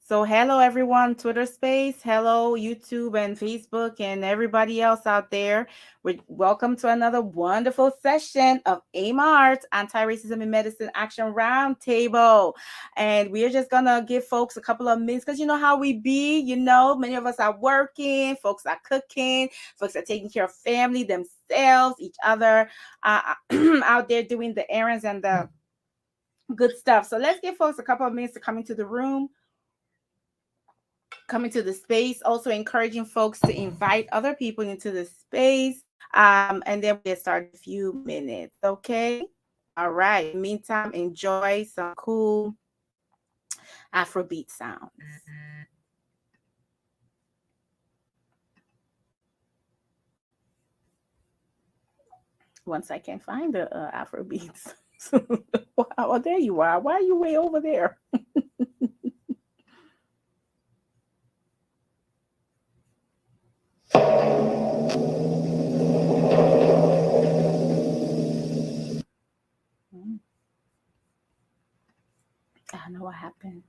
So hello everyone, Twitter space, hello YouTube and Facebook and everybody else out there. Welcome to another wonderful session of AIM Arts, Anti-Racism in Medicine Action Roundtable. And we're just gonna give folks a couple of minutes because you know how we be, many of us are working, folks are cooking, folks are taking care of family, themselves, each other, out there doing the errands and the good stuff. So let's give folks a couple of minutes to come into the room, coming to the space, also encouraging folks to invite other people into the space. And then we'll get started in a few minutes. Okay. All right. Meantime, enjoy some cool Afrobeat sounds. Once I can find the Afrobeats. Wow, there you are. Why are you way over there? I know what happened.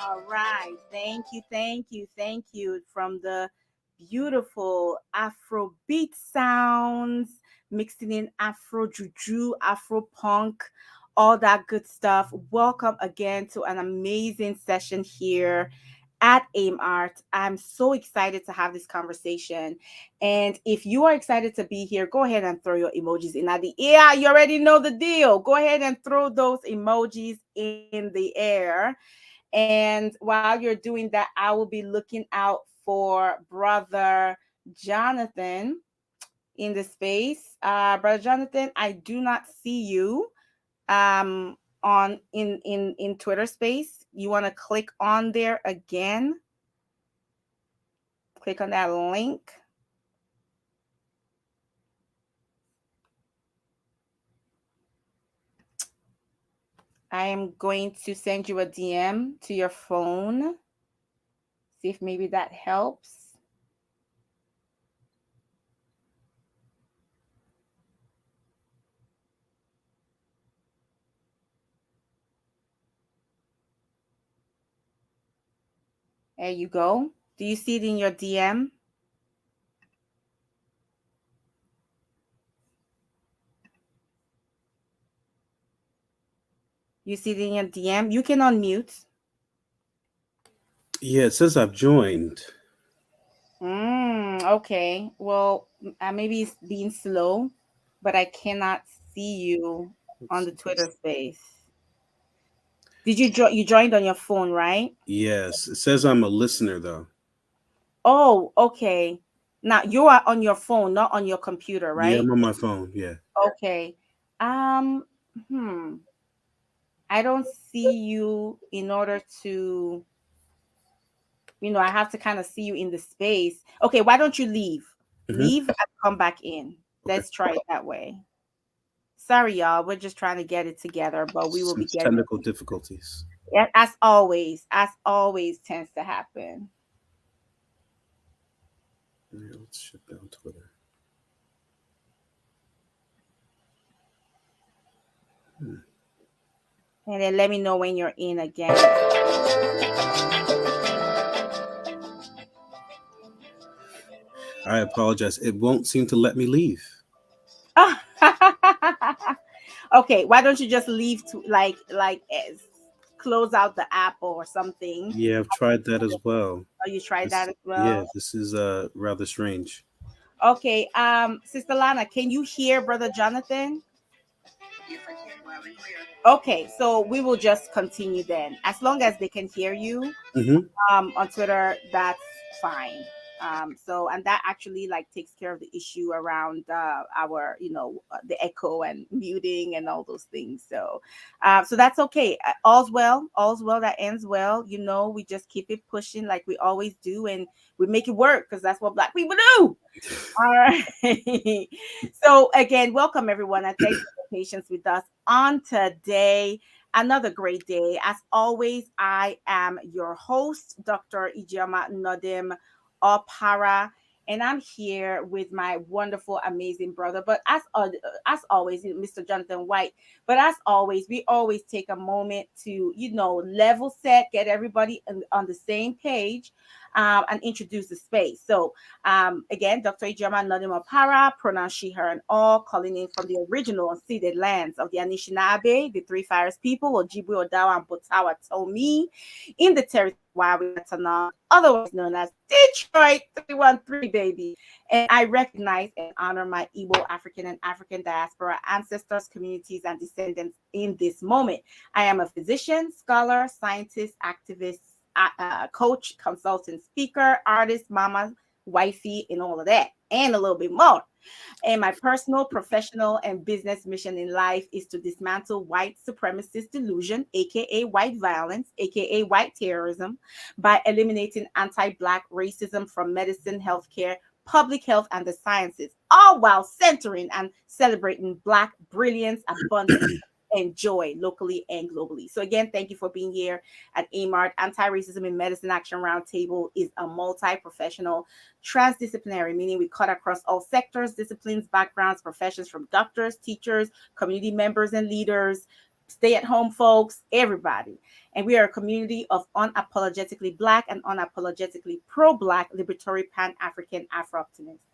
All right. Thank you from the beautiful Afro beat sounds, mixing in Afro juju, Afro punk, all that good stuff. Welcome again to an amazing session here at AIM Art. I'm so excited to have this conversation. And if you are excited to be here, go ahead and throw your emojis in at the air. You already know the deal. Go ahead and throw those emojis in the air. And while you're doing that, I will be looking out for Brother Jonathan in the space. Brother Jonathan, I do not see you on in Twitter space. You want to click on there again. Click on that link. I am going to send you a DM to your phone. See if maybe that helps. There you go. Do you see it in your DM? You see it in your DM? You can unmute. Yeah, it says I've joined. Okay. Well, maybe it's being slow, but I cannot see you on Let's the see. Twitter space. Did you join? You joined on your phone, right? Yes, it says I'm a listener though. Oh, okay. Now you are on your phone, not on your computer, Yeah, right? I'm on my phone. Yeah. Okay. Um, hmm. I don't see you in order to, I have to kind of see you in the space. Okay, why don't you leave? Hmm. Leave and come back in. Okay. Let's try it that way. Sorry, y'all. We're just trying to get it together, but we will Some be getting it. technical difficulties. Yeah, as always tends to happen. Yeah, let's shut down Twitter. Hmm. And then let me know when you're in again. I apologize. It won't seem to let me leave. Okay, why don't you just leave to close out the app or something? Yeah, I've tried that as well. Oh, you tried that This, as yeah, well. this is rather strange. Okay, Sister Lana, can you hear Brother Jonathan? Okay, so we will just continue then. As long as they can hear you, Hmm. on Twitter, that's fine. So and that actually like takes care of the issue around our the echo and muting and all those things. So so that's okay. All's well that ends well. We just keep it pushing like we always do, and we make it work because that's what Black people do. All right. So again, welcome everyone, and thanks for your patience with us on today. Another great day. As always, I am your host, Dr. Ijama Nodim Opara, and I'm here with my wonderful, amazing brother. But as always, Mr. Jonathan White. But as always, we always take a moment to level set, get everybody on the same page, and introduce the space. So again, Dr. Ijama Nodima Para, pronounced she, her, and all, calling in from the original unceded lands of the Anishinaabe, the Three Fires people, Ojibwe, Odawa, and Botawa Tomi, in the territory of Wawiatanong, otherwise known as Detroit 313, baby. And I recognize and honor my Igbo, African, and African diaspora ancestors, communities, and descendants in this moment. I am a physician, scholar, scientist, activist, coach, consultant, speaker, artist, mama, wifey, and all of that, and a little bit more. And my personal, professional, and business mission in life is to dismantle white supremacist delusion, aka white violence, aka white terrorism, by eliminating anti Black racism from medicine, healthcare, public health, and the sciences, all while centering and celebrating Black brilliance, abundance, and joy locally and globally. So again, thank you for being here at AMART. Anti-Racism in Medicine Action Roundtable is a multi-professional, transdisciplinary, meaning we cut across all sectors, disciplines, backgrounds, professions, from doctors, teachers, community members and leaders, stay-at-home folks, everybody. And we are a community of unapologetically Black and unapologetically pro-Black liberatory Pan-African Afro-optimists.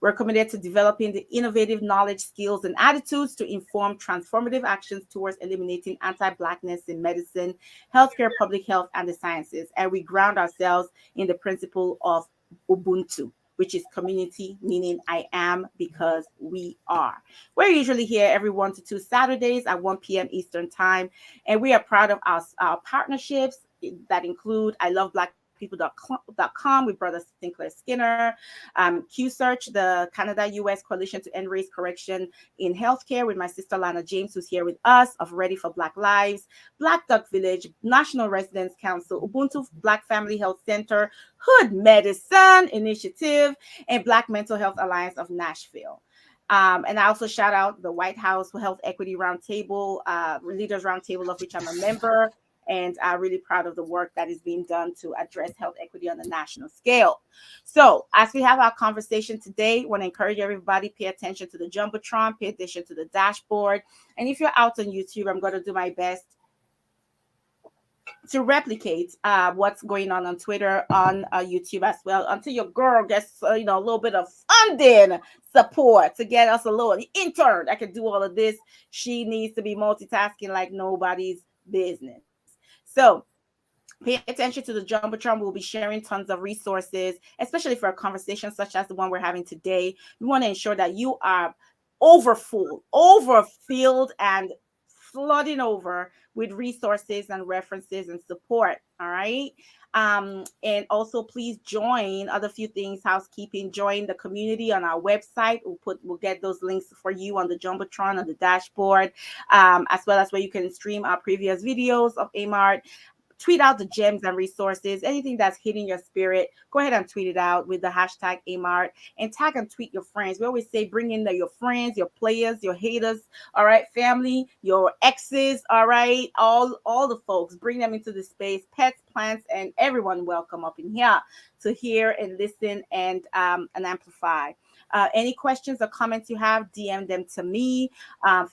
We're committed to developing the innovative knowledge, skills, and attitudes to inform transformative actions towards eliminating anti Blackness in medicine, healthcare, public health, and the sciences. And we ground ourselves in the principle of Ubuntu, which is community, meaning I am because we are. We're usually here every 1 to 2 Saturdays at 1 p.m. Eastern Time. And we are proud of our partnerships that include I Love Black People.com with Brother Sinclair Skinner, Q Search, the Canada US Coalition to End Race Correction in Healthcare with my sister LLana James, who's here with us, of Ready for Black Lives, Black Duck Village, National Residents Council, Ubuntu Black Family Health Center, Hood Medicine Initiative, and Black Mental Health Alliance of Nashville. And I also shout out the White House Health Equity Roundtable, Leaders Roundtable, of which I'm a member, and I'm really proud of the work that is being done to address health equity on a national scale. So, as we have our conversation today, I want to encourage everybody, pay attention to the Jumbotron, pay attention to the dashboard. And if you're out on YouTube, I'm going to do my best to replicate what's going on Twitter, on YouTube as well, until your girl gets a little bit of funding support to get us a little intern that can do all of this. She needs to be multitasking like nobody's business. So pay attention to the Jumbotron. We'll be sharing tons of resources, especially for a conversation such as the one we're having today. We want to ensure that you are overfilled, and flooding over with resources and references and support. All right. And also please join other few things, housekeeping, join the community on our website. We'll get those links for you on the Jumbotron on the dashboard, as well as where you can stream our previous videos of Amart. Tweet out the gems and resources, anything that's hitting your spirit. Go ahead and tweet it out with the hashtag Amart, and tag and tweet your friends. We always say bring in your friends, your players, your haters, all right, family, your exes, all right, all the folks. Bring them into the space, pets, plants, and everyone welcome up in here to hear and listen and amplify. Any questions or comments you have, DM them to me.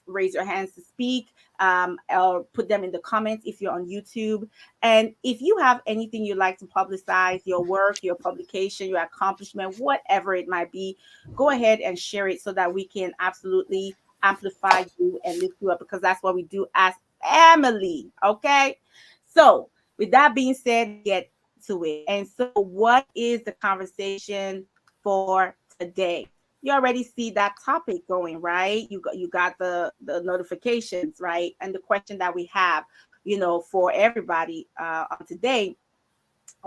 Raise your hands to speak, or put them in the comments if you're on YouTube. And if you have anything you'd like to publicize, your work, your publication, your accomplishment, whatever it might be, go ahead and share it so that we can absolutely amplify you and lift you up, because that's what we do as family. Okay. So, with that being said, let's get into it. And so, what is the conversation for today? You already see that topic going, right? You got the notifications, right? And the question that we have, for everybody on today,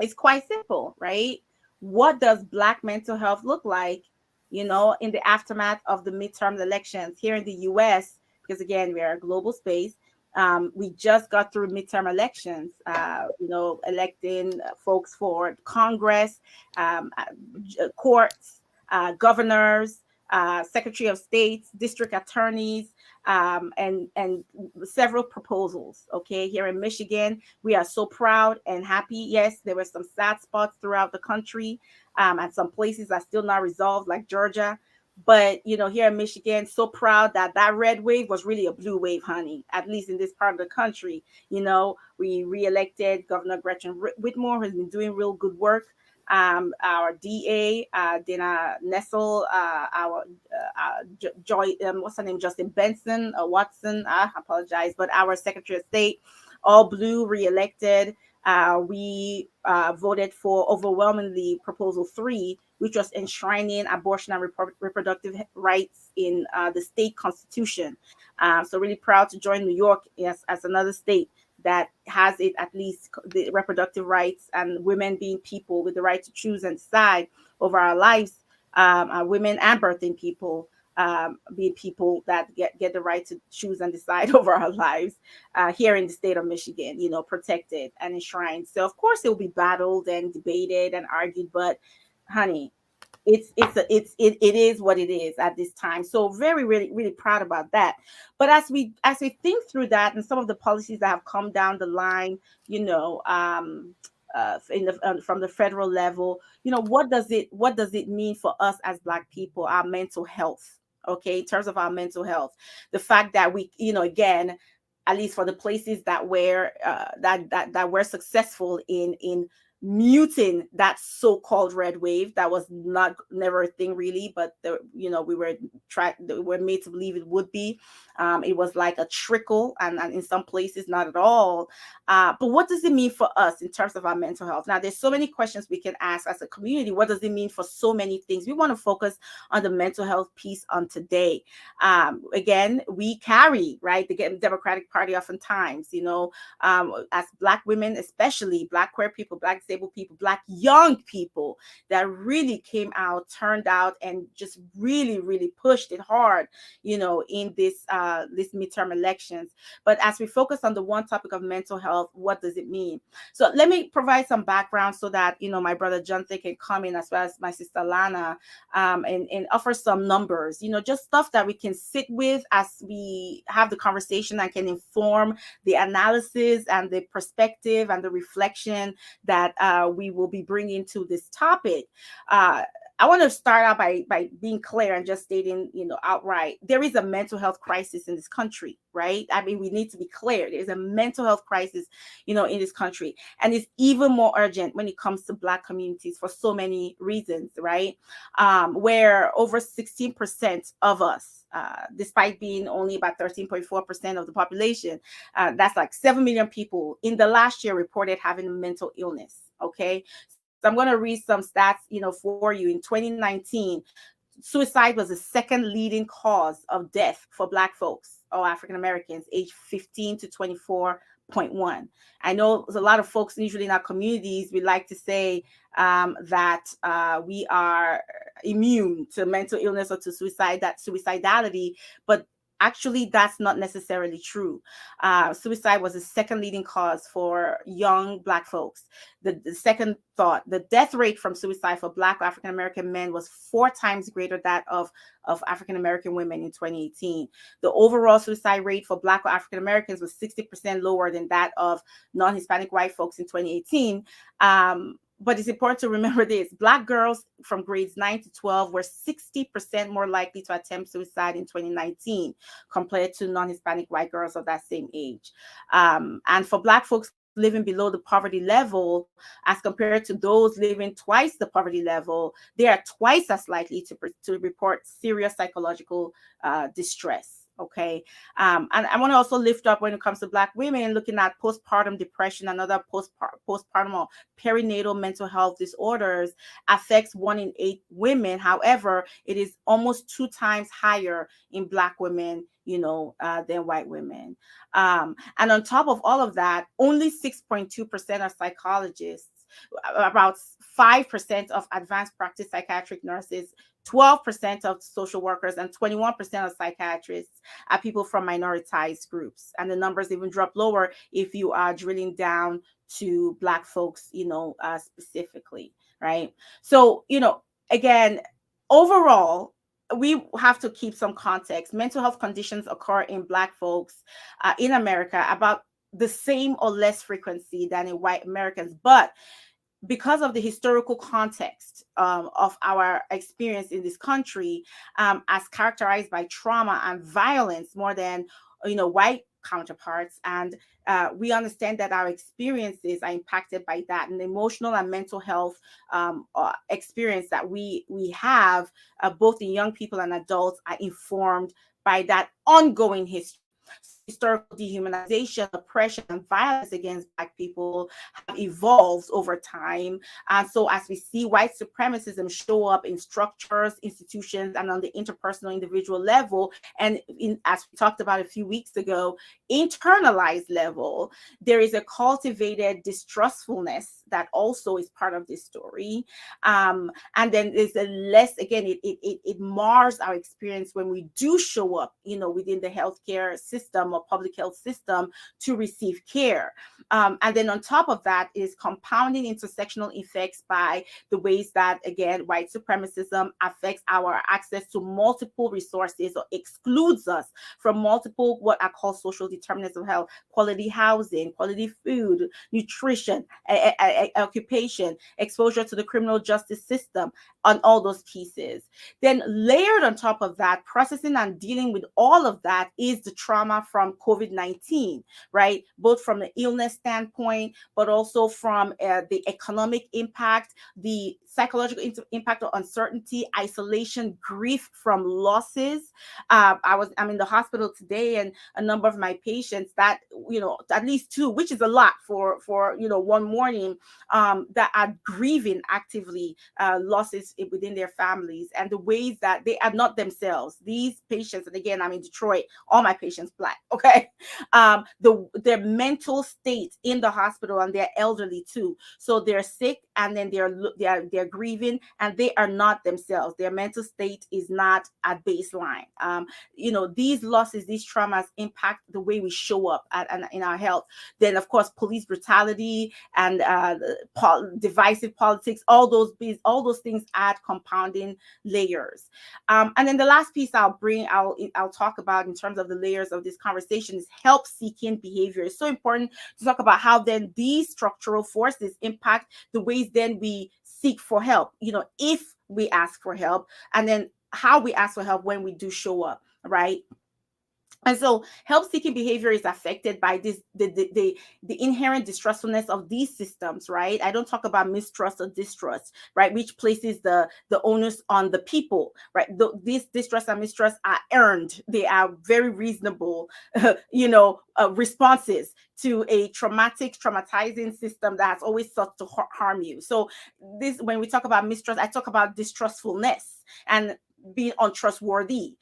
it's quite simple, right? What does Black mental health look like, in the aftermath of the midterm elections here in the US? Because again, we are a global space. We just got through midterm elections, electing folks for Congress, courts, governors, secretary of states, district attorneys, and several proposals. Okay, here in Michigan, we are so proud and happy. Yes, there were some sad spots throughout the country, and some places are still not resolved, like Georgia. But here in Michigan, so proud that that red wave was really a blue wave, honey. At least in this part of the country, we reelected Governor Gretchen Whitmore, who's been doing real good work. Our DA, Dana Nessel, our Joy, what's her name, Justin Benson, Watson, I apologize, but our Secretary of State, all blue, reelected. We voted for overwhelmingly Proposal 3, which was enshrining abortion and reproductive rights in the state constitution. So really proud to join New York as another state that has it, at least the reproductive rights, and women being people with the right to choose and decide over our lives, women and birthing people, being people that get the right to choose and decide over our lives, here in the state of Michigan, protected and enshrined. So of course it will be battled and debated and argued, but honey, it is what it is at this time. So very, really, really proud about that. But as we think through that and some of the policies that have come down the line, from the federal level, what does it mean for us as Black people, our mental health? Okay, in terms of our mental health, the fact that we, again, at least for the places that were successful in muting that so-called red wave that was not never a thing really, but we were made to believe it would be. It was like a trickle, and in some places not at all. But what does it mean for us in terms of our mental health? Now, there's so many questions we can ask as a community. What does it mean for so many things? We want to focus on the mental health piece on today. Again, we carry, right, the Democratic Party oftentimes, as Black women, especially Black queer people, Black disabled people, Black young people that really came out, turned out, and just really, really pushed it hard, in this midterm elections. But as we focus on the one topic of mental health, what does it mean? So let me provide some background so that my brother Jonathan can come in, as well as my sister Lana, and offer some numbers, just stuff that we can sit with as we have the conversation, and can inform the analysis and the perspective and the reflection that we will be bringing to this topic. I want to start out by being clear and just stating, outright, there is a mental health crisis in this country, right? I mean, we need to be clear. There's a mental health crisis, in this country. And it's even more urgent when it comes to Black communities for so many reasons, right? Where over 16% of us, despite being only about 13.4% of the population, that's like 7 million people in the last year reported having a mental illness. Okay. So I'm going to read some stats, for you. In 2019, suicide was the second leading cause of death for Black folks. or African Americans age 15 to 24.1. I know there's a lot of folks usually in our communities, we like to say that we are immune to mental illness or to suicidality, but actually that's not necessarily true. Suicide was the second leading cause for young Black folks. The second thought, the death rate from suicide for Black African American men was 4 times greater that of African American women in 2018. The overall suicide rate for Black or African Americans was 60% lower than that of non-Hispanic white folks in 2018. But it's important to remember this: Black girls from grades 9 to 12 were 60% more likely to attempt suicide in 2019 compared to non-Hispanic white girls of that same age. And for Black folks living below the poverty level, as compared to those living twice the poverty level, they are twice as likely to report serious psychological distress. Okay. And I want to also lift up, when it comes to Black women, looking at postpartum depression and other postpartum or perinatal mental health disorders affects 1 in 8 women. However, it is almost 2 times higher in Black women, than white women. And on top of all of that, only 6.2% of psychologists, about 5% of advanced practice psychiatric nurses, 12% of social workers, and 21% of psychiatrists are people from minoritized groups. And the numbers even drop lower if you are drilling down to Black folks, specifically, right? So, again, overall, we have to keep some context. Mental health conditions occur in Black folks in America about the same or less frequency than in white Americans. But because of the historical context of our experience in this country, as characterized by trauma and violence more than white counterparts, and we understand that our experiences are impacted by that, and the emotional and mental health experience that we have, both in young people and adults, are informed by that ongoing history. So historical dehumanization, oppression, and violence against Black people have evolved over time. And so as we see white supremacism show up in structures, institutions, and on the interpersonal individual level, and as we talked about a few weeks ago, internalized level, there is a cultivated distrustfulness that also is part of this story. And then there's a less, again, it mars our experience when we do show up, within the healthcare system or public health system to receive care. And then on top of that is compounding intersectional effects by the ways that, again, white supremacism affects our access to multiple resources or excludes us from multiple, what I call social determinants of health: quality housing, quality food, nutrition, occupation, exposure to the criminal justice system, on all those pieces. Then layered on top of that, processing and dealing with all of that is the trauma from COVID-19, right? Both from the illness standpoint, but also from the economic impact, the psychological impact of uncertainty, isolation, grief from losses. I'm in the hospital today, and a number of my patients that, at least 2, which is a lot for one morning, that are grieving actively losses within their families, and the ways that they are not themselves. These patients, and again, I'm in Detroit, all my patients Black, okay? Their mental state in the hospital, and they're elderly too. So they're sick, and then they're grieving, and they are not themselves. Their mental state is not at baseline. These losses, these traumas impact the way we show up in our health. Then, of course, police brutality and divisive politics, all those things add compounding layers. And then the last piece I'll talk about in terms of the layers of this conversation is help-seeking behavior. It's so important to talk about how then these structural forces impact the ways then we seek for help, if we ask for help, and then how we ask for help when we do show up, right? And so help-seeking behavior is affected by the inherent distrustfulness of these systems, right? I don't talk about mistrust or distrust, right? Which places the onus on the people, right? These distrust and mistrust are earned. They are very reasonable, responses to a traumatizing system that has always sought to harm you. So when we talk about mistrust, I talk about distrustfulness and being untrustworthy.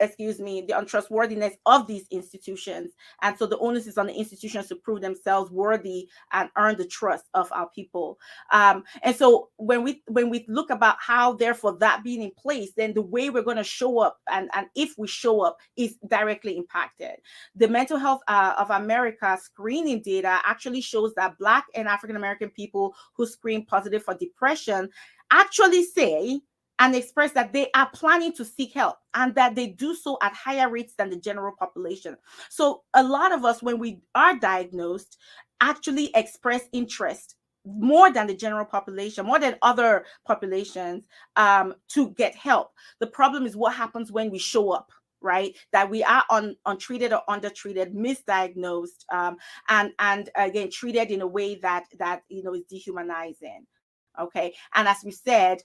excuse me, the untrustworthiness of these institutions. And so the onus is on the institutions to prove themselves worthy and earn the trust of our people. And so when we look about how, therefore, that being in place, then the way we're going to show up, and if we show up, is directly impacted. The Mental Health of America screening data actually shows that Black and African American people who screen positive for depression actually say and express that they are planning to seek help, and that they do so at higher rates than the general population. So a lot of us, when we are diagnosed, actually express interest more than the general population, more than other populations, to get help. The problem is what happens when we show up, right? That we are untreated or undertreated, misdiagnosed, and again treated in a way that is dehumanizing. Okay, and as we said,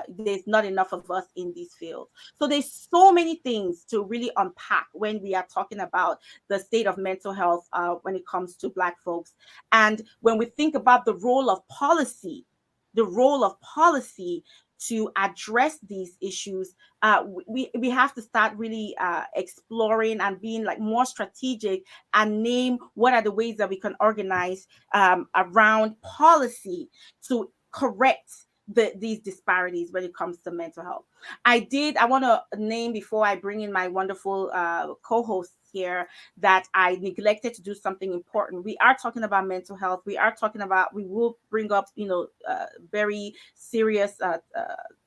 there's not enough of us in these fields. So there's so many things to really unpack when we are talking about the state of mental health when it comes to Black folks. And when we think about the role of policy to address these issues, we have to start really exploring and being like more strategic, and name what are the ways that we can organize around policy to correct these disparities when it comes to mental health. I want to name, before I bring in my wonderful co-hosts here, that I neglected to do something important. We are talking about mental health. We will bring up, very serious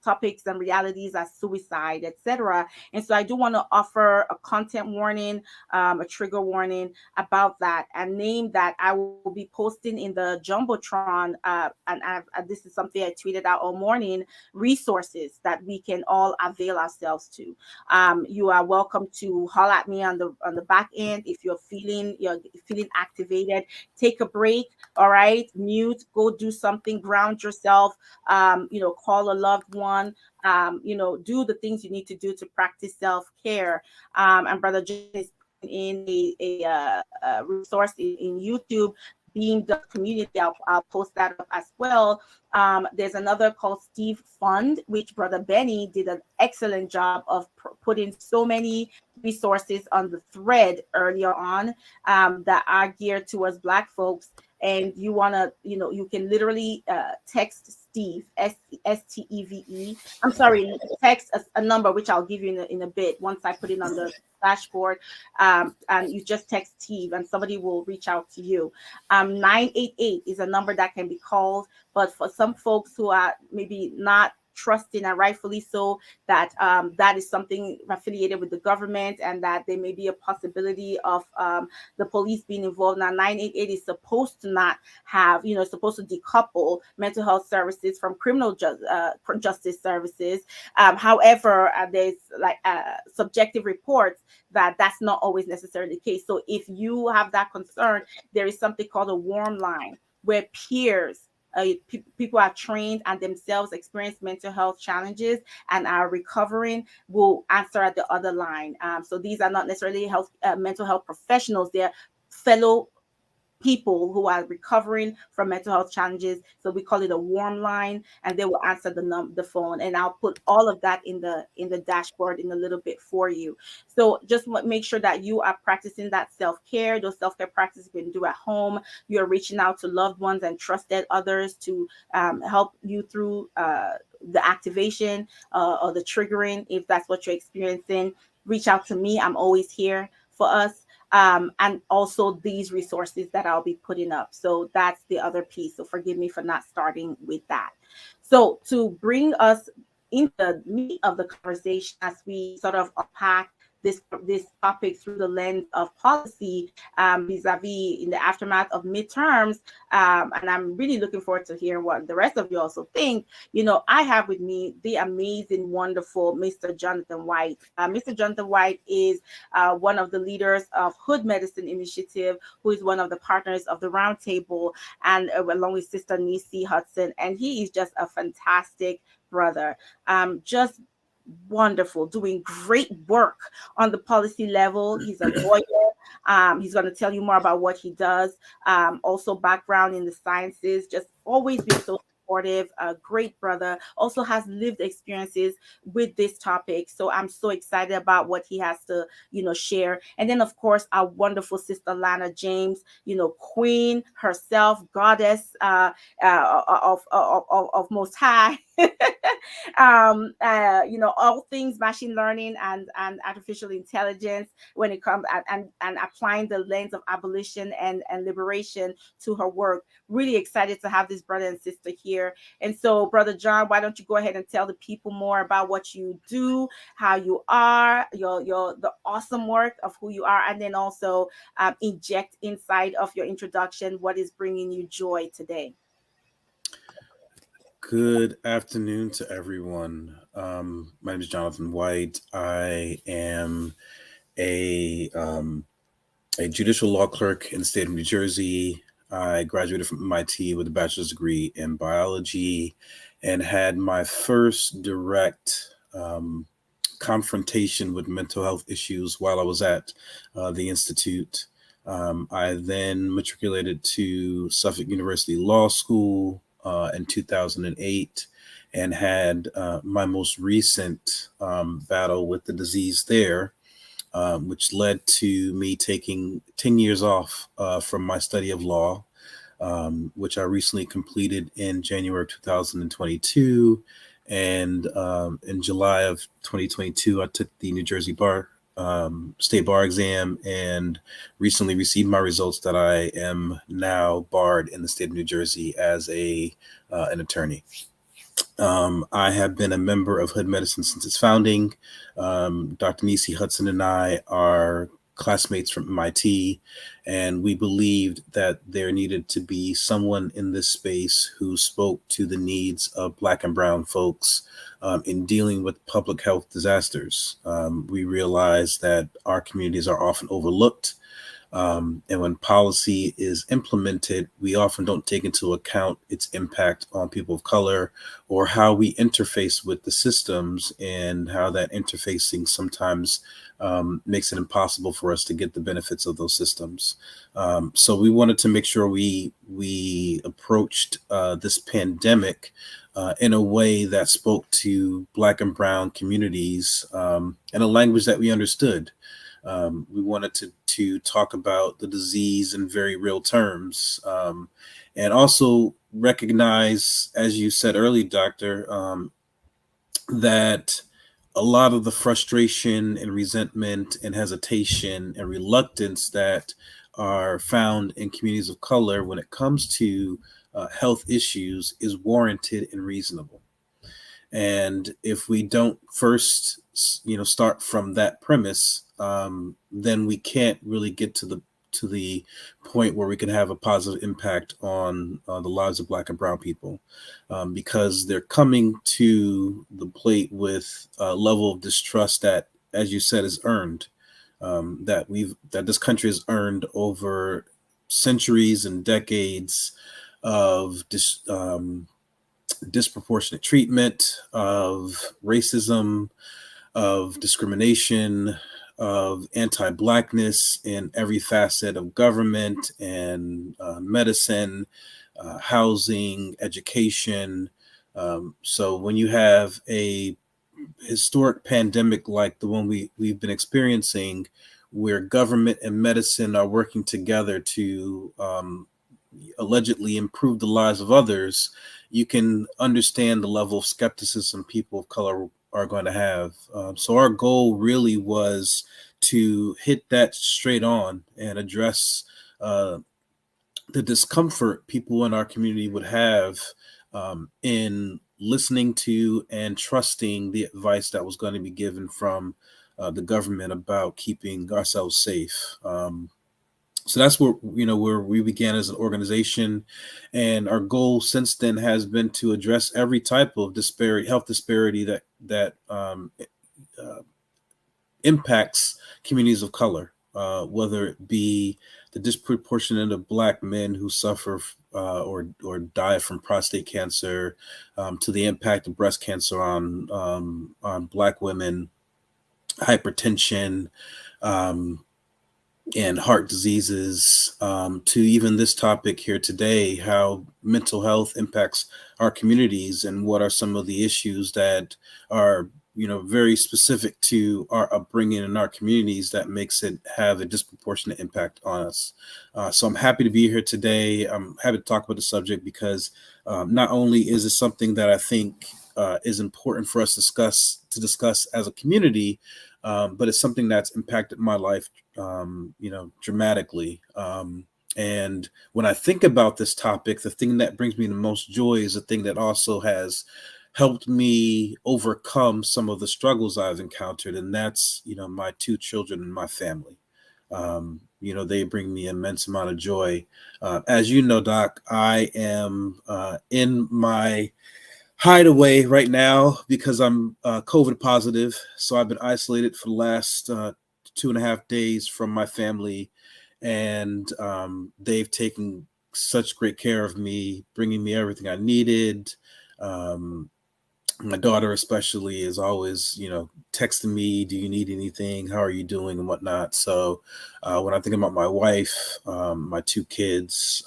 topics and realities as suicide, etc. And so I do want to offer a content warning, a trigger warning about that, and name that I will be posting in the Jumbotron. And this is something I tweeted out all morning: resources that we can all avail ourselves to. You are welcome to holler at me on the back end if you're feeling activated. Take a break, all right? Mute, go do something, ground yourself. Call a loved one. Do the things you need to do to practice self care. And Brother John is putting in a resource in YouTube, Beam the Community. I'll post that up as well. There's another called Steve Fund, which Brother Benny did an excellent job of putting so many resources on the thread earlier on, that are geared towards Black folks. And you want to, you can literally text Steve, Steve. I'm sorry, text a number, which I'll give you in a bit once I put it on the dashboard. And you just text Steve and somebody will reach out to you. 988 is a number that can be called, but for some folks who are maybe not trusting, and rightfully so, that that is something affiliated with the government, and that there may be a possibility of the police being involved. Now 988 is supposed to not have, supposed to decouple mental health services from criminal justice services. However, there's like subjective reports that that's not always necessarily the case. So if you have that concern, there is something called a warm line, where peers, people are trained and themselves experience mental health challenges and are recovering, will answer at the other line. So these are not necessarily mental health professionals; they're fellow people who are recovering from mental health challenges. So we call it a warm line, and they will answer the phone. And I'll put all of that in the dashboard in a little bit for you. So just make sure that you are practicing that self-care. Those self-care practices you can do at home. You're reaching out to loved ones and trusted others to help you through the activation or the triggering. If that's what you're experiencing, reach out to me. I'm always here for us. And also these resources that I'll be putting up. So that's the other piece. So forgive me for not starting with that. So to bring us into the meat of the conversation, as we sort of unpack this topic through the lens of policy, vis-a-vis in the aftermath of midterms, and I'm really looking forward to hear what the rest of you also think. I have with me the amazing, wonderful Mr. Jonathan White. Mr. Jonathan White is one of the leaders of Hood Medicine Initiative, who is one of the partners of the Roundtable, and along with Sister Nisi Hudson, and he is just a fantastic brother. Just wonderful, doing great work on the policy level. He's a lawyer. He's going to tell you more about what he does. Also background in the sciences, just always been so supportive, a great brother, also has lived experiences with this topic. So I'm so excited about what he has to, share. And then, of course, our wonderful sister Lana James, queen herself, goddess of Most High. All things machine learning and artificial intelligence when it comes and applying the lens of abolition and liberation to her work. Really excited to have this brother and sister here. And so, Brother John, why don't you go ahead and tell the people more about what you do, how you are, your the awesome work of who you are, and then also inject inside of your introduction what is bringing you joy today. Good afternoon to everyone. My name is Jonathan White. I am a um, a judicial law clerk in the state of New Jersey. I graduated from MIT with a bachelor's degree in biology and had my first direct um, confrontation with mental health issues while I was at the Institute. I then matriculated to Suffolk University Law School in 2008 and had my most recent battle with the disease there, which led to me taking 10 years off from my study of law, which I recently completed in January of 2022. And in July of 2022, I took the New Jersey Bar State Bar exam and recently received my results that I am now barred in the state of New Jersey as a an attorney. I have been a member of Hood Medicine since its founding. Dr. Nisi Hudson and I are classmates from MIT, and we believed that there needed to be someone in this space who spoke to the needs of Black and Brown folks in dealing with public health disasters. We realize that our communities are often overlooked, and when policy is implemented, we often don't take into account its impact on people of color or how we interface with the systems and how that interfacing sometimes makes it impossible for us to get the benefits of those systems. So we wanted to make sure we approached this pandemic in a way that spoke to Black and Brown communities in a language that we understood. We wanted to talk about the disease in very real terms, and also recognize, as you said earlier, Doctor, that a lot of the frustration and resentment and hesitation and reluctance that are found in communities of color when it comes to health issues is warranted and reasonable. And if we don't first, start from that premise, then we can't really get to the point where we can have a positive impact on the lives of Black and Brown people, because they're coming to the plate with a level of distrust that, as you said, is earned. That this country has earned over centuries and decades of disproportionate treatment, of racism, of discrimination, of anti-Blackness in every facet of government and medicine, housing, education. So when you have a historic pandemic like the one we've been experiencing, where government and medicine are working together to allegedly improve the lives of others, you can understand the level of skepticism people of color are going to have. So our goal really was to hit that straight on and address uh, the discomfort people in our community would have in listening to and trusting the advice that was going to be given from the government about keeping ourselves safe. So that's where we began as an organization, and our goal since then has been to address every type of health disparity that uh, impacts communities of color, whether it be the disproportionate of Black men who suffer or die from prostate cancer, to the impact of breast cancer on Black women, hypertension, um, and heart diseases, to even this topic here today, how mental health impacts our communities and what are some of the issues that are, very specific to our upbringing in our communities that makes it have a disproportionate impact on us. So I'm happy to be here today. I'm happy to talk about the subject because not only is it something that I think is important for us to discuss as a community, but it's something that's impacted my life, dramatically. And when I think about this topic, the thing that brings me the most joy is the thing that also has helped me overcome some of the struggles I've encountered, and that's my two children and my family. They bring me immense amount of joy. As you know, Doc, I am in my hideaway right now because I'm COVID positive. So I've been isolated for the last 2.5 days from my family, and they've taken such great care of me, bringing me everything I needed. Um, my daughter, especially, is always, texting me, "Do you need anything? How are you doing?" and whatnot. So when I think about my wife, my two kids,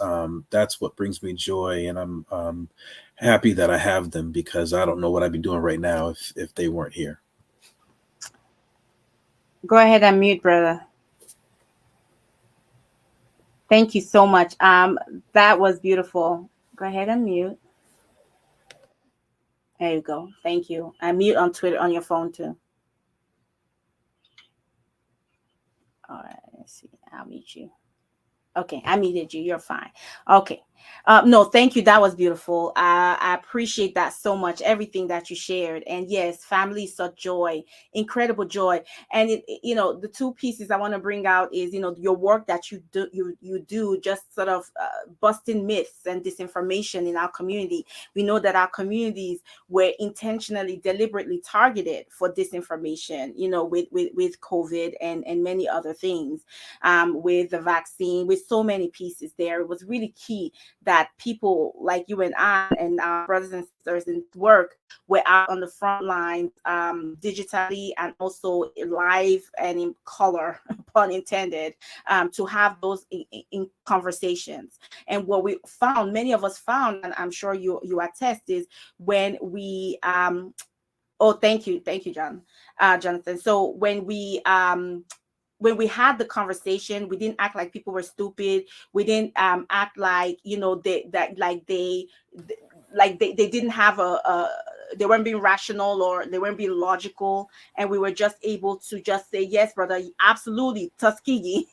that's what brings me joy, and I'm happy that I have them because I don't know what I'd be doing right now if they weren't here. Go ahead and mute, brother. Thank you so much. That was beautiful. Go ahead and mute. There you go. Thank you. And mute on Twitter on your phone too. All right. Let's see. I'll mute you. Okay, I muted you. You're fine. Okay. No, thank you. That was beautiful. I appreciate that so much. Everything that you shared. And yes, family is such joy, incredible joy. And the two pieces I want to bring out is your work that you do just sort of busting myths and disinformation in our community. We know that our communities were intentionally, deliberately targeted for disinformation. With COVID and many other things, with the vaccine, with so many pieces there. It was really key that people like you and I and our brothers and sisters in this work were out on the front lines, digitally and also live and in color, pun intended, to have those in conversations. And what we found, many of us found, and I'm sure you attest, is when we oh, thank you, Jonathan. So when we had the conversation, we didn't act like people were stupid. We didn't act like they didn't have they weren't being rational or they weren't being logical, and we were just able to just say, yes, brother, absolutely, Tuskegee.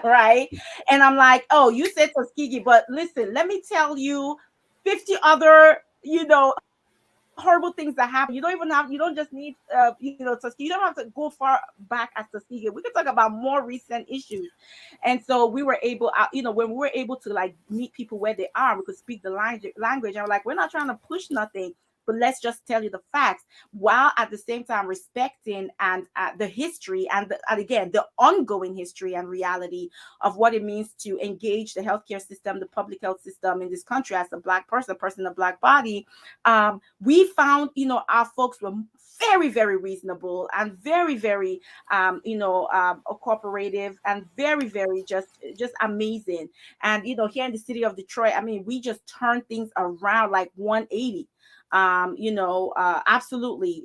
Right? And I'm like, oh, you said Tuskegee, but listen, let me tell you 50 other horrible things that happen. You don't just need Tuskegee. You don't have to go far back as Tuskegee. We could talk about more recent issues. And so we were able, when we were able to like meet people where they are, we could speak the language. And we're like, we're not trying to push nothing, but let's just tell you the facts, while at the same time respecting and the history and again the ongoing history and reality of what it means to engage the healthcare system, the public health system in this country as a Black person, a Black body. We found, our folks were very, very reasonable and very, very, cooperative and very, very just amazing. And, here in the city of Detroit, I mean, we just turned things around like 180. Absolutely.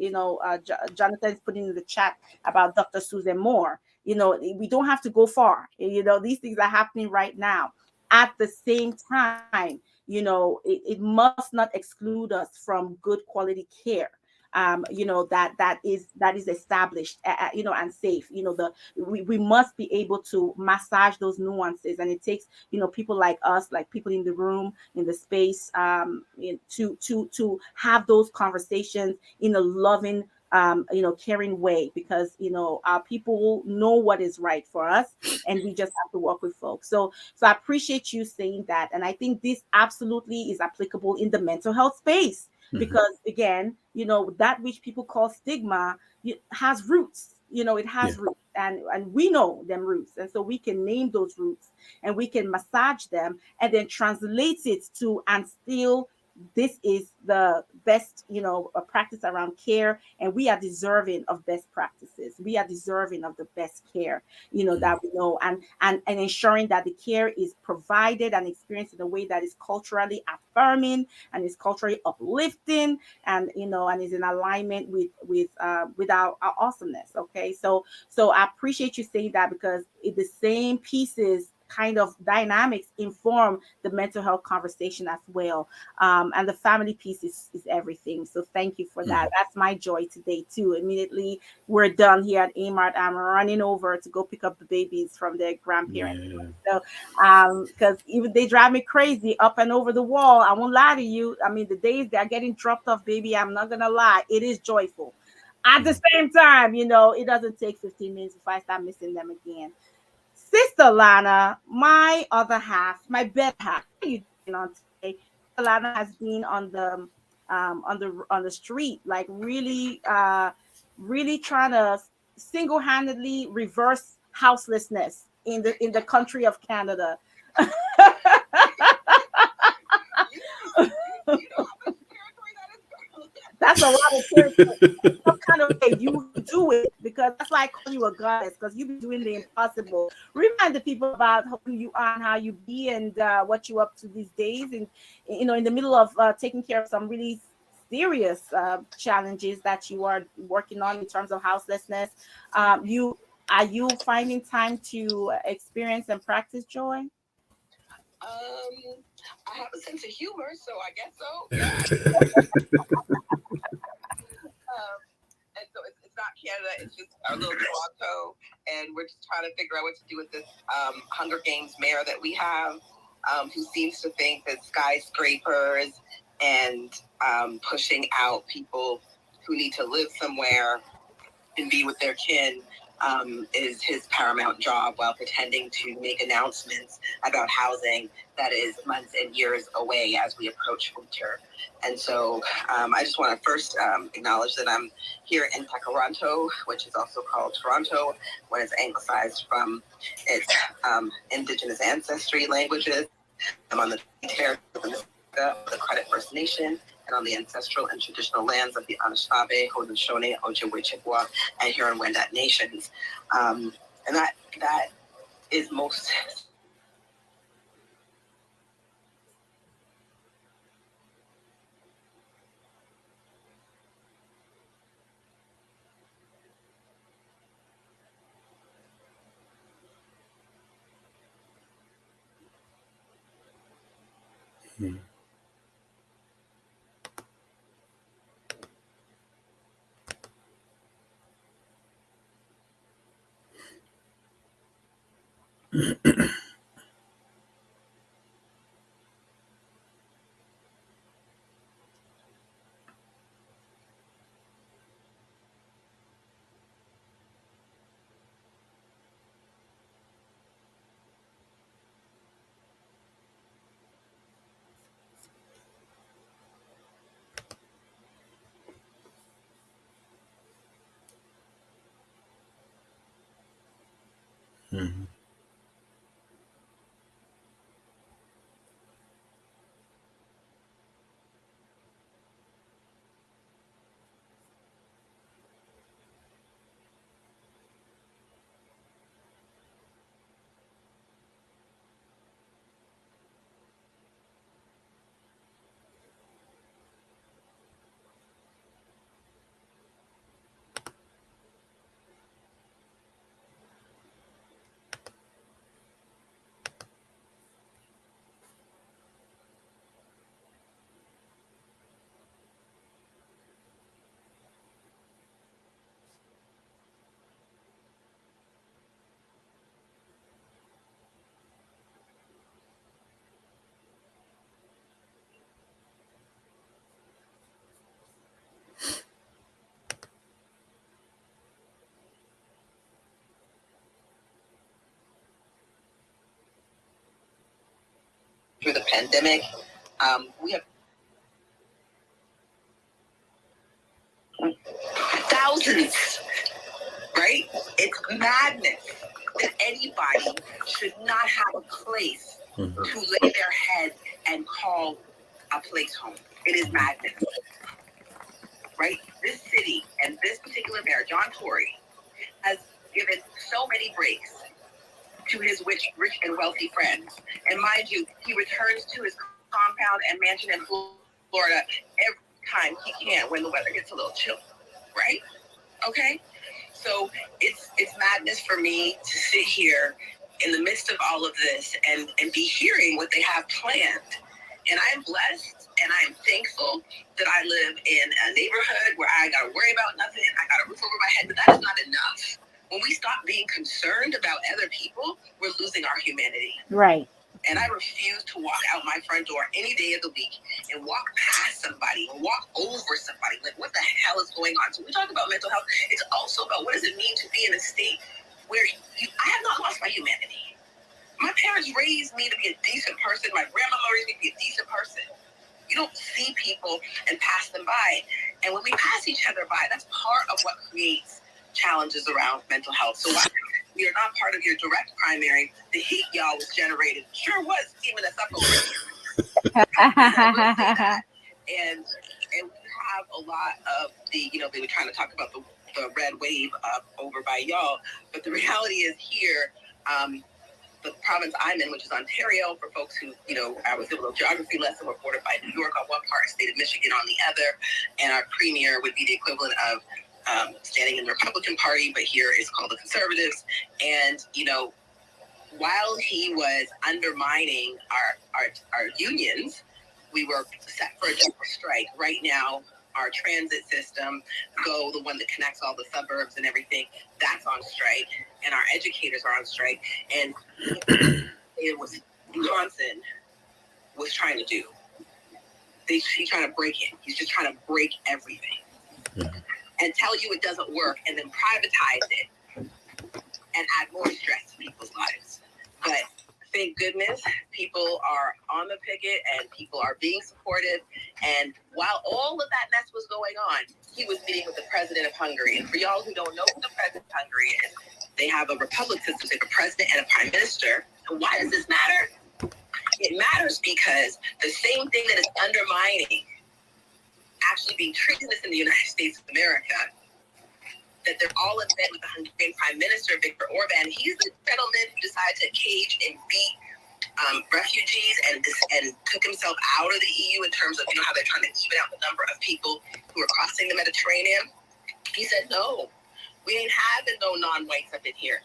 Jonathan's putting in the chat about Dr. Susan Moore. We don't have to go far. These things are happening right now. At the same time, it must not exclude us from good quality care, that is established, and safe. We must be able to massage those nuances, and it takes people like us, like people in the room, in the space, to have those conversations in a loving, caring way, because our people know what is right for us, and we just have to work with folks. So I appreciate you saying that. And I think this absolutely is applicable in the mental health space, Mhm. because again, that which people call stigma has roots. It Yeah. has roots, and we know them roots, and so we can name those roots, and we can massage them, and then translate it to and still this is the best, practice around care, and we are deserving of best practices. We are deserving of the best care, that we know, and ensuring that the care is provided and experienced in a way that is culturally affirming and is culturally uplifting, and and is in alignment with our awesomeness. Okay, so I appreciate you saying that, because the same pieces, kind of dynamics, inform the mental health conversation as well. And the family piece is everything. So thank you for that. That's my joy today too. Immediately we're done here at Amart, I'm running over to go pick up the babies from their grandparents. Yeah. So because even they drive me crazy up and over the wall. I won't lie to you. I mean, the days they're getting dropped off, baby, I'm not gonna lie, it is joyful. At the same time, it doesn't take 15 minutes if I start missing them again. Sister Lana, my other half, my better half, how are you doing on today? Sister Lana has been on the street, like really trying to single-handedly reverse houselessness in the country of Canada. That's a lot of territory. Some kind of way you do it, because that's why I call you a goddess, because you be doing the impossible. Remind the people about who you are and how you be, and what you up to these days, and in the middle of taking care of some really serious challenges that you are working on in terms of houselessness. You Are you finding time to experience and practice joy? I have a sense of humor, so I guess so. Yeah. And so it's not Canada, it's just our little Toronto, and we're just trying to figure out what to do with this Hunger Games mayor that we have, who seems to think that skyscrapers and pushing out people who need to live somewhere and be with their kin is his paramount job, while pretending to make announcements about housing that is months and years away as we approach winter. And so I just want to first acknowledge that I'm here in Toronto, which is also called Toronto when it's anglicized from its Indigenous ancestry languages. I'm on the territory of the Credit First Nation, and on the ancestral and traditional lands of the Anishinaabe, Haudenosaunee, Ojibwe, Chippewa, and Huron-Wendat nations. And that is most... Mhm. Through the pandemic, we have thousands, right? It's madness that anybody should not have a place to lay their head and call a place home. It is madness, right? This city and this particular mayor, John Tory, has given so many breaks to his rich and wealthy friends. And mind you, he returns to his compound and mansion in Florida every time he can when the weather gets a little chill, right? Okay? So it's madness for me to sit here in the midst of all of this and be hearing what they have planned. And I am blessed and I am thankful that I live in a neighborhood where I got to worry about nothing. I got a roof over my head, but that is not enough. When we stop being concerned about other people, we're losing our humanity. Right. And I refuse to walk out my front door any day of the week and walk past somebody or walk over somebody. Like, what the hell is going on? So we talk about mental health. It's also about what does it mean to be in a state where I have not lost my humanity. My parents raised me to be a decent person. My grandmama raised me to be a decent person. You don't see people and pass them by. And when we pass each other by, that's part of what creates challenges around mental health. So while we are not part of your direct primary, the heat y'all was generated sure was steaming us up over here. And we have a lot of the, they were trying to talk about the red wave over by y'all, but the reality is here, the province I'm in, which is Ontario, for folks who, I was doing a geography lesson, we're bordered by New York on one part, state of Michigan on the other, and our premier would be the equivalent of standing in the Republican Party, but here it's called the Conservatives. And, while he was undermining our unions, we were set for a general strike. Right now, our transit system, GO, the one that connects all the suburbs and everything, that's on strike, and our educators are on strike. And it was Johnson was trying to do. He's trying to break it. He's just trying to break everything. Yeah. And tell you it doesn't work, and then privatize it and add more stress to people's lives. But thank goodness people are on the picket and people are being supportive. And while all of that mess was going on, he was meeting with the president of Hungary. And for y'all who don't know who the president of Hungary is, they have a republic system, they have a president and a prime minister. And why does this matter? It matters because the same thing that is undermining actually being treated this in the United States of America, that they're all in bed with the Hungarian Prime Minister, Viktor Orban. He's the gentleman who decided to cage and beat refugees and took himself out of the EU in terms of, how they're trying to even out the number of people who are crossing the Mediterranean. He said, no, we ain't having no non-whites up in here.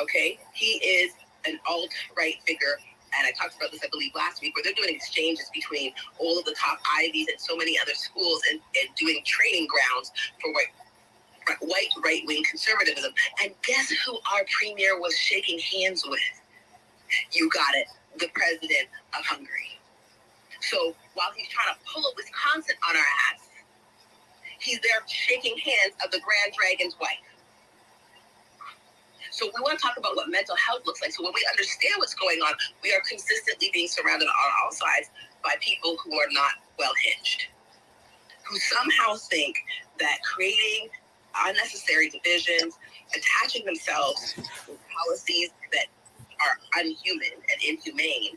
Okay? He is an alt-right figure. And I talked about this, I believe, last week, where they're doing exchanges between all of the top Ivies and so many other schools and doing training grounds for white right-wing conservatism. And guess who our premier was shaking hands with? You got it, the president of Hungary. So while he's trying to pull a Wisconsin on our ass, he's there shaking hands of the Grand Dragon's wife. So we want to talk about what mental health looks like. So when we understand what's going on, we are consistently being surrounded on all sides by people who are not well-hinged, who somehow think that creating unnecessary divisions, attaching themselves to policies that are unhuman and inhumane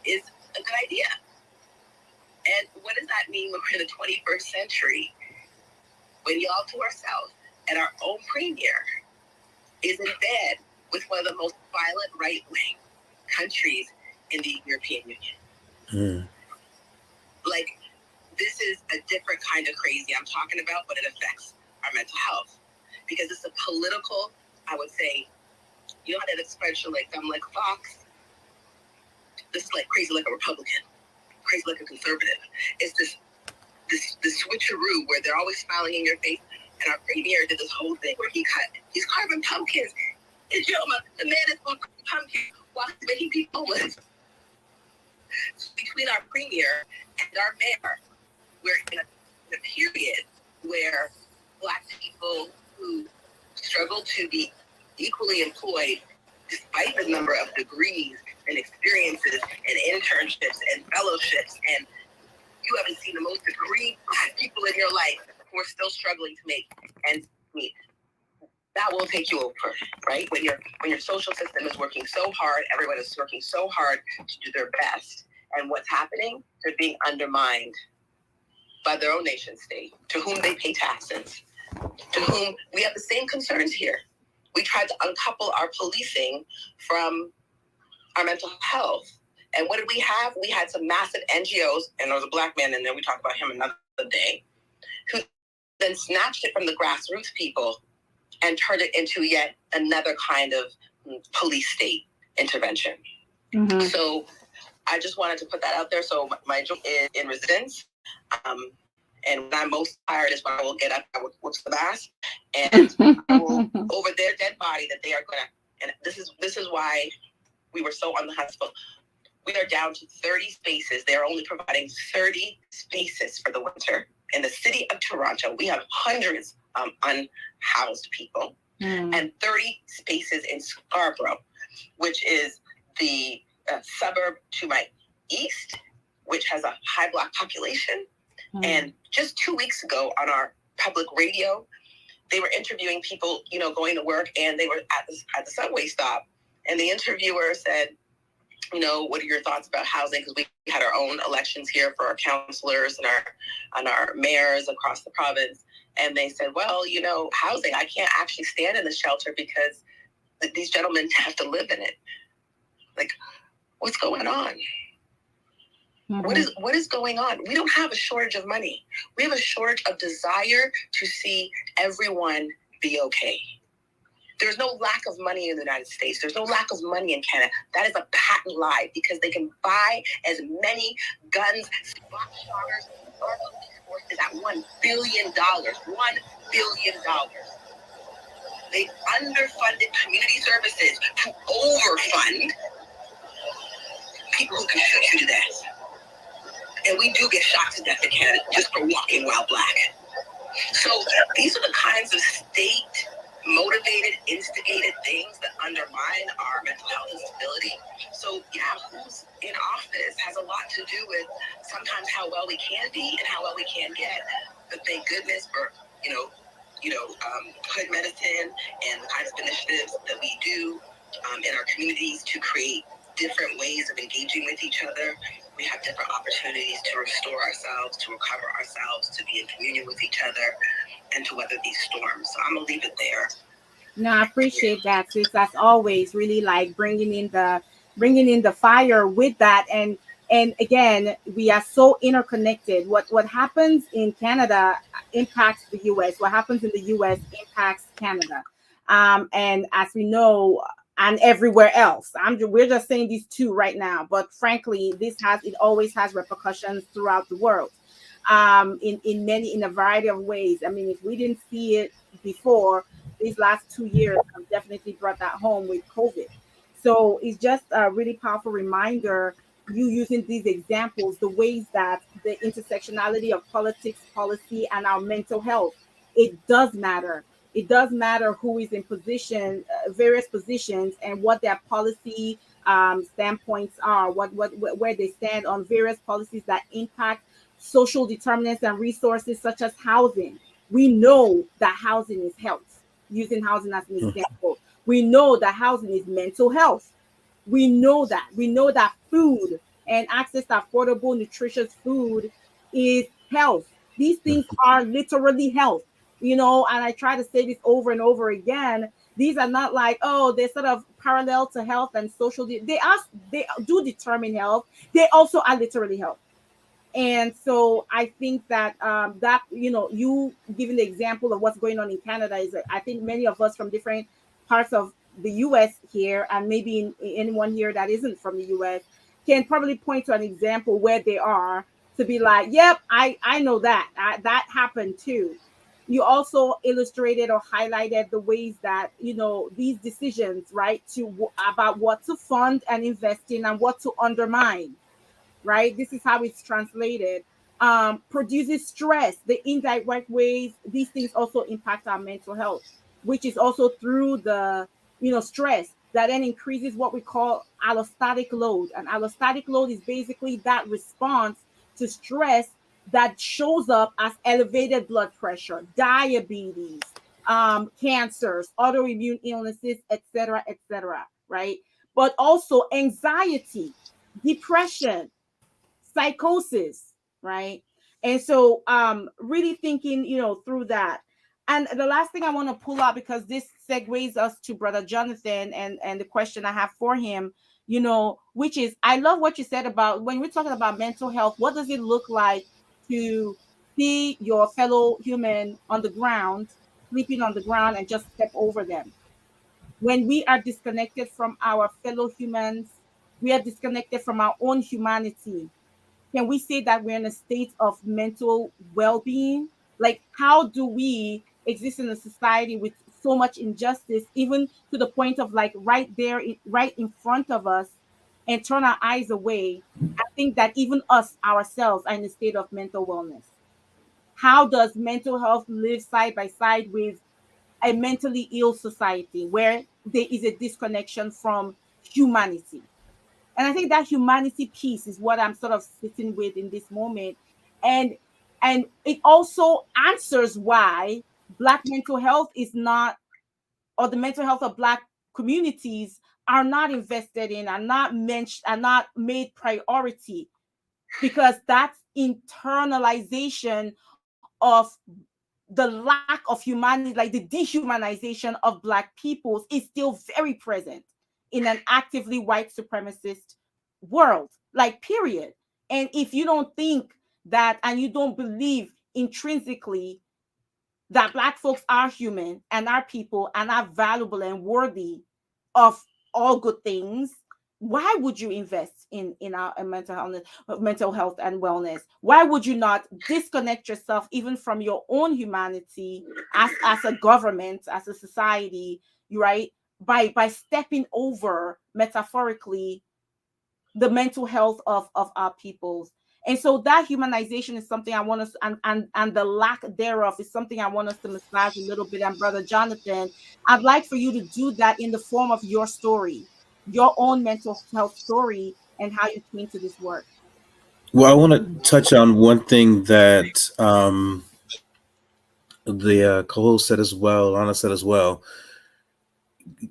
is a good idea. And what does that mean when we're in the 21st century? When y'all to ourselves and our own premier is in bed with one of the most violent right-wing countries in the European Union. Mm. Like, this is a different kind of crazy I'm talking about, but it affects our mental health. Because it's a political, I would say, that expression, like, I'm like Fox. This is like crazy like a Republican, crazy like a conservative. It's this switcheroo where they're always smiling in your face. And our premier did this whole thing where he's carving pumpkins. And the man is going to pumpkins while he's making people homeless. So between our premier and our mayor, we're in a period where Black people who struggle to be equally employed, despite the number of degrees and experiences and internships and fellowships, and you haven't seen the most degree Black people in your life who are still struggling to make ends meet. That will take you over, right? When your social system is working so hard, everyone is working so hard to do their best, And what's happening? They're being undermined by their own nation state, to whom they pay taxes, to whom we have the same concerns here. We tried to uncouple our policing from our mental health. And what did we have? We had some massive NGOs, and there was a Black man in there, we talked about him another day, who then snatched it from the grassroots people and turned it into yet another kind of police state intervention. Mm-hmm. So I just wanted to put that out there. So my job is in residence. And when I'm most tired is when I will get up, I will whoops the bass, and I will, over their dead body that they are going to, and this is why we were so on the hustle. We are down to 30 spaces. They're only providing 30 spaces for the winter. In the city of Toronto, we have hundreds of unhoused people and 30 spaces in Scarborough, which is the suburb to my east, which has a high Black population. And just 2 weeks ago on our public radio, they were interviewing people, going to work, and they were at the subway stop. And the interviewer said, what are your thoughts about housing? Because we had our own elections here for our councillors and our mayors across the province. And they said, well, housing, I can't actually stand in the shelter because these gentlemen have to live in it. Like, what's going on? What is going on? We don't have a shortage of money. We have a shortage of desire to see everyone be okay. There's no lack of money in the United States. There's no lack of money in Canada. That is a patent lie because they can buy as many guns, spot shotters, or police forces at $1 billion. $1 billion. They underfunded community services to overfund people who can shoot you to death. And we do get shot to death in Canada just for walking while Black. So these are the kinds of state-motivated, instigated things that undermine our mental health and stability. So who's in office has a lot to do with sometimes how well we can be and how well we can get. But thank goodness for, hood medicine and the kinds of initiatives that we do in our communities to create different ways of engaging with each other. We have different opportunities to restore ourselves, to recover ourselves, to be in communion with each other, and to weather these storms. So I'm gonna leave it there. No, I appreciate that, sis. As always, really like bringing in the fire with that, and again, we are so interconnected. What happens in Canada impacts the U.S. What happens in the U.S. impacts Canada, and as we know, and everywhere else. We're just saying these two right now, but frankly, it always has repercussions throughout the world, in a variety of ways. I mean, if we didn't see it before, these last 2 years have definitely brought that home with COVID. So it's just a really powerful reminder, you using these examples, the ways that the intersectionality of politics, policy, and our mental health, it does matter. It does matter who is in position, various positions, and what their policy standpoints are, where they stand on various policies that impact social determinants and resources such as housing. We know that housing is health, using housing as an example. We know that housing is mental health. We know that. We know that food and access to affordable, nutritious food is health. These things are literally health. And I try to say this over and over again. These are not like, they're sort of parallel to health and social. They do determine health. They also are literally health. And so I think that you giving the example of what's going on in Canada is, I think many of us from different parts of the U.S. here, and maybe anyone here that isn't from the U.S., can probably point to an example where they are to be like, yep, I know that happened too. You also illustrated or highlighted the ways that, these decisions, right, about what to fund and invest in and what to undermine, right? This is how it's translated. Produces stress. The indirect ways these things also impact our mental health, which is also through the, stress that then increases what we call allostatic load. And allostatic load is basically that response to stress that shows up as elevated blood pressure, diabetes, cancers, autoimmune illnesses, etc., right? But also anxiety, depression, psychosis, right? And so really thinking, through that. And the last thing I want to pull up, because this segues us to Brother Jonathan and the question I have for him, which is, I love what you said about when we're talking about mental health. What does it look like to see your fellow human on the ground, sleeping on the ground, and just step over them? When we are disconnected from our fellow humans, we are disconnected from our own humanity. Can we say that we're in a state of mental well-being? Like, how do we exist in a society with so much injustice, even to the point of like right there, right in front of us, and turn our eyes away? I think that even us ourselves are in a state of mental wellness. How does mental health live side by side with a mentally ill society where there is a disconnection from humanity? And I think that humanity piece is what I'm sort of sitting with in this moment. And it also answers why Black mental health is not, or the mental health of Black communities are not invested in, are not mentioned, are not made priority, because that's internalization of the lack of humanity, like the dehumanization of Black peoples, is still very present in an actively white supremacist world, like, period. And if you don't think that, and you don't believe intrinsically that Black folks are human and are people and are valuable and worthy of all good things, why would you invest in our mental health and wellness? Why would you not disconnect yourself even from your own humanity, as a government, as a society, right? By stepping over, metaphorically, the mental health of our peoples. And so that humanization is something I want us, and the lack thereof is something I want us to massage a little bit. And Brother Jonathan, I'd like for you to do that in the form of your story, your own mental health story, and how you came to this work. Well, I want to touch on one thing that the co-host said as well, Lana said as well.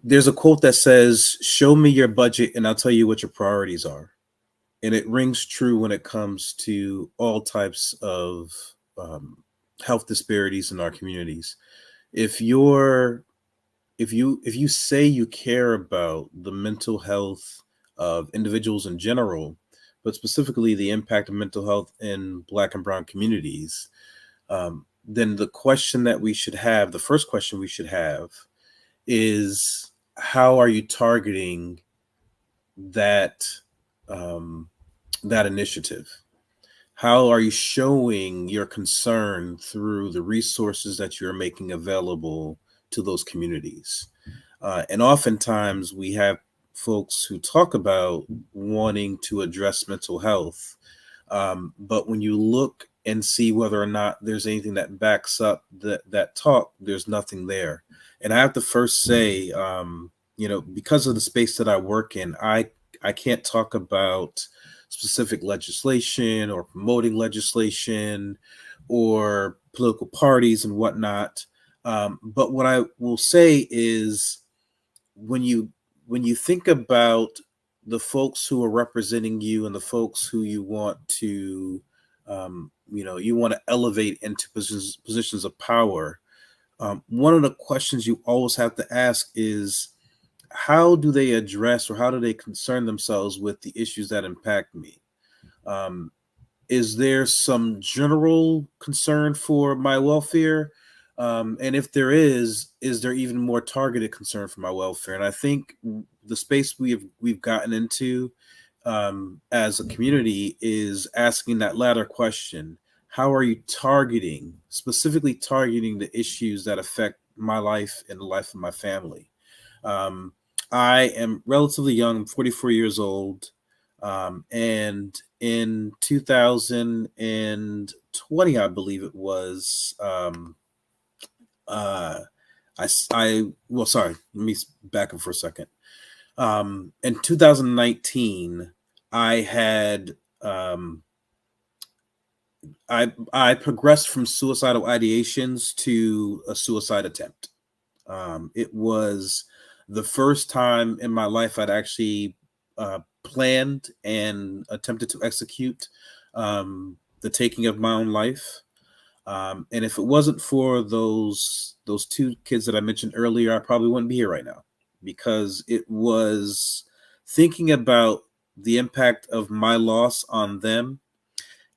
There's a quote that says, "Show me your budget, and I'll tell you what your priorities are." And it rings true when it comes to all types of health disparities in our communities. If you're if you say you care about the mental health of individuals in general, but specifically the impact of mental health in Black and Brown communities, then the question that we should have, the first question we should have, is how are you targeting that um, that initiative? How are you showing your concern through the resources that you're making available to those communities? And oftentimes we have folks who talk about wanting to address mental health, but when you look and see whether or not there's anything that backs up that talk, there's nothing there. And I have to first say, because of the space that I work in, I can't talk about specific legislation or promoting legislation or political parties and whatnot. But what I will say is, when you think about the folks who are representing you and the folks who you want to you want to elevate into positions of power, one of the questions you always have to ask is, how do they address or how do they concern themselves with the issues that impact me? Um, is there some general concern for my welfare? And if there is there even more targeted concern for my welfare? And I think the space we've gotten into as a community is asking that latter question: how are you specifically targeting the issues that affect my life and the life of my family? Um, I am relatively young. I'm 44 years old. And in 2020, I believe it was, uh, well, sorry, let me back up for a second. In 2019, I had, I progressed from suicidal ideations to a suicide attempt. It was the first time in my life I'd actually planned and attempted to execute the taking of my own life. And if it wasn't for those two kids that I mentioned earlier, I probably wouldn't be here right now, because it was thinking about the impact of my loss on them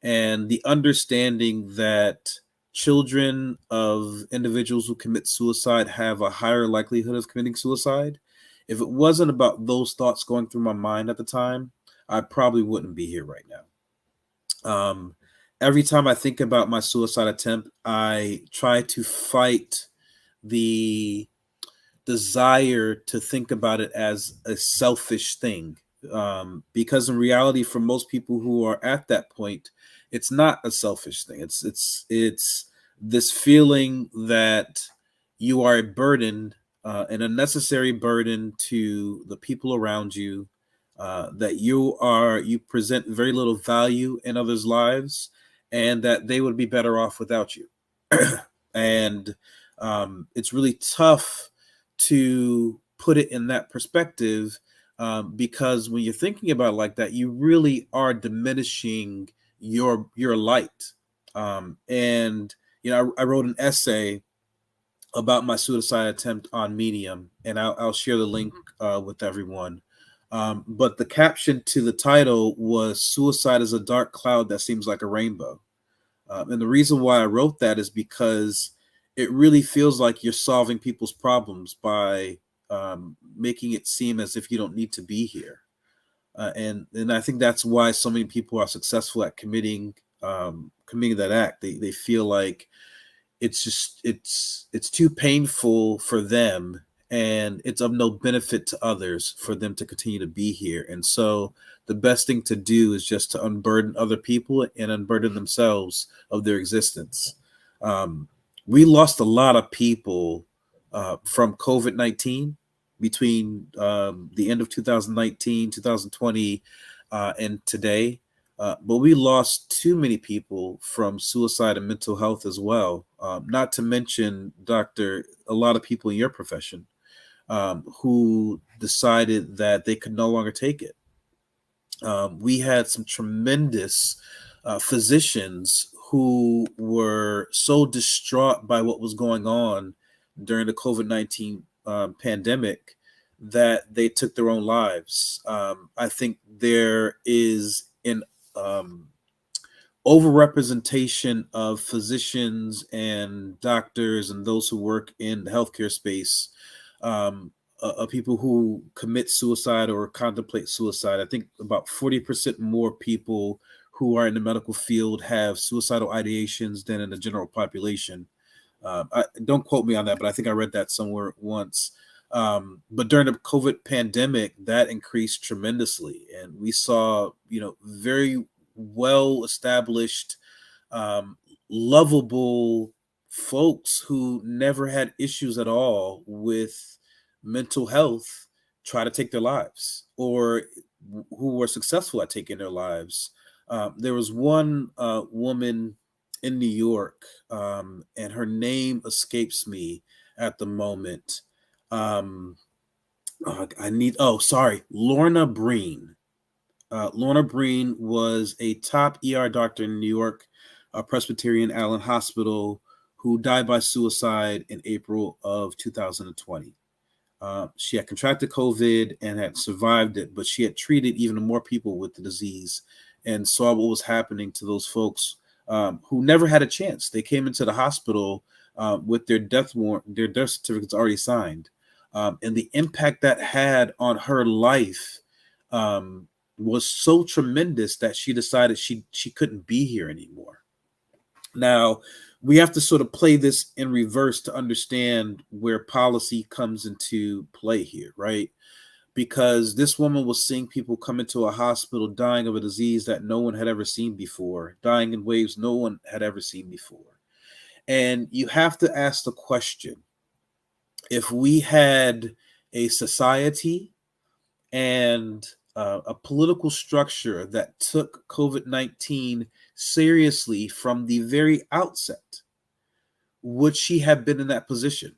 and the understanding that children of individuals who commit suicide have a higher likelihood of committing suicide. If it wasn't about those thoughts going through my mind at the time, I probably wouldn't be here right now. Every time I think about my suicide attempt, I try to fight the desire to think about it as a selfish thing. Because in reality, for most people who are at that point, it's not a selfish thing. It's this feeling that you are a burden, an unnecessary burden to the people around you. That you present very little value in others' lives, and that they would be better off without you. And it's really tough to put it in that perspective, because when you're thinking about it like that, you really are diminishing your light. And I wrote an essay about my suicide attempt on Medium, and I'll share the link with everyone. But the caption to the title was "Suicide is a dark cloud that seems like a rainbow." And the reason why I wrote that is because it really feels like you're solving people's problems by making it seem as if you don't need to be here. And I think that's why so many people are successful at committing that act. They feel like it's too painful for them, and it's of no benefit to others for them to continue to be here. And so the best thing to do is just to unburden other people and unburden themselves of their existence. We lost a lot of people from COVID-19 between the end of 2019, 2020, and today. But we lost too many people from suicide and mental health as well. Not to mention, Doctor, a lot of people in your profession who decided that they could no longer take it. We had some tremendous physicians who were so distraught by what was going on during the COVID-19 pandemic that they took their own lives. I think there is an overrepresentation of physicians and doctors and those who work in the healthcare space, of people who commit suicide or contemplate suicide. I think about 40% more people who are in the medical field have suicidal ideations than in the general population. Don't quote me on that, but I think I read that somewhere once. But during the COVID pandemic, that increased tremendously, and we saw, very well established, lovable folks who never had issues at all with mental health try to take their lives, or who were successful at taking their lives. There was one woman in New York, and her name escapes me at the moment. Lorna Breen. Lorna Breen was a top ER doctor in New York, Presbyterian Allen Hospital, who died by suicide in April of 2020. She had contracted COVID and had survived it, but she had treated even more people with the disease and saw what was happening to those folks who never had a chance. They came into the hospital with their death certificates already signed. And the impact that had on her life was so tremendous that she decided she couldn't be here anymore. Now, we have to sort of play this in reverse to understand where policy comes into play here, right? Because this woman was seeing people come into a hospital dying of a disease that no one had ever seen before, dying in waves no one had ever seen before. And you have to ask the question, if we had a society and a political structure that took COVID-19 seriously from the very outset, would she have been in that position?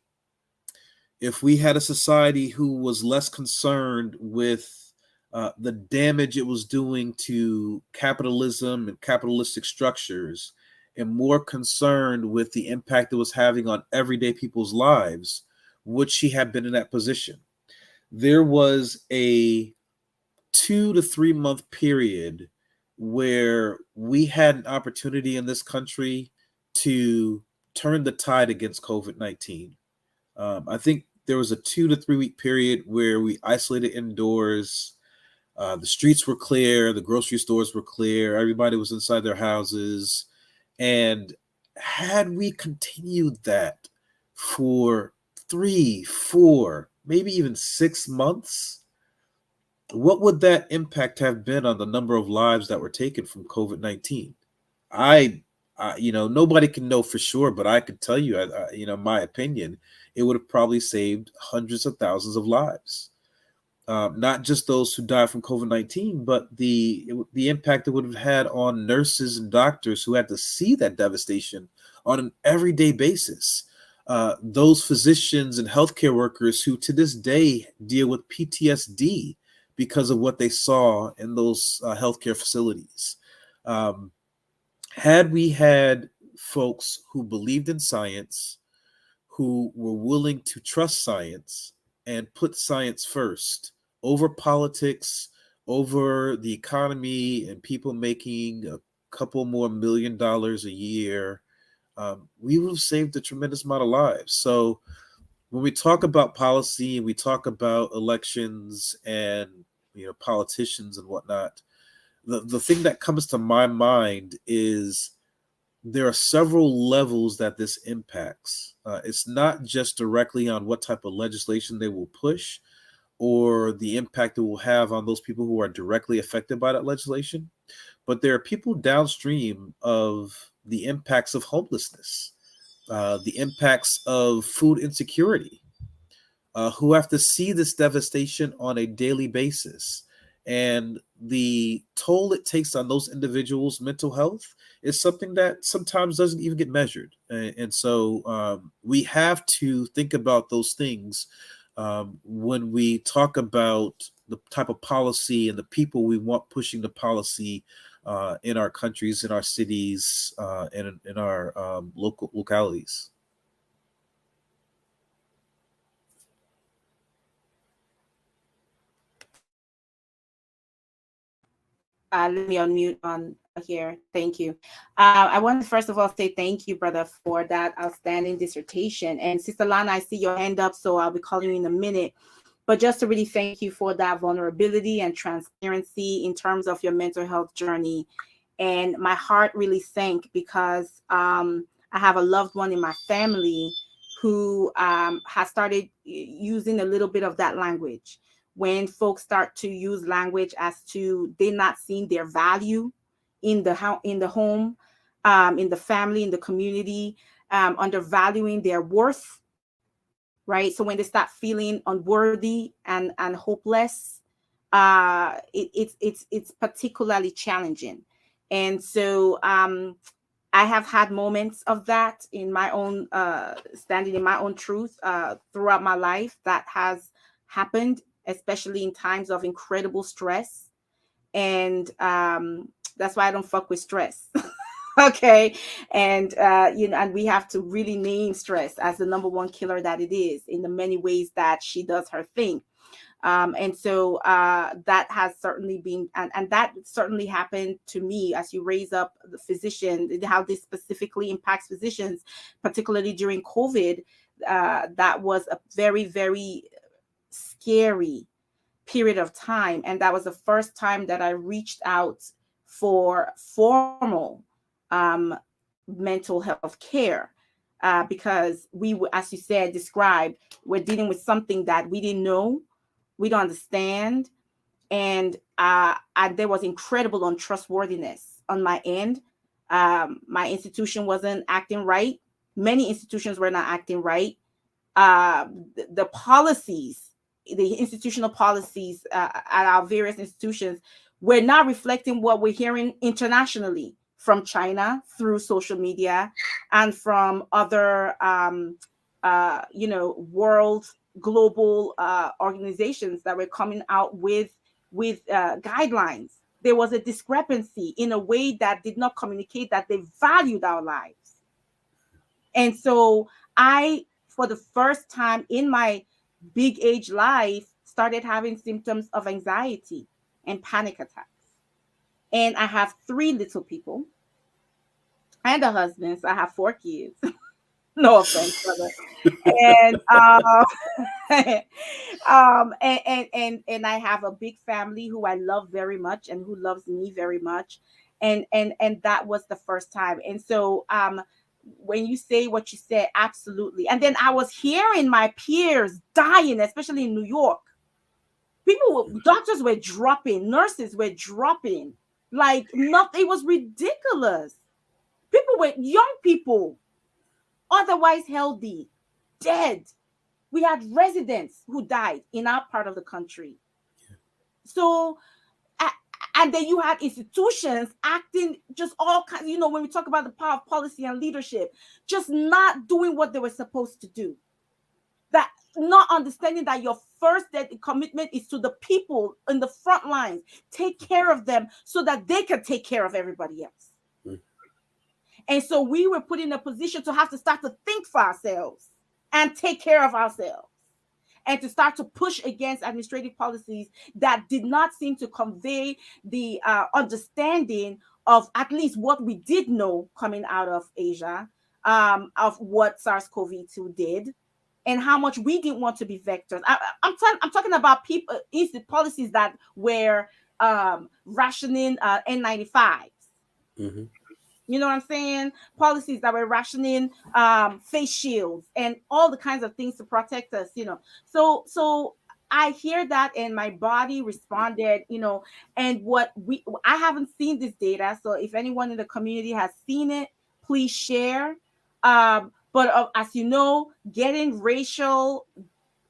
If we had a society who was less concerned with the damage it was doing to capitalism and capitalistic structures, and more concerned with the impact it was having on everyday people's lives, would she have been in that position? There was a 2 to 3 month period where we had an opportunity in this country to turn the tide against COVID-19. I think there was a 2 to 3 week period where we isolated indoors. The streets were clear, the grocery stores were clear, everybody was inside their houses. And had we continued that for 3, 4, maybe even 6 months, what would that impact have been on the number of lives that were taken from COVID-19? I, nobody can know for sure, but I could tell you, my opinion, it would have probably saved hundreds of thousands of lives. Not just those who died from COVID-19, but the impact it would have had on nurses and doctors who had to see that devastation on an everyday basis. Those physicians and healthcare workers who to this day deal with PTSD because of what they saw in those healthcare facilities. Had we had folks who believed in science, who were willing to trust science and put science first over politics, over the economy, and people making a couple more $1 million a year, we would have saved a tremendous amount of lives. So when we talk about policy and we talk about elections and politicians and whatnot, the thing that comes to my mind is there are several levels that this impacts. It's not just directly on what type of legislation they will push or the impact it will have on those people who are directly affected by that legislation, but there are people downstream of the impacts of homelessness, the impacts of food insecurity, who have to see this devastation on a daily basis. And the toll it takes on those individuals' mental health is something that sometimes doesn't even get measured. And so we have to think about those things when we talk about the type of policy and the people we want pushing the policy in our countries, in our cities, and in our local localities. Let me unmute on here. Thank you. I want to first of all say thank you, brother, for that outstanding dissertation. And Sister Lana, I see your hand up, so I'll be calling you in a minute. But just to really thank you for that vulnerability and transparency in terms of your mental health journey. And my heart really sank because I have a loved one in my family who has started using a little bit of that language. When folks start to use language as to they're not seeing their value in the home, in the family, in the community, undervaluing their worth, right? So when they start feeling unworthy and hopeless, it's particularly challenging. And so I have had moments of that in my own standing in my own truth throughout my life that has happened, especially in times of incredible stress. And that's why I don't fuck with stress. Okay. And and we have to really name stress as the number one killer that it is in the many ways that she does her thing. And so that has certainly been, and that certainly happened to me as you raise up the physician, how this specifically impacts physicians, particularly during COVID. That was a very, very scary period of time. And that was the first time that I reached out for formal mental health care. Because as you said, described, we're dealing with something that we didn't know, we don't understand, and there was incredible untrustworthiness on my end. My institution wasn't acting right. Many institutions were not acting right. The policies, the institutional policies at our various institutions were not reflecting what we're hearing internationally from China through social media and from other, world global organizations that were coming out with with guidelines. There was a discrepancy in a way that did not communicate that they valued our lives. And so I, for the first time in my big age life, started having symptoms of anxiety and panic attacks. And I have three little people and a husband. So I have four kids. No offense, brother. And and I have a big family who I love very much and who loves me very much. And that was the first time. And so when you say what you said, absolutely. And then I was hearing my peers dying, especially in New York. Doctors were dropping, nurses were dropping, like nothing. It was ridiculous. People were young people, otherwise healthy, dead. We had residents who died in our part of the country. So, and then you had institutions acting just all kinds, when we talk about the power of policy and leadership, just not doing what they were supposed to do. That not understanding that your first commitment is to the people in the front lines. Take care of them so that they can take care of everybody else. Mm. And so we were put in a position to have to start to think for ourselves and take care of ourselves, and to start to push against administrative policies that did not seem to convey the understanding of at least what we did know coming out of Asia, of what SARS-CoV-2 did, and how much we didn't want to be vectors. I'm talking about people, policies that were rationing N95s. Mm-hmm. You know what I'm saying? Policies that were rationing face shields and all the kinds of things to protect us, So I hear that and my body responded, and I haven't seen this data. So if anyone in the community has seen it, please share. But as you know, getting racial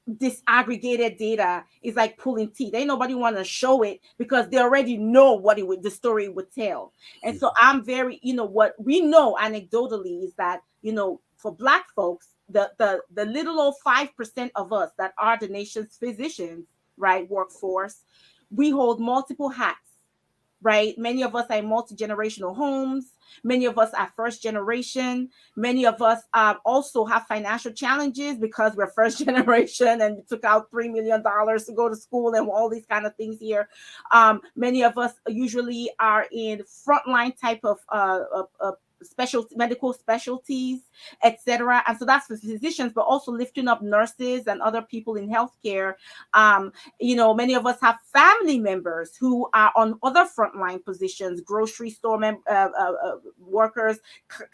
disaggregated data is like pulling teeth. Ain't nobody want to show it because they already know what the story would tell. And so I'm very, what we know anecdotally is that, for Black folks, the little old 5% of us that are the nation's physicians, right, workforce, we hold multiple hats. Right? Many of us are in multi-generational homes. Many of us are first generation. Many of us also have financial challenges because we're first generation and we took out $3 million to go to school and all these kind of things here. Many of us usually are in frontline type of medical specialties, etc. And so that's for physicians, but also lifting up nurses and other people in healthcare. Many of us have family members who are on other frontline positions, grocery store workers,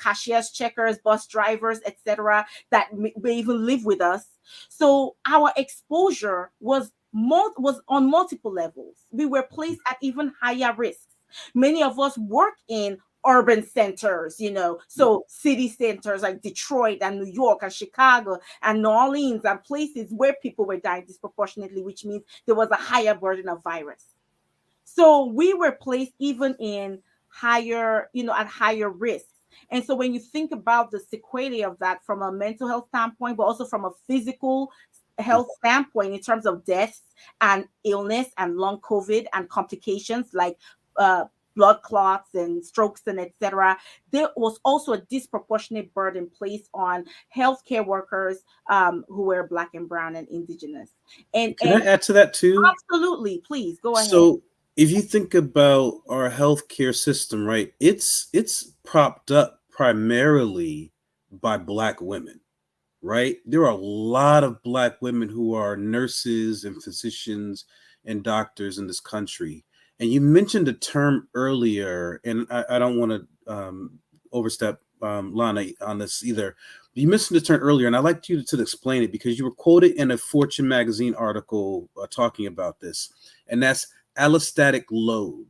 cashiers, checkers, bus drivers, etc., that may even live with us. So our exposure was on multiple levels. We were placed at even higher risks. Many of us work in urban centers, so city centers like Detroit and New York and Chicago and New Orleans and places where people were dying disproportionately, which means there was a higher burden of virus. So we were placed even in higher, at higher risk. And so when you think about the sequelae of that from a mental health standpoint, but also from a physical health standpoint in terms of deaths and illness and long COVID and complications like blood clots and strokes and etc., there was also a disproportionate burden placed on healthcare workers who were Black and brown and indigenous. And can I add to that too? Absolutely, please go ahead. So if you think about our healthcare system, right, it's propped up primarily by Black women, right? There are a lot of Black women who are nurses and physicians and doctors in this country. And you mentioned a term earlier, and I don't want to overstep Lana on this either. You mentioned the term earlier, and I'd like you to explain it because you were quoted in a Fortune magazine article talking about this, and that's allostatic load.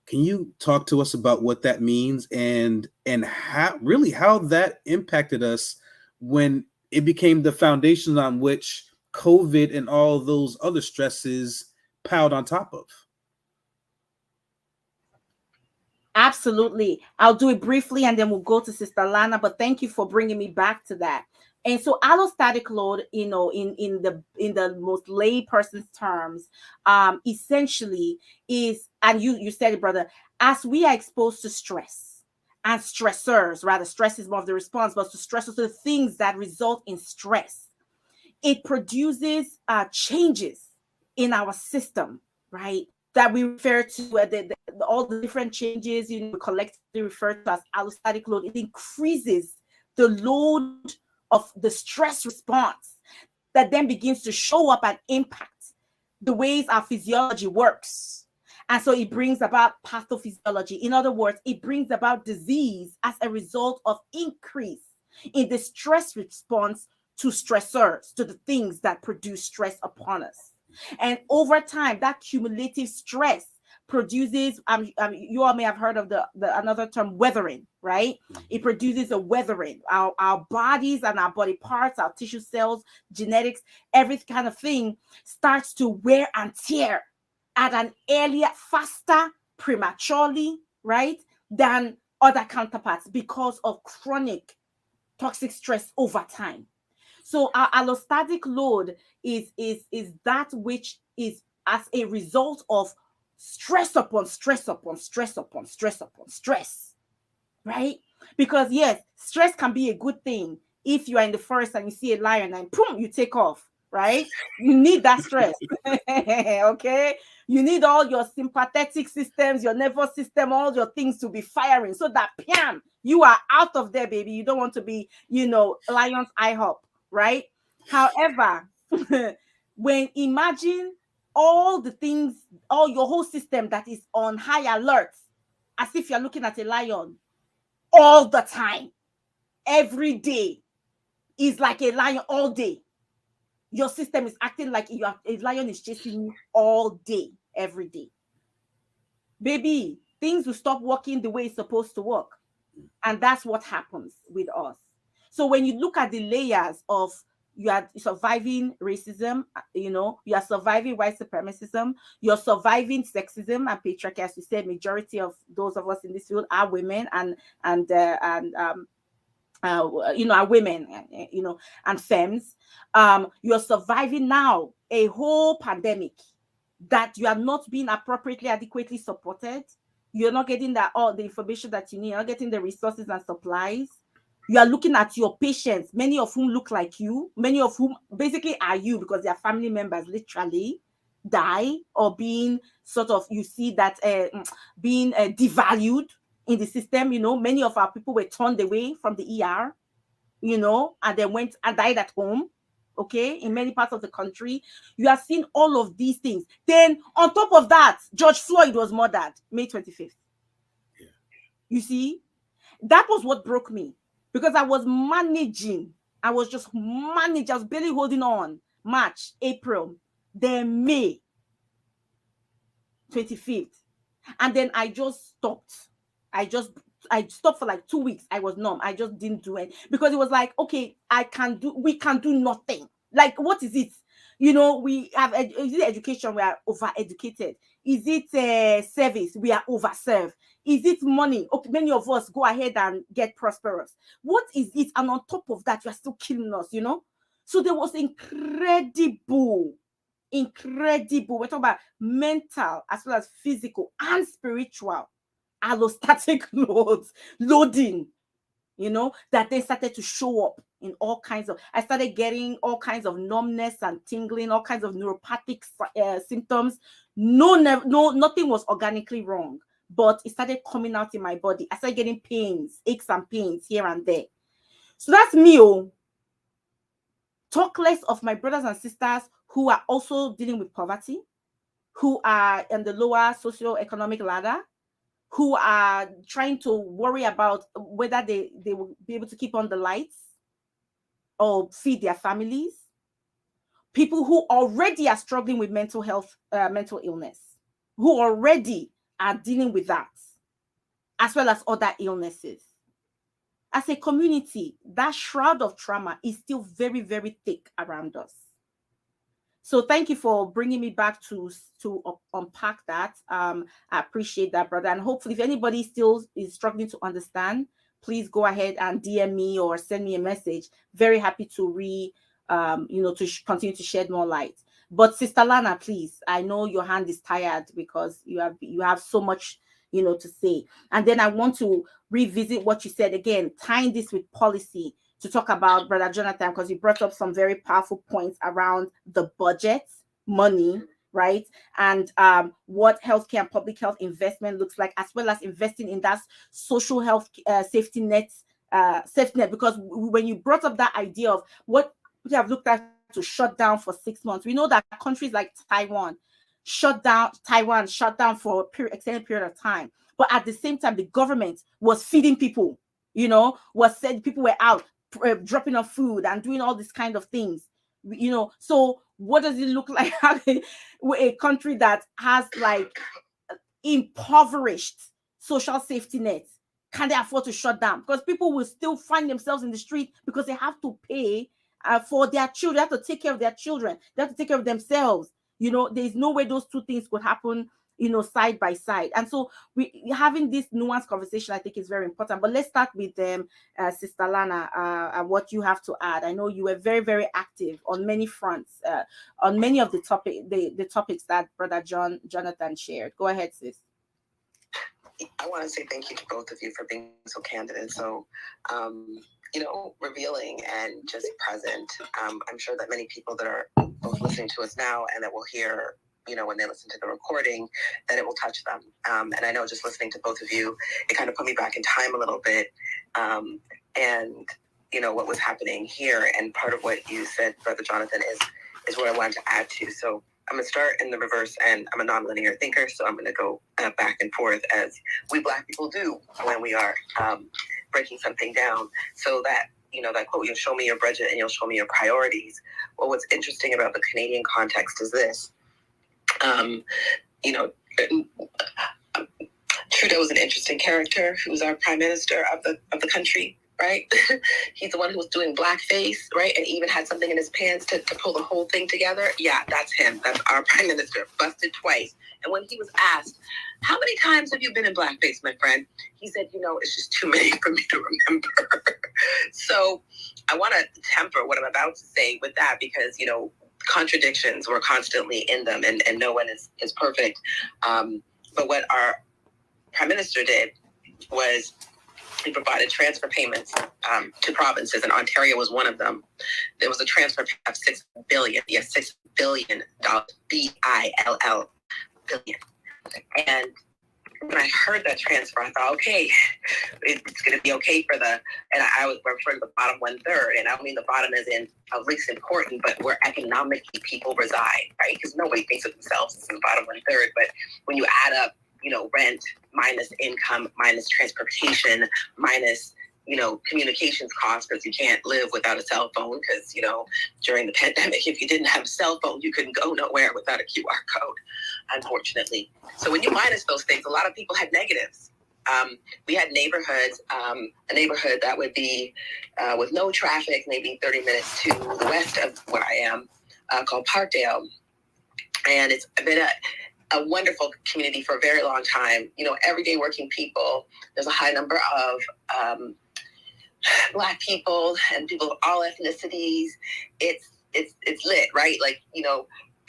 Can you talk to us about what that means and how that impacted us when it became the foundation on which COVID and all those other stresses piled on top of? Absolutely. I'll do it briefly and then we'll go to Sister Lana, but thank you for bringing me back to that. And so allostatic load, in the most lay person's terms, essentially is, and you said it, brother, as we are exposed to stress and stressors, rather, stress is more of the response, but to stressors, the things that result in stress, it produces changes in our system, right? That we refer to all the different changes, we collectively refer to as allostatic load. It increases the load of the stress response that then begins to show up and impact the ways our physiology works. And so it brings about pathophysiology. In other words, it brings about disease as a result of increase in the stress response to stressors, to the things that produce stress upon us. And over time, that cumulative stress produces, you all may have heard of the another term, weathering, right? It produces a weathering. Our bodies and our body parts, our tissue cells, genetics, every kind of thing starts to wear and tear at an earlier, faster, prematurely, right, than other counterparts because of chronic toxic stress over time. So our allostatic load is that which is as a result of stress upon stress upon stress upon stress upon stress, right? Because yes, stress can be a good thing if you are in the forest and you see a lion and boom, you take off, right? You need that stress. Okay, you need all your sympathetic systems, your nervous system, all your things to be firing so that piam, you are out of there, baby. You don't want to be, lion's eye hop, right? However, when imagine all the things, all your whole system that is on high alert, as if you're looking at a lion all the time, every day is like a lion all day. Your system is acting like a lion is chasing you all day, every day. Baby, things will stop working the way it's supposed to work. And that's what happens with us. So when you look at the layers of, you are surviving racism, you are surviving white supremacism, you're surviving sexism and patriarchy. As you said, majority of those of us in this field are women are women, and femmes. You're surviving now a whole pandemic that you are not being appropriately, adequately supported. You're not getting all the information that you need. You're not getting the resources and supplies. You are looking at your patients, many of whom look like you, many of whom basically are you because their family members literally die or being sort of, you see that being devalued in the system. Many of our people were turned away from the ER, and then went and died at home. Okay, in many parts of the country, you are seeing all of these things. Then on top of that, George Floyd was murdered May 25th. Yeah. You see, that was what broke me because I was managing. I was barely holding on. March, April, then May 25th. And then I just stopped. I stopped for like 2 weeks. I was numb. I just didn't do it because it was like, okay, we can do nothing. Like, what is it? We have, is it education? We are over-educated. Is it service? We are over-served. Is it money? Okay, many of us go ahead and get prosperous. What is it? And on top of that, you are still killing us, So there was incredible. We're talking about mental as well as physical and spiritual allostatic loading, that they started to show up in all kinds of, I started getting all kinds of numbness and tingling, all kinds of neuropathic symptoms. Nothing was organically wrong, but it started coming out in my body. I started getting aches and pains here and there. So that's me. Talk less of my brothers and sisters who are also dealing with poverty, who are in the lower socioeconomic ladder, who are trying to worry about whether they will be able to keep on the lights or feed their families. People who already are struggling with mental health, mental illness, who already are dealing with that, as well as other illnesses. As a community, that shroud of trauma is still very, very thick around us. So thank you for bringing me back to unpack that. I appreciate that, brother. And hopefully if anybody still is struggling to understand, please go ahead and DM me or send me a message. Very happy to continue to shed more light. But Sister Lana, please, I know your hand is tired because you have so much, to say. And then I want to revisit what you said again, tying this with policy, to talk about Brother Jonathan, because you brought up some very powerful points around the budget, money, right? And what healthcare and public health investment looks like, as well as investing in that social health safety net. Because when you brought up that idea of what we have looked at to shut down for 6 months, we know that countries like Taiwan shut down for extended period of time. But at the same time, the government was feeding people, was said people were out dropping off food and doing all these kind of things, So what does it look like a country that has like impoverished social safety nets? Can they afford to shut down? Because people will still find themselves in the street because they have to pay for their children. They have to take care of their children. They have to take care of themselves. There's no way those two things could happen, side by side. And so having this nuanced conversation, I think, is very important. But let's start with Sister Lana, what you have to add. I know you were very, very active on many fronts, on many of the topics that Brother Jonathan shared. Go ahead, sis. I want to say thank you to both of you for being so candid and so, revealing and just present. I'm sure that many people that are both listening to us now and that will hear, when they listen to the recording, that it will touch them. And I know just listening to both of you, it kind of put me back in time a little bit. And, what was happening here. And part of what you said, Brother Jonathan, is what I wanted to add to. So I'm going to start in the reverse, and I'm a nonlinear thinker, so I'm going to go back and forth as we Black people do when we are breaking something down. So that, that quote, you'll show me your budget and you'll show me your priorities. Well, what's interesting about the Canadian context is this. Trudeau is an interesting character who's our prime minister of the country, right? He's the one who was doing blackface, right? And even had something in his pants to pull the whole thing together. Yeah, that's him. That's our prime minister, busted twice. And when he was asked, how many times have you been in blackface, my friend? He said, it's just too many for me to remember. So I want to temper what I'm about to say with that because, contradictions were constantly in them and no one is perfect. But what our prime minister did was he provided transfer payments to provinces, and Ontario was one of them. There was a transfer of $6 billion. Yes, $6 billion. BILL billion. And when I heard that transfer, I thought, okay, it's going to be okay for and I was referring to the bottom 1/3, and I don't mean the bottom as in least important, but where economically people reside, right? Because nobody thinks of themselves as the bottom 1/3, but when you add up, rent minus income minus transportation minus communications costs, because you can't live without a cell phone because, during the pandemic, if you didn't have a cell phone, you couldn't go nowhere without a QR code, unfortunately. So when you minus those things, a lot of people had negatives. We had neighborhoods, a neighborhood that would be with no traffic, maybe 30 minutes to the west of where I am, called Parkdale. And it's been a wonderful community for a very long time. Everyday working people. There's a high number of Black people and people of all ethnicities. It's lit, right? Like,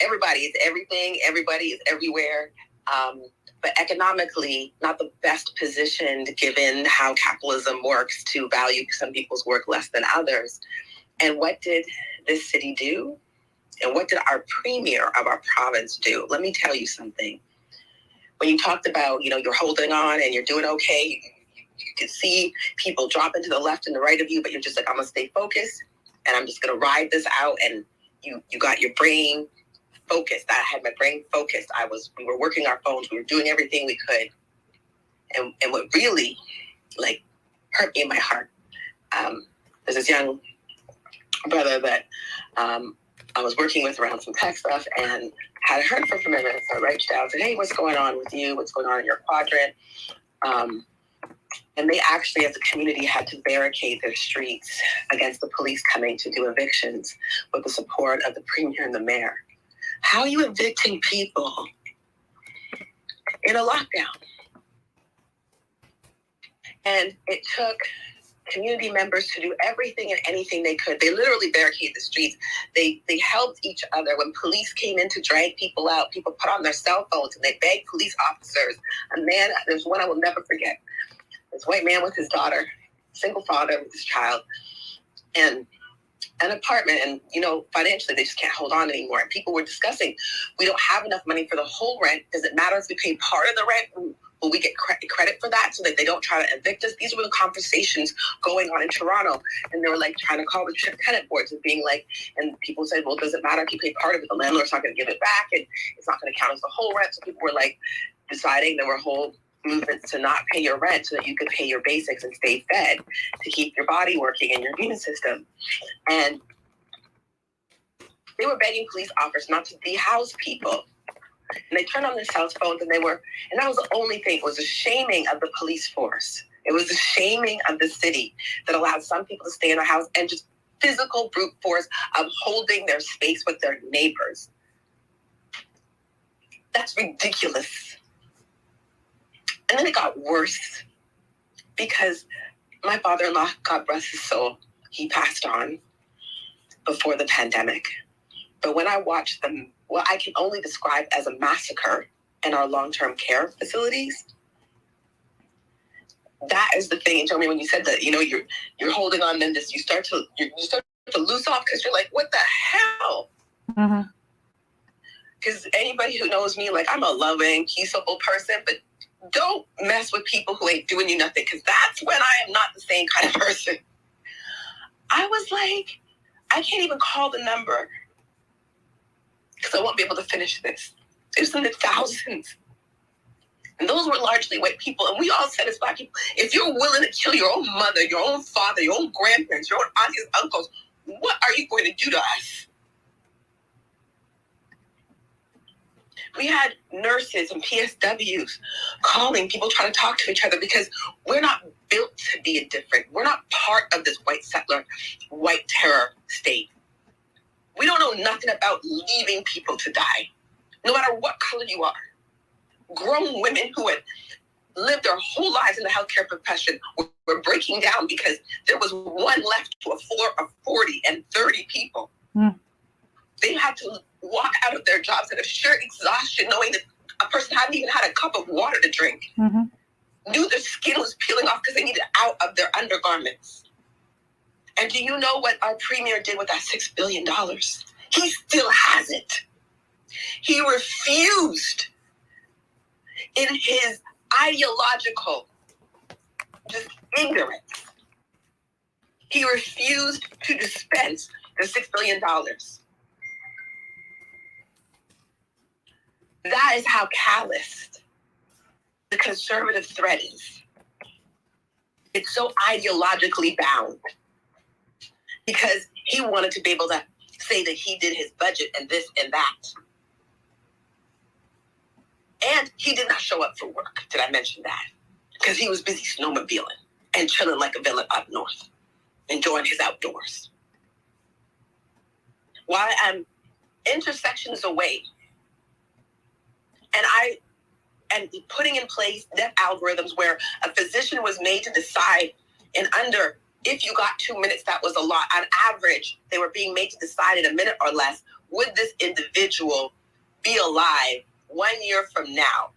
everybody is everything. Everybody is everywhere. But economically, not the best positioned given how capitalism works to value some people's work less than others. And what did this city do? And what did our premier of our province do? Let me tell you something. When you talked about, you're holding on and you're doing okay, you can see people dropping to the left and the right of you, but you're just like, I'm going to stay focused and I'm just going to ride this out. And you got your brain focused. I had my brain focused. We were working our phones. We were doing everything we could. And what really hurt me in my heart, there's this young brother that I was working with around some tech stuff and had heard from him. So I reached out and said, hey, what's going on with you? What's going on in your quadrant? And they actually, as a community, had to barricade their streets against the police coming to do evictions with the support of the premier and the mayor. How are you evicting people in a lockdown? And it took community members to do everything and anything they could. They literally barricaded the streets. They helped each other. When police came in to drag people out, people put on their cell phones and they begged police officers. A man, there's one I will never forget. This white man with his daughter, single father with his child, and an apartment. And, financially, they just can't hold on anymore. And people were discussing, we don't have enough money for the whole rent. Does it matter if we pay part of the rent? Will we get credit for that so that they don't try to evict us? These were the conversations going on in Toronto. And they were trying to call the tenant boards and being and people said, well, does it matter if you pay part of it? The landlord's not going to give it back and it's not going to count as the whole rent. So people were deciding there were whole movements to not pay your rent so that you could pay your basics and stay fed to keep your body working and your immune system. And they were begging police officers not to dehouse people. And they turned on their cell phones and that was the only thing. It was a shaming of the police force. It was a shaming of the city that allowed some people to stay in their house and just physical brute force of holding their space with their neighbors. That's ridiculous. And then it got worse because my father-in-law, God bless his soul, he passed on before the pandemic. But when I watched what I can only describe as a massacre in our long-term care facilities, that is the thing. And tell me when you said that, you're holding on, then you start to loose off because you're what the hell? Because anybody who knows me, I'm a loving, peaceable person, but don't mess with people who ain't doing you nothing, because that's when I am not the same kind of person. I was I can't even call the number because I won't be able to finish this. It was in the thousands. And those were largely white people. And we all said as Black people, if you're willing to kill your own mother, your own father, your own grandparents, your own aunties, uncles, what are you going to do to us? We had nurses and PSWs calling people, trying to talk to each other because we're not built to be indifferent. We're not part of this white settler, white terror state. We don't know nothing about leaving people to die, no matter what color you are. Grown women who had lived their whole lives in the healthcare profession were breaking down because there was one left to a floor of 40 and 30 people. They had to walk out of their jobs out of sheer exhaustion, knowing that a person hadn't even had a cup of water to drink. Knew their skin was peeling off because they needed out of their undergarments. And do you know what our premier did with that $6 billion? He still has it. He refused in his ideological just ignorance. He refused to dispense the $6 billion. That is how calloused the conservative threat is. It's so ideologically bound because he wanted to be able to say that he did his budget and this and that. And he did not show up for work. Did I mention that? Because he was busy snowmobiling and chilling like a villain up north, enjoying his outdoors. While I'm intersections away, and putting in place death algorithms where a physician was made to decide in under, if you got 2 minutes, that was a lot. On average, they were being made to decide in a minute or less, would this individual be alive 1 year from now?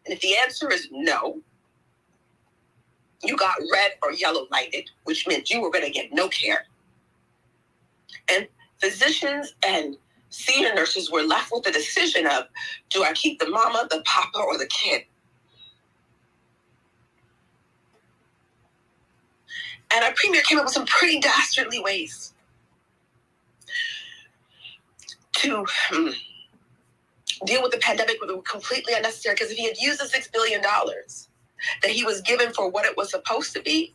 And if the answer is no, you got red or yellow lighted, which meant you were going to get no care. And physicians and senior nurses were left with the decision of, do I keep the mama, the papa, or the kid? And our premier came up with some pretty dastardly ways to deal with the pandemic, that were completely unnecessary. Because if he had used the $6 billion that he was given for what it was supposed to be,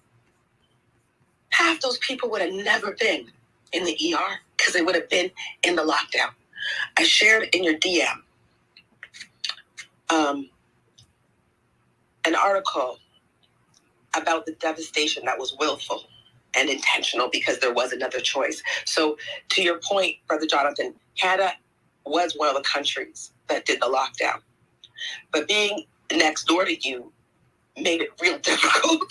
half those people would have never been in the ER because they would have been in the lockdown. I shared in your DM an article about the devastation that was willful and intentional because there was another choice. So to your point, Brother Jonathan, Canada was one of the countries that did the lockdown. But being next door to you made it real difficult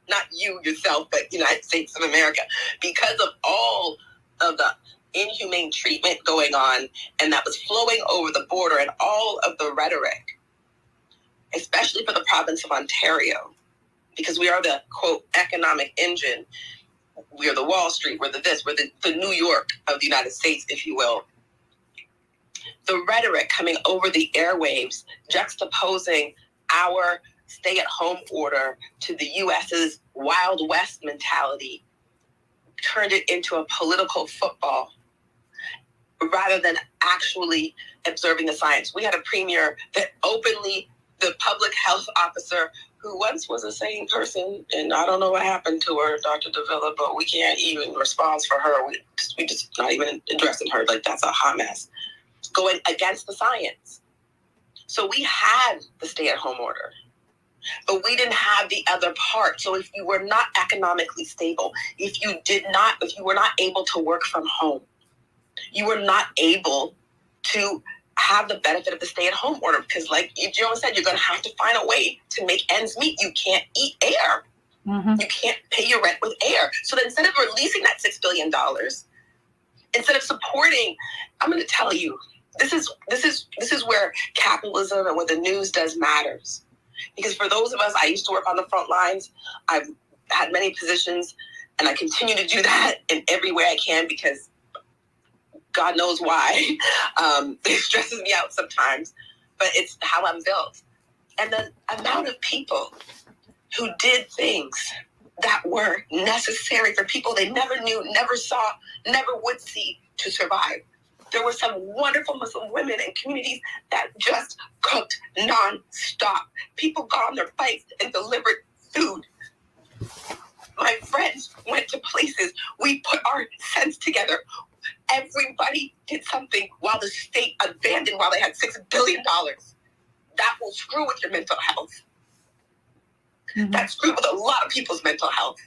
not you yourself, but United States of America, because of all of the inhumane treatment going on, and that was flowing over the border, and all of the rhetoric, especially for the province of Ontario, because we are the, quote, economic engine. We are the Wall Street, we're the this, we're the New York of the United States, if you will. The rhetoric coming over the airwaves, juxtaposing our stay-at-home order to the U.S.'s Wild West mentality, turned it into a political football rather than actually observing the science. We had a premier that openly, the public health officer, who once was a sane person, and I don't know what happened to her, Dr. Davila, but we can't even respond for her. We just not even addressing her. Like, that's a hot mess. Going against the science. So we had the stay-at-home order, but we didn't have the other part. So if you were not economically stable, if you were not able to work from home, you were not able to have the benefit of the stay-at-home order, because like Joan said, you're going to have to find a way to make ends meet. You can't eat air. Mm-hmm. You can't pay your rent with air. So that instead of releasing that $6 billion, instead of supporting, I'm going to tell you, this is where capitalism and what the news does matters. Because for those of us, I used to work on the front lines. I've had many positions, and I continue to do that in every way I can, because God knows why. It stresses me out sometimes, but it's how I'm built. And the amount of people who did things that were necessary for people they never knew, never saw, never would see to survive. There were some wonderful Muslim women in communities that just cooked non-stop. People got on their bikes and delivered food. My friends went to places. We put our cents together. Everybody did something while the state abandoned, while they had $6 billion. That will screw with your mental health. Mm-hmm. That screwed with a lot of people's mental health.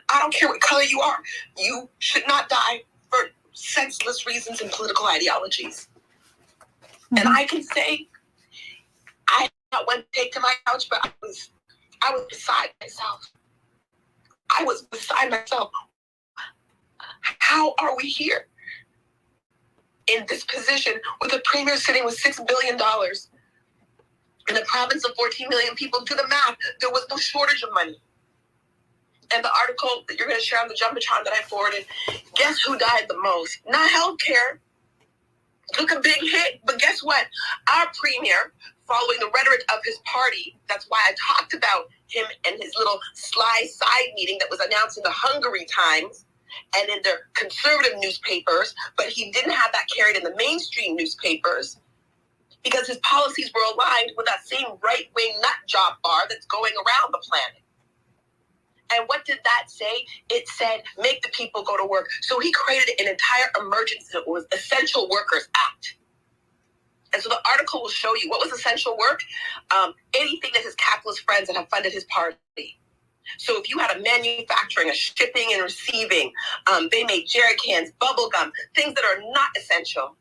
I don't care what color you are. You should not die for senseless reasons and political ideologies. Mm-hmm. And I can say, I not went to take to my couch, but I was beside myself. I was beside myself. How are we here in this position with a premier sitting with $6 billion in a province of 14 million people? Do the math. There was no shortage of money. And the article that you're going to share on the Jumbotron that I forwarded, guess who died the most? Not healthcare. Took a big hit, but guess what? Our premier, following the rhetoric of his party, that's why I talked about him and his little sly side meeting that was announced in the Hungary Times and in their conservative newspapers, but he didn't have that carried in the mainstream newspapers because his policies were aligned with that same right-wing nut job bar that's going around the planet. And what did that say? It said, make the people go to work. So he created an entire emergency that was Essential Workers Act. And so the article will show you what was essential work, anything that his capitalist friends that have funded his party. So if you had a manufacturing, a shipping and receiving, they made jerry cans, bubble gum, things that are not essential.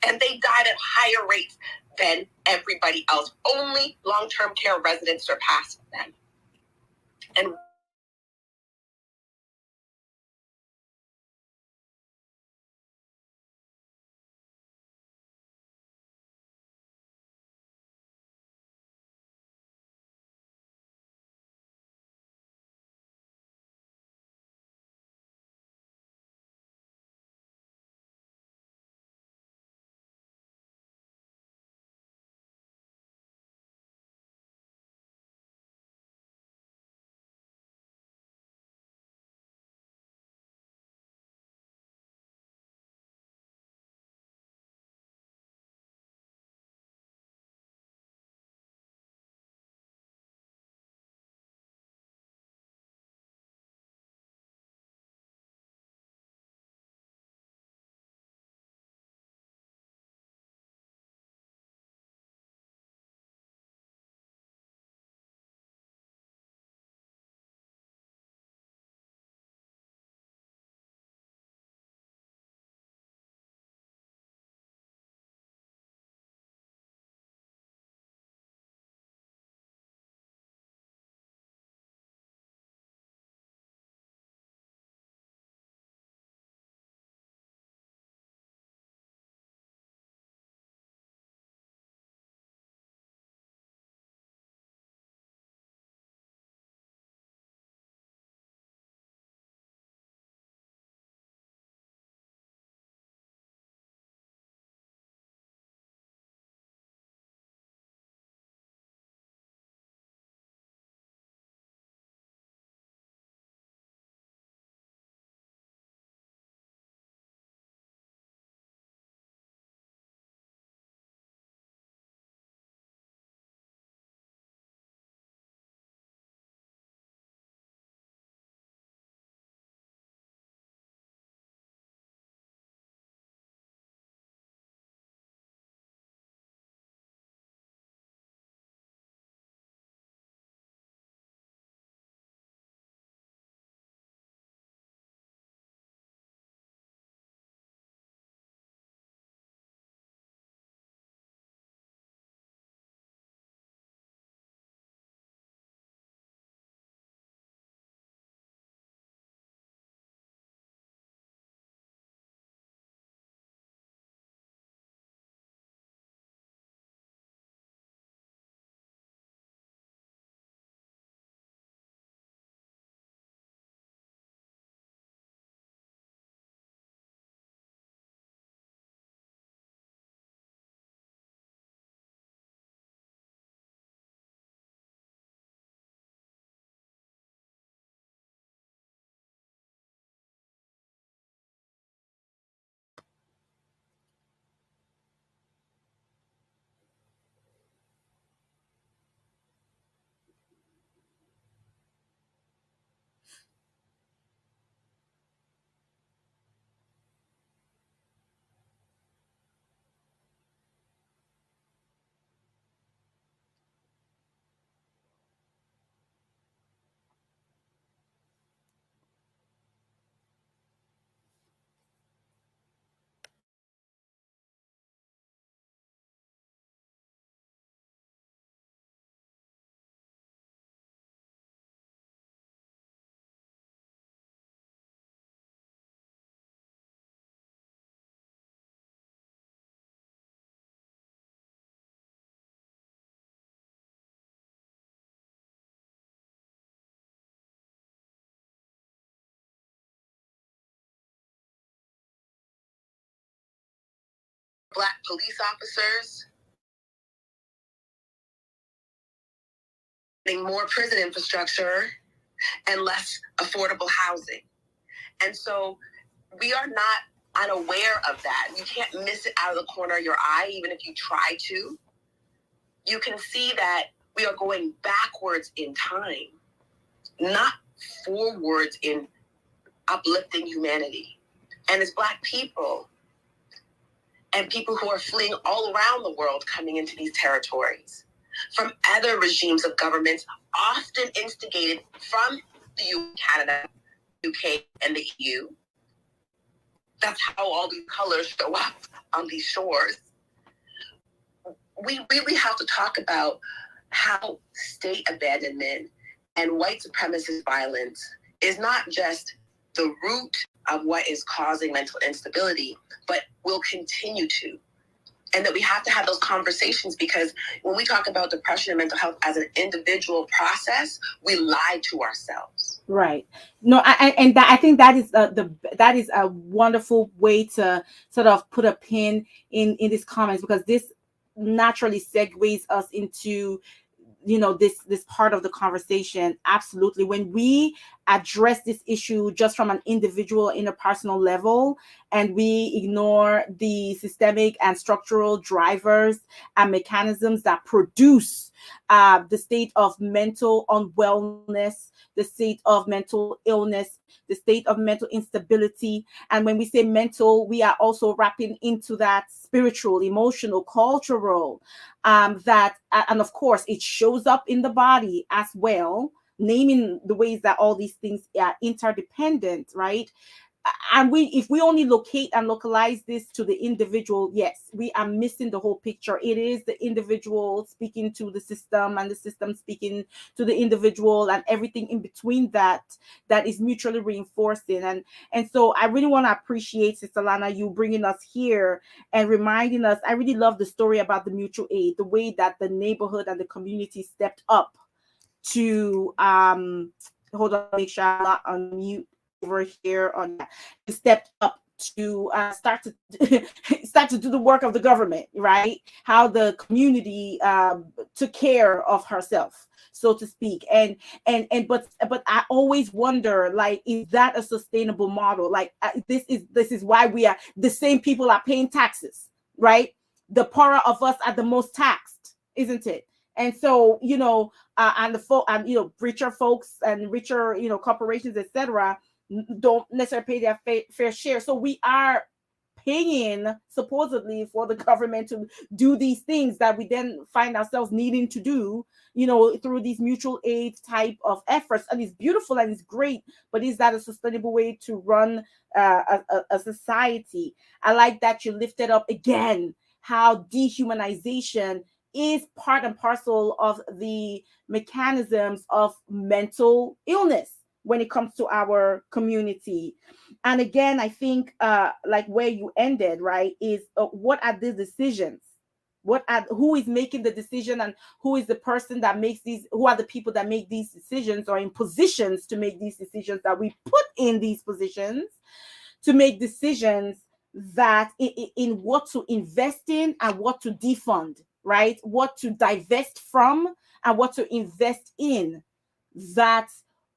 And they died at higher rates than everybody else. Only long-term care residents surpassed them. And Black police officers, more prison infrastructure, and less affordable housing. And so we are not unaware of that. You can't miss it out of the corner of your eye, even if you try to. You can see that we are going backwards in time, not forwards in uplifting humanity. And as Black people and people who are fleeing all around the world coming into these territories from other regimes of governments, often instigated from the US, Canada, UK, and the EU. That's how all these colors show up on these shores. We really have to talk about how state abandonment and white supremacist violence is not just the root of what is causing mental instability, but will continue to. And that we have to have those conversations, because when we talk about depression and mental health as an individual process, we lie to ourselves. Right. No, and that, I think that is that is a wonderful way to sort of put a pin in these comments, because this naturally segues us into this part of the conversation. Absolutely. When we address this issue just from an individual interpersonal level, and we ignore the systemic and structural drivers and mechanisms that produce the state of mental unwellness, the state of mental illness, the state of mental instability. And when we say mental, we are also wrapping into that spiritual, emotional, cultural, that, and of course, it shows up in the body as well, naming the ways that all these things are interdependent, right? And if we only locate and localize this to the individual, yes, we are missing the whole picture. It is the individual speaking to the system, and the system speaking to the individual, and everything in between that is mutually reinforcing. And so I really want to appreciate, Sister Lana, you bringing us here and reminding us. I really love the story about the mutual aid, the way that the neighborhood and the community stepped up to hold on, make sure I'm not on mute over here. On stepped up to start to do the work of the government, right? How the community took care of herself, so to speak. But I always wonder, like, is that a sustainable model? Like, this is why we are the same people are paying taxes, right? The poorer of us are the most taxed, isn't it? And so, and the richer folks and richer, corporations, etc., don't necessarily pay their fair share. So we are paying supposedly for the government to do these things that we then find ourselves needing to do, through these mutual aid type of efforts. And it's beautiful and it's great, but is that a sustainable way to run a society? I like that you lifted up again how dehumanization is part and parcel of the mechanisms of mental illness when it comes to our community. And again, I think like where you ended, right, is what are the decisions? Who is making the decision, and who is the person that makes these, who are the people that make these decisions, or in positions to make these decisions, that we put in these positions to make decisions that in what to invest in and what to defund, right? What to divest from and what to invest in, that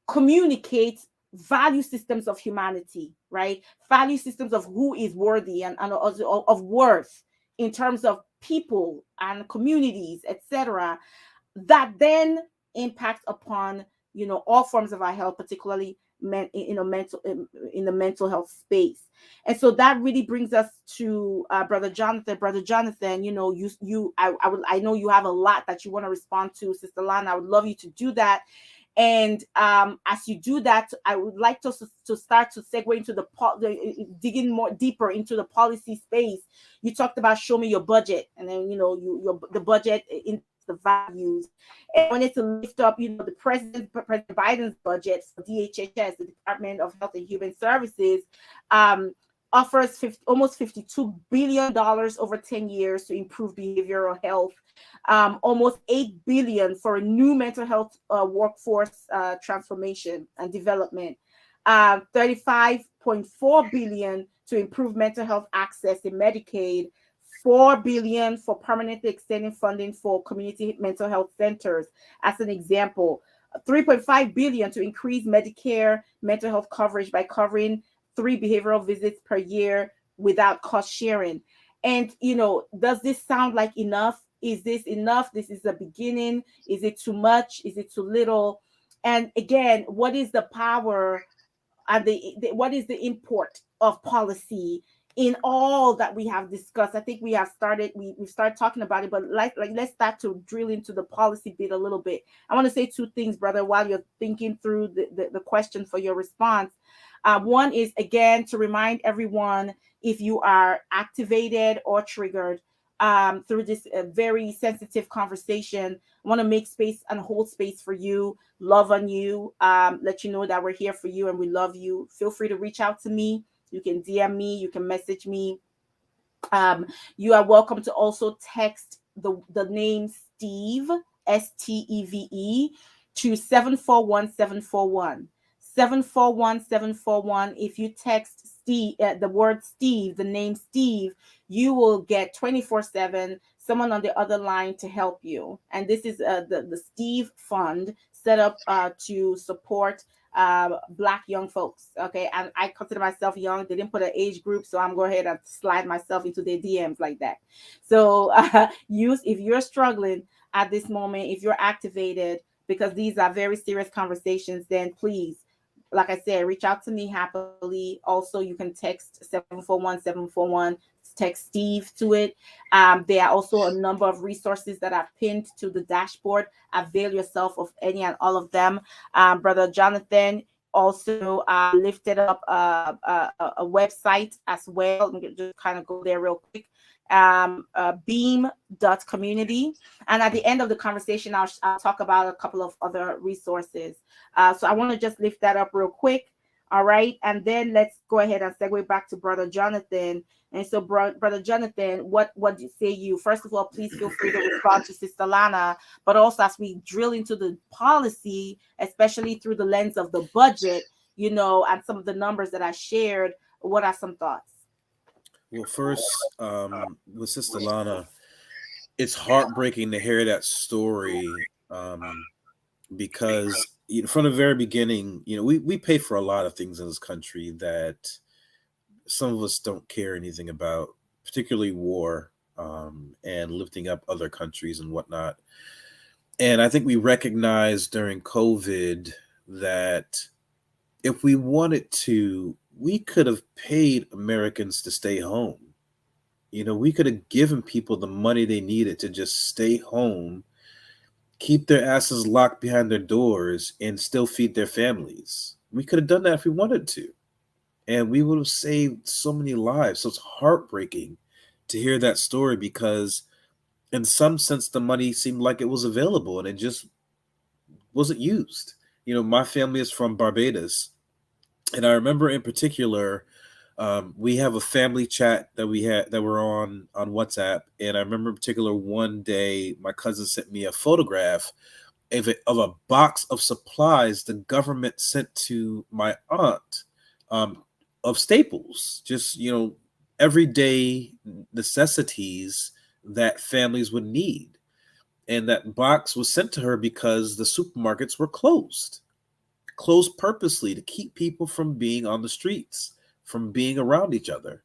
communicate value systems of humanity, right? Value systems of who is worthy and of worth in terms of people and communities, etc., that then impact upon all forms of our health, particularly mental in the mental health space. And so that really brings us to Brother Jonathan. I know you have a lot that you want to respond to, Sister Lana. I would love you to do that. And as you do that, I would like to start to segue into digging more deeper into the policy space. You talked about show me your budget, and then the budget in the values. And I wanted to lift up, the President Biden's budget for DHHS, the Department of Health and Human Services, offers almost $52 billion over 10 years to improve behavioral health, almost $8 billion for a new mental health workforce transformation and development, $35.4 billion to improve mental health access in Medicaid, 4 billion for permanently extending funding for community mental health centers, as an example. 3.5 billion to increase Medicare mental health coverage by covering 3 behavioral visits per year without cost sharing. And does this sound like enough? Is this enough? This is the beginning. Is it too much? Is it too little? And again, what is the power and what is the import of policy in all that we have discussed? I think we have started, we've started talking about it, but let's start to drill into the policy bit a little bit. I want to say two things, brother, while you're thinking through the question for your response. One is, again, to remind everyone, if you are activated or triggered through this very sensitive conversation, I want to make space and hold space for you, love on you, let you know that we're here for you and we love you. Feel free to reach out to me. You can DM me, you can message me. Um, you are welcome to also text the name Steve, Steve, to 741-741. 741-741. If you text Steve, the word Steve, the name Steve, you will get 24/7 someone on the other line to help you. And this is the Steve Fund, set up to support Black young folks. Okay, and I consider myself young. They didn't put an age group, so I'm going ahead and slide myself into their DMs like that. So use, if you're struggling at this moment, if you're activated, because these are very serious conversations, then please, like I said, reach out to me happily. Also, you can text 741-741, text Steve to it. There are also a number of resources that I've pinned to the dashboard. Avail yourself of any and all of them. Brother Jonathan also lifted up a website as well. Let me just kind of go there real quick. Beam.community. And at the end of the conversation, I'll talk about a couple of other resources. So I want to just lift that up real quick. All right. And then let's go ahead and segue back to Brother Jonathan. And so, Brother Jonathan, what say you? First of all, please feel free to respond to Sister Lana, but also as we drill into the policy, especially through the lens of the budget, and some of the numbers that I shared, what are some thoughts? Well, first, with Sister Lana, it's heartbreaking to hear that story, because from the very beginning, we pay for a lot of things in this country that some of us don't care anything about, particularly war, and lifting up other countries and whatnot. And I think we recognized during COVID that if we wanted to, we could have paid Americans to stay home. We could have given people the money they needed to just stay home, keep their asses locked behind their doors, and still feed their families. We could have done that if we wanted to. And we would have saved so many lives. So it's heartbreaking to hear that story, because in some sense, the money seemed like it was available and it just wasn't used. My family is from Barbados. And I remember in particular, we have a family chat that we're on WhatsApp. And I remember in particular one day, my cousin sent me a photograph of a box of supplies the government sent to my aunt, of staples, just, everyday necessities that families would need. And that box was sent to her because the supermarkets were closed purposely to keep people from being on the streets, from being around each other.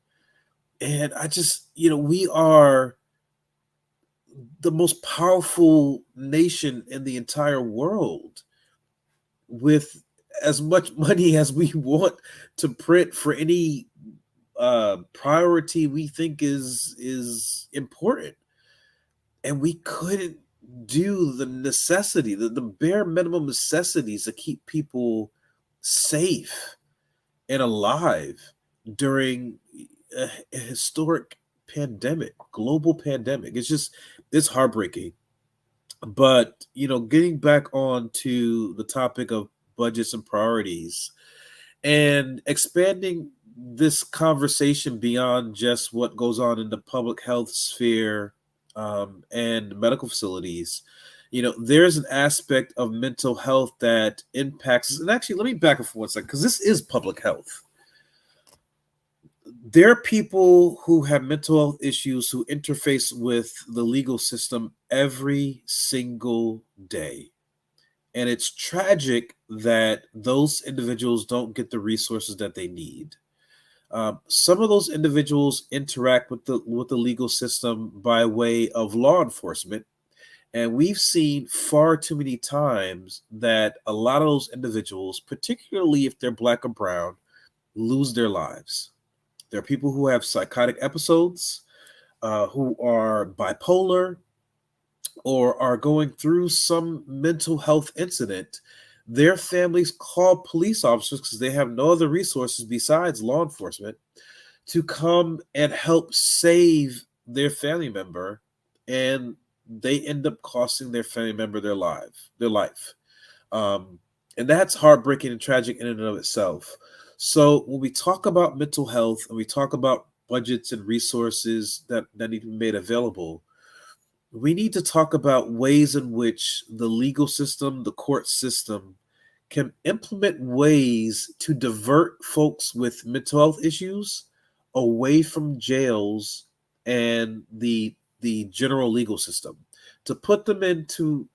And I just, we are the most powerful nation in the entire world, with as much money as we want to print for any priority we think is important. And we couldn't do the necessity, the bare minimum necessities to keep people safe and alive during a historic pandemic, global pandemic. It's heartbreaking. But, getting back on to the topic of budgets and priorities, and expanding this conversation beyond just what goes on in the public health sphere, and medical facilities, there's an aspect of mental health that impacts. And actually, let me back up for one second, because this is public health. there are people who have mental health issues who interface with the legal system every single day. And it's tragic that those individuals don't get the resources that they need. Some of those individuals interact with the legal system by way of law enforcement, and we've seen far too many times that a lot of those individuals, particularly if they're black or brown, lose their lives. There are people who have psychotic episodes, who are bipolar, or are going through some mental health incident. Their families call police officers because they have no other resources besides law enforcement to come and help save their family member, and they end up costing their family member their life. Um, and that's heartbreaking and tragic in and of itself. So when we talk about mental health and we talk about budgets and resources that need to be made available, we need to talk about ways in which the legal system, the court system, can implement ways to divert folks with mental health issues away from jails and the general legal system, to put them into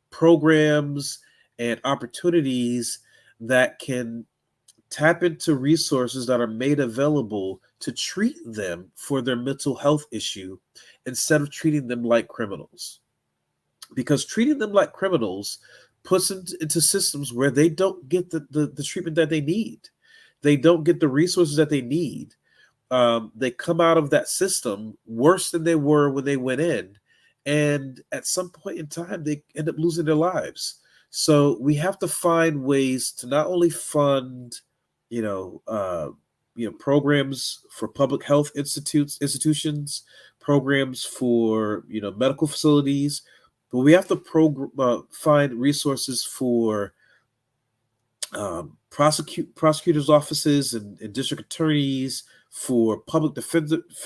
programs and opportunities that can tap into resources that are made available to treat them for their mental health issue instead of treating them like criminals. Because treating them like criminals puts them into systems where they don't get the treatment that they need. They don't get the resources that they need. They come out of that system worse than they were when they went in. And at some point in time, they end up losing their lives. So we have to find ways to not only fund, you know, uh, programs for public health institutions, programs for medical facilities, but we have to find resources for prosecutors' offices and district attorneys, for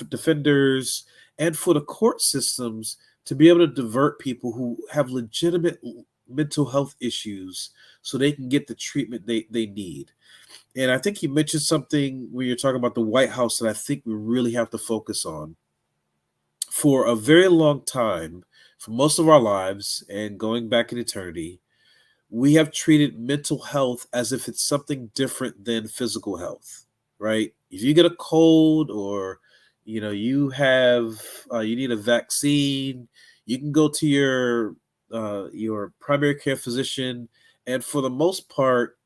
defenders, and for the court systems to be able to divert people who have legitimate mental health issues so they can get the treatment they need. And I think you mentioned something when you're talking about the White House that I think we really have to focus on. For a very long time, for most of our lives and going back in eternity, we have treated mental health as if it's something different than physical health, right? If you get a cold, or you need a vaccine, you can go to your primary care physician, and for the most part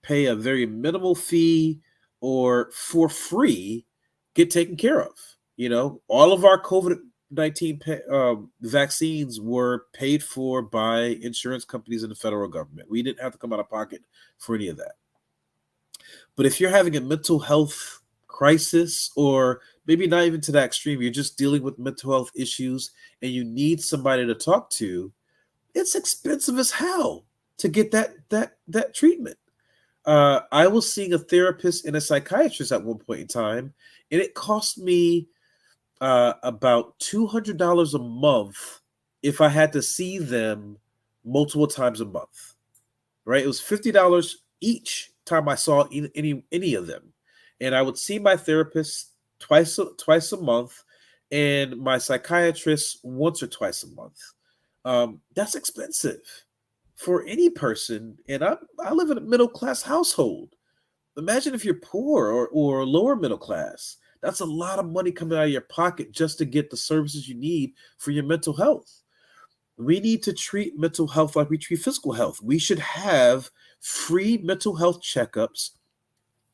pay a very minimal fee, or for free get taken care of. All of our COVID-19 vaccines were paid for by insurance companies and the federal government. We didn't have to come out of pocket for any of that. But if you're having a mental health crisis, or maybe not even to that extreme, you're just dealing with mental health issues and you need somebody to talk to, it's expensive as hell to get that treatment. I was seeing a therapist and a psychiatrist at one point in time, and it cost me about $200 a month if I had to see them multiple times a month. Right? It was $50 each time I saw any of them, and I would see my therapist twice a month, and my psychiatrist once or twice a month. That's expensive for any person, and I live in a middle class household. Imagine if you're poor, or lower middle class. That's a lot of money coming out of your pocket just to get the services you need for your mental health. We need to treat mental health like we treat physical health. We should have free mental health checkups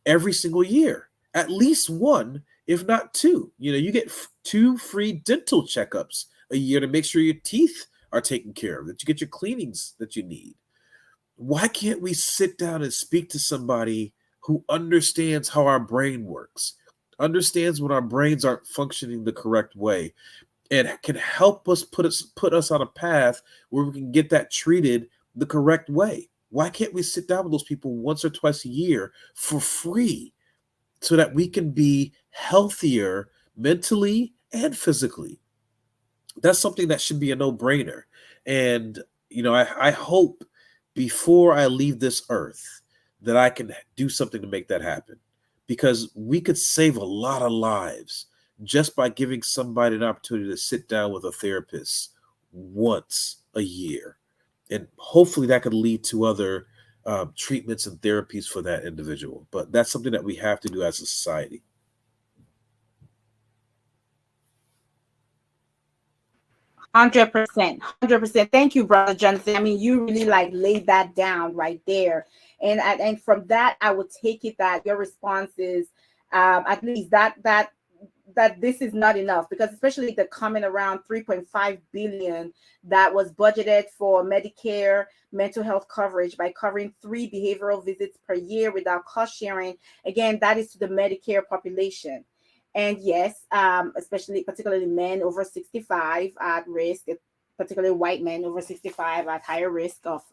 every single year, at least one, if not two. You get two free dental checkups a year to make sure your teeth are taken care of, that you get your cleanings that you need. Why can't we sit down and speak to somebody who understands how our brain works, understands when our brains aren't functioning the correct way, and can help us put us on a path where we can get that treated the correct way? Why can't we sit down with those people once or twice a year for free so that we can be healthier mentally and physically? That's something that should be a no-brainer. And I hope before I leave this earth that I can do something to make that happen. because we could save a lot of lives just by giving somebody an opportunity to sit down with a therapist once a year. And hopefully that could lead to other treatments and therapies for that individual. But that's something that we have to do as a society. 100%, 100%. Thank you, brother Jonathan. I mean, you really like laid that down right there, and from that, I would take it that your response is, at least that this is not enough, because especially the comment around 3.5 billion that was budgeted for Medicare mental health coverage by covering 3 behavioral visits per year without cost sharing. Again, that is to the Medicare population. And yes, especially particularly men over 65 at risk, particularly white men over 65 at higher risk of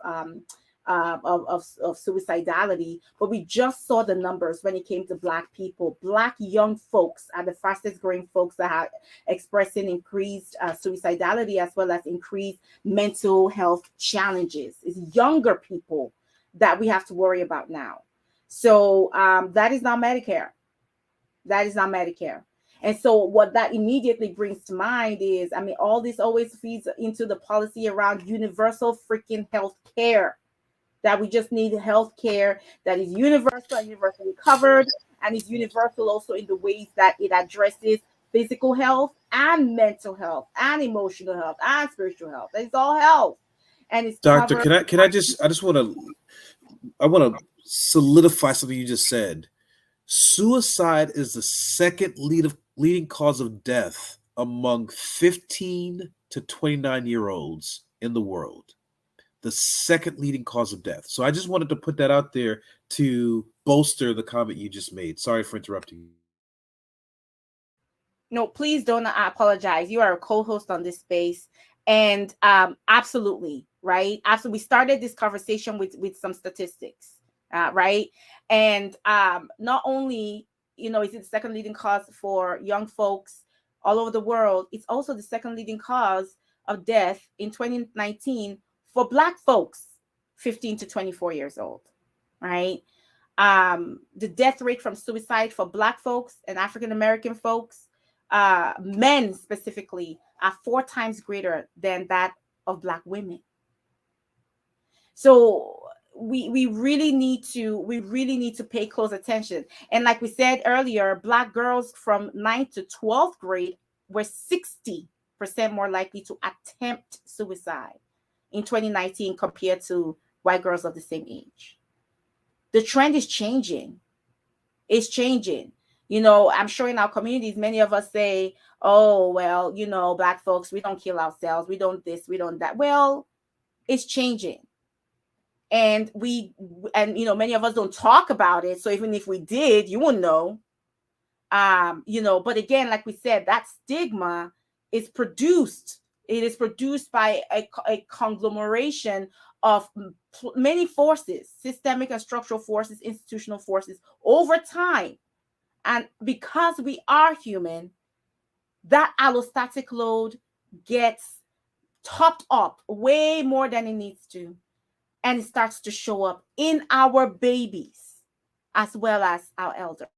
suicidality. But we just saw the numbers when it came to Black people. Black young folks are the fastest growing folks that are expressing increased suicidality, as well as increased mental health challenges. It's younger people that we have to worry about now. So that is not Medicare. That is not Medicare. And so what that immediately brings to mind is, I mean, all this always feeds into the policy around universal freaking health care, that we just need health care that is universal and universally covered, and is universal also in the ways that it addresses physical health and mental health and emotional health and spiritual health. It's all health, and it's Doctor, covered. can I just want to solidify something you just said. Suicide is the second leading cause of death among 15 to 29-year-olds in the world. The second leading cause of death. So I just wanted to put that out there to bolster the comment you just made. Sorry for interrupting you. No, please don't apologize. You are a co-host on this space, and absolutely right. Absolutely, we started this conversation with some statistics, right? And not only is it the second leading cause for young folks all over the world, it's also the second leading cause of death in 2019 for Black folks 15 to 24 years old, right? The death rate from suicide for Black folks and African American folks, men specifically, are 4 times greater than that of Black women. So we really need to pay close attention. And like we said earlier, Black girls from 9th to 12th grade were 60% more likely to attempt suicide in 2019 compared to white girls of the same age. The trend is changing. It's changing. I'm sure in our communities, many of us say, oh, well, Black folks, we don't kill ourselves. We don't this, we don't that. Well, it's changing. And many of us don't talk about it. So even if we did, you wouldn't know. But again, like we said, that stigma is produced. It is produced by a conglomeration of many forces, systemic and structural forces, institutional forces over time. And because we are human, that allostatic load gets topped up way more than it needs to. And it starts to show up in our babies as well as our elders.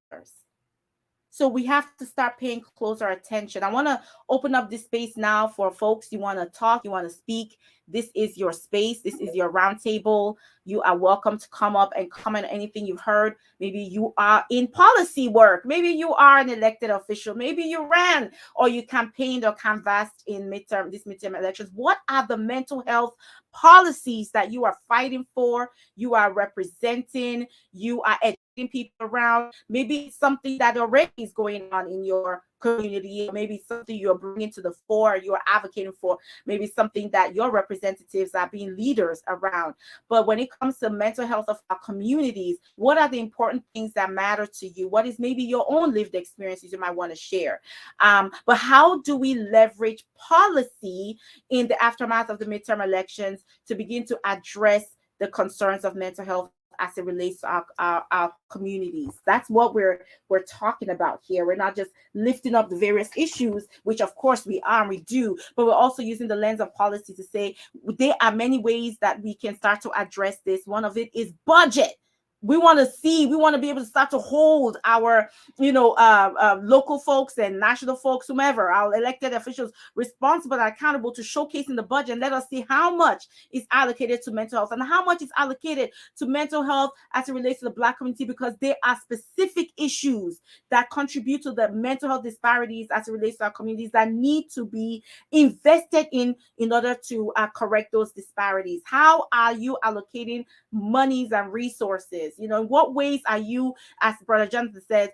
So we have to start paying closer attention. I want to open up this space now for folks. You want to talk, you want to speak. This is your space. This is your roundtable. You are welcome to come up and comment on anything you've heard. Maybe you are in policy work. Maybe you are an elected official. Maybe you ran or you campaigned or canvassed in midterm elections. What are the mental health policies that you are fighting for, you are representing, you are educating people around? Maybe it's something that already is going on in your community, or maybe something you're bringing to the fore, you're advocating for, maybe something that your representatives are being leaders around. But when it comes to mental health of our communities, what are the important things that matter to you? What is maybe your own lived experiences you might want to share? But how do we leverage policy in the aftermath of the midterm elections to begin to address the concerns of mental health as it relates to our communities? That's what we're talking about here. We're not just lifting up the various issues, which of course we are and we do, but we're also using the lens of policy to say there are many ways that we can start to address this. One of it is budget. We want to see, we want to be able to start to hold our, local folks and national folks, whomever, our elected officials, responsible and accountable to showcasing the budget, and let us see how much is allocated to mental health and how much is allocated to mental health as it relates to the Black community, because there are specific issues that contribute to the mental health disparities as it relates to our communities that need to be invested in order to correct those disparities. How are you allocating monies and resources? In what ways are you, as Brother Jonathan said,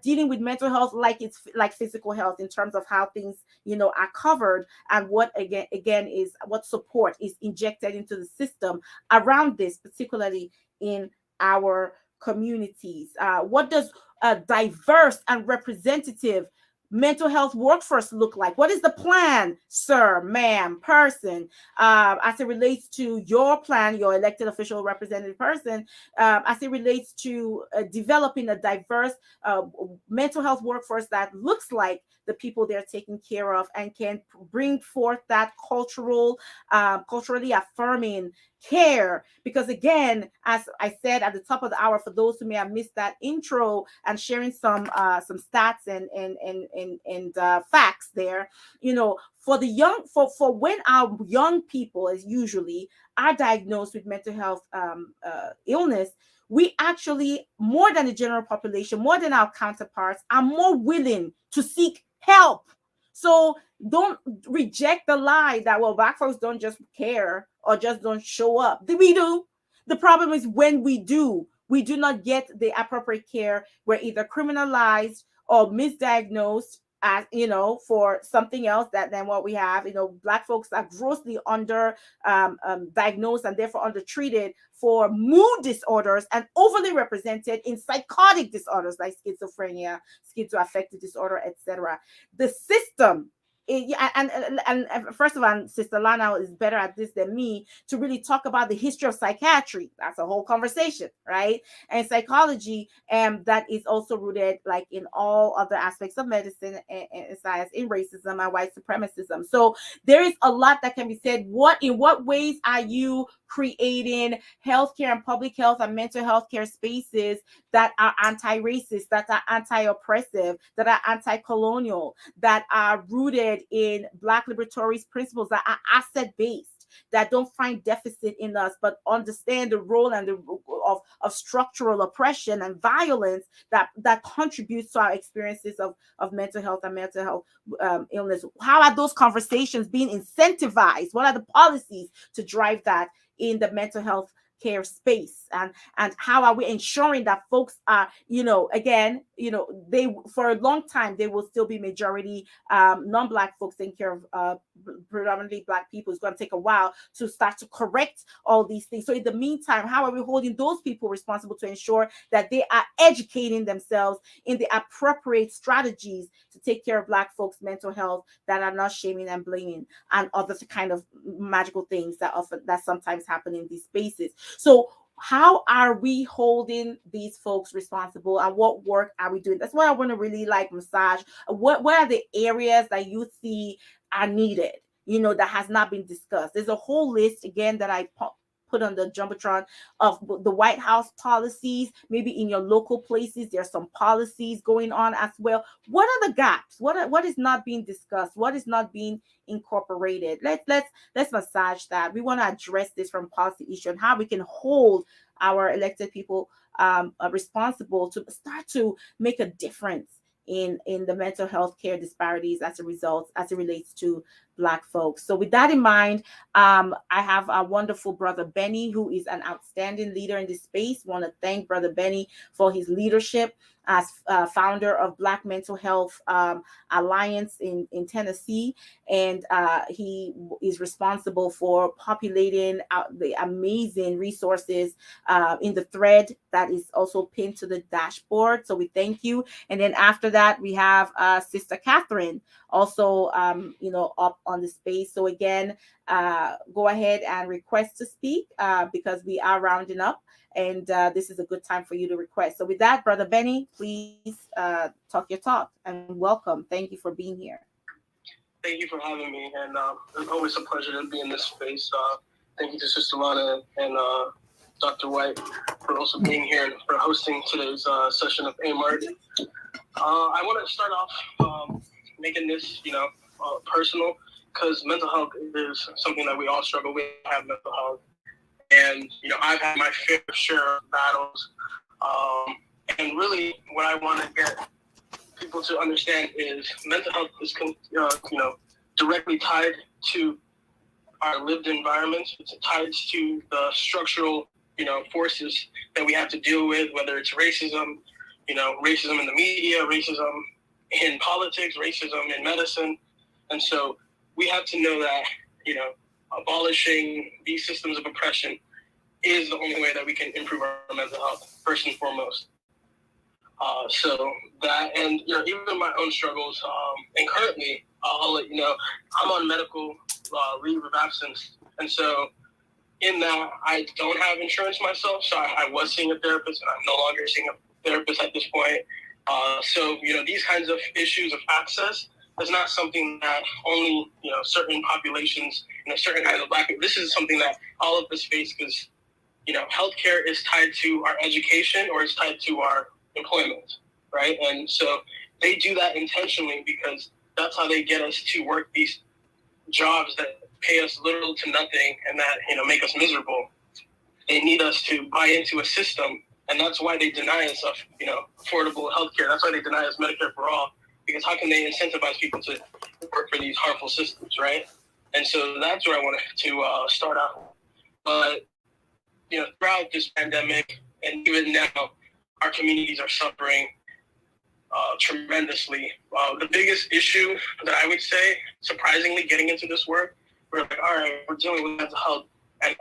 dealing with mental health like it's like physical health, in terms of how things are covered, and what again is what support is injected into the system around this, particularly in our communities? What does a diverse and representative mental health workforce look like? What is the plan, sir, ma'am, person, as it relates to your plan, your elected official representative person, as it relates to developing a diverse mental health workforce that looks like the people they're taking care of, and can bring forth that culturally affirming care? Because again, as I said at the top of the hour, for those who may have missed that intro and sharing some stats and facts there, for the young, for when our young people is usually are diagnosed with mental health illness, we actually, more than the general population, more than our counterparts, are more willing to seek help. So don't reject the lie that, well, Black folks don't just care or just don't show up. We do. The problem is when we do not get the appropriate care. We're either criminalized or misdiagnosed as, for something else than what we have. Black folks are grossly under diagnosed and therefore undertreated for mood disorders, and overly represented in psychotic disorders like schizophrenia, schizoaffective disorder, etc. The system, and first of all, Sister Lana is better at this than me to really talk about the history of psychiatry. That's a whole conversation, right? And psychology, that is also rooted, like in all other aspects of medicine and science, in racism and white supremacism. So there is a lot that can be said. In what ways are you creating healthcare and public health and mental health care spaces that are anti-racist, that are anti-oppressive, that are anti-colonial, that are rooted in Black liberatory principles, that are asset-based, that don't find deficit in us, but understand the role and of structural oppression and violence that contributes to our experiences of mental health and mental health illness? How are those conversations being incentivized? What are the policies to drive that in the mental health care space? And how are we ensuring that folks are, again, they, for a long time, they will still be majority non-Black folks taking care of predominantly Black people. It's going to take a while to start to correct all these things. So in the meantime, how are we holding those people responsible to ensure that they are educating themselves in the appropriate strategies to take care of Black folks' mental health, that are not shaming and blaming and other kind of magical things that sometimes happen in these spaces? So how are we holding these folks responsible, and what work are we doing? That's what I want to really massage. What are the areas that you see are needed, that has not been discussed? There's a whole list again that I put on the Jumbotron of the White House policies. Maybe in your local places, there's some policies going on as well. What are the gaps? What is not being discussed? What is not being incorporated? Let's massage that. We want to address this from policy issue and how we can hold our elected people responsible to start to make a difference in the mental health care disparities as it relates to Black folks. So with that in mind, I have a wonderful brother Benny, who is an outstanding leader in this space. Want to thank brother Benny for his leadership as founder of Black Mental Health Alliance in Tennessee, and he is responsible for populating the amazing resources in the thread that is also pinned to the dashboard. So we thank you. And then after that, we have Sister Catherine, also up on the space. So again, go ahead and request to speak because we are rounding up, and this is a good time for you to request. So with that, brother Benny, please talk your talk, and welcome. Thank you for being here. Thank you for having me, and it's always a pleasure to be in this space. Thank you to Sister Lana and Dr. White, for also being here and for hosting today's session of AMART. I want to start off making this, personal, because mental health is something that we all struggle with. Have mental health, and I've had my fair share of battles. And really, what I want to get people to understand is mental health is, directly tied to our lived environments. It's tied to the structural, forces that we have to deal with, whether it's racism, racism in the media, racism in politics, racism in medicine. And so we have to know that, abolishing these systems of oppression is the only way that we can improve our mental health, first and foremost. So that, and even my own struggles, and currently, I'll let you know, I'm on medical leave of absence, and so in that, I don't have insurance myself, so I was seeing a therapist, and I'm no longer seeing a therapist at this point. So these kinds of issues of access is not something that only certain populations, certain kinds of Black people. This is something that all of us face because healthcare is tied to our education or it's tied to our employment, right? And so they do that intentionally because that's how they get us to work these jobs that pay us little to nothing and that make us miserable. They need us to buy into a system, and that's why they deny us of affordable healthcare. That's why they deny us Medicare for all, because how can they incentivize people to work for these harmful systems, right? And so that's where I wanted to start out. But throughout this pandemic and even now, our communities are suffering tremendously. The biggest issue that I would say, surprisingly, getting into this work, we're like, all right, we're dealing with mental health, and